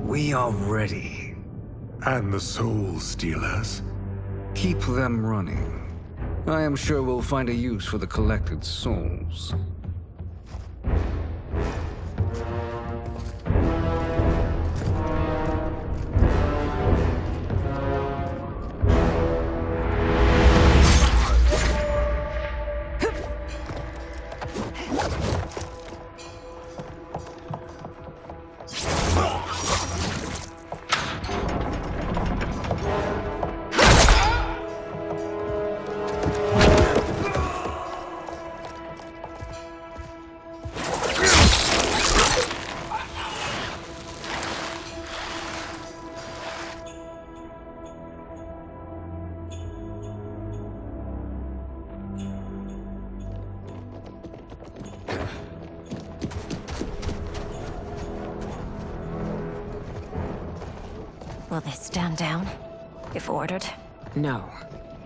We are ready. And the Soul Stealers? Keep them running. I am sure we'll find a use for the collected souls. Will they stand down, if ordered? No.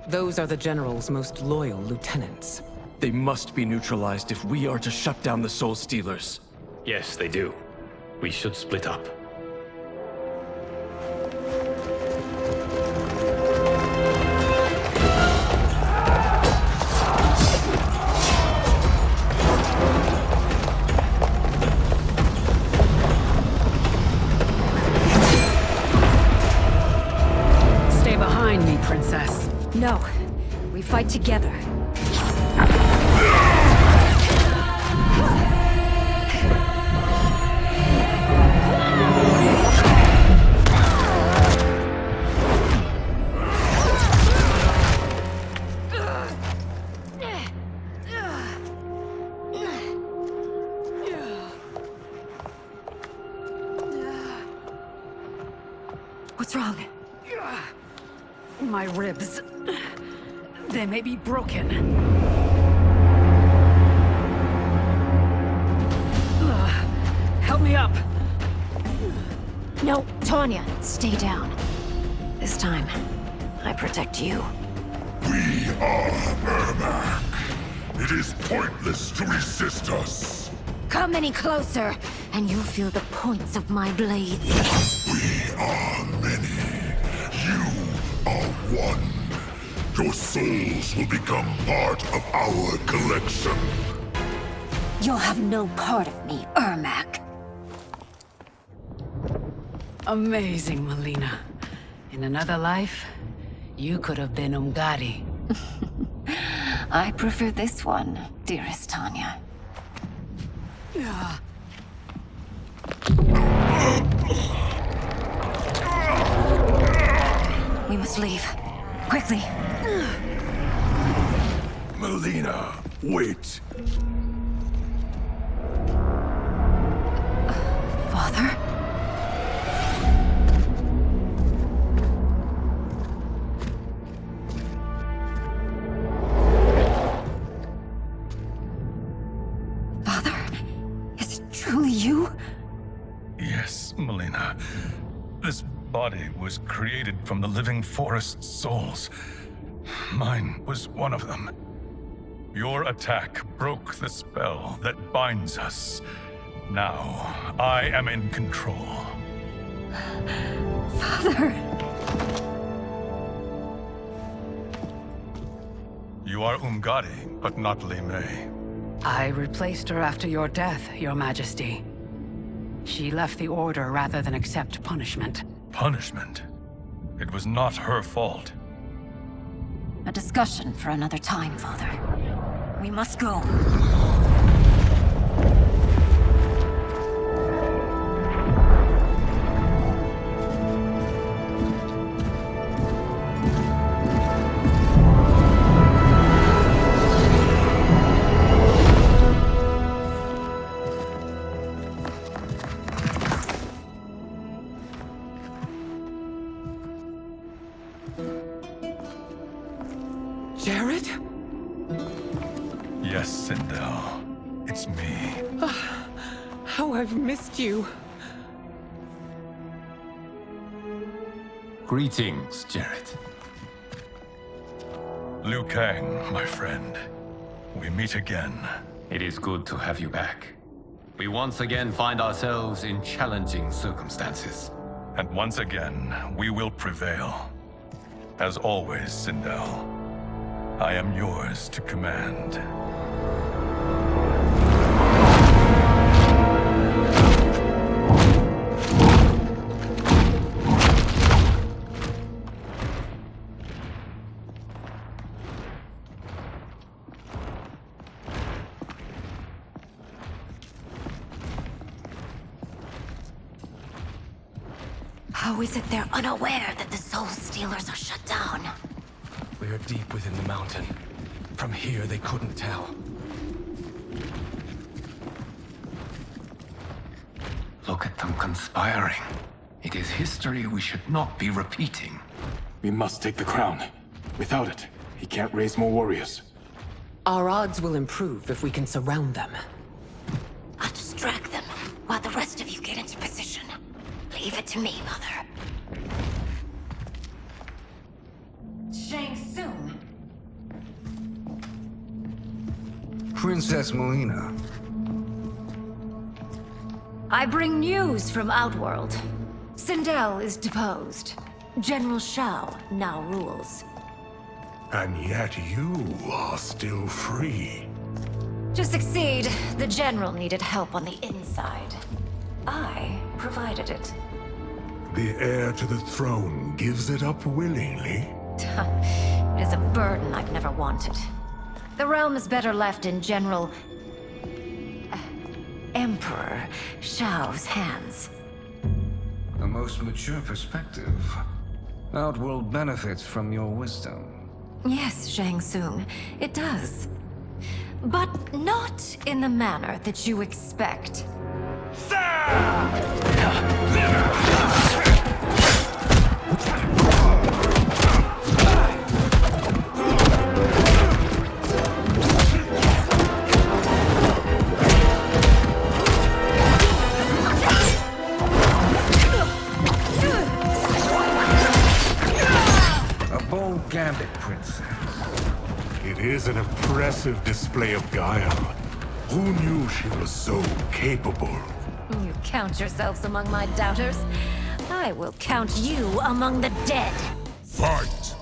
Those are the General's most loyal lieutenants. They must be neutralized if we are to shut down the Soul Stealers. Yes, they do. We should split up. Stay behind me, Princess. No. We fight together. What's wrong? My ribs. They may be broken. Help me up. No, Tanya, stay down. This time, I protect you. We are Ermac. It is pointless to resist us. Come any closer, and you'll feel the points of my blades. We are many. You are one. Your souls will become part of our collection. You'll have no part of me, Ermac. Amazing, Melina. In another life, you could have been Umgadi. I prefer this one, dearest Tanya. We must leave. Quickly. Melina, wait. Father? Father? Is it truly you? Yes, Melina. This body was created from the living forest's souls. Mine was one of them. Your attack broke the spell that binds us. Now, I am in control. Father! You are Umgadi, but not Li Mei. I replaced her after your death, Your Majesty. She left the Order rather than accept punishment. Punishment? It was not her fault. A discussion for another time, Father. We must go. Jared? Yes, Sindel. It's me. How I've missed you. Greetings, Jared. Liu Kang, my friend. We meet again. It is good to have you back. We once again find ourselves in challenging circumstances. And once again, we will prevail. As always, Sindel, I am yours to command. How is it they're unaware that the Soul Stealers are shut down? We are deep within the mountain. From here, they couldn't tell. Look at them conspiring. It is history we should not be repeating. We must take the crown. Without it, he can't raise more warriors. Our odds will improve if we can surround them. I'll distract them while the rest of you get into position. Leave it to me, Mother. Princess Melina. I bring news from Outworld. Sindel is deposed. General Shao now rules. And yet you are still free. To succeed, the General needed help on the inside. I provided it. The heir to the throne gives it up willingly. It is a burden I've never wanted. The realm is better left in General... Emperor Shao's hands. A most mature perspective. Outworld benefits from your wisdom. Yes, Shang Tsung, it does. But not in the manner that you expect. A bold gambit, Princess. It is an impressive display of guile. Who knew she was so capable? You count yourselves among my doubters. I will count you among the dead. Fight!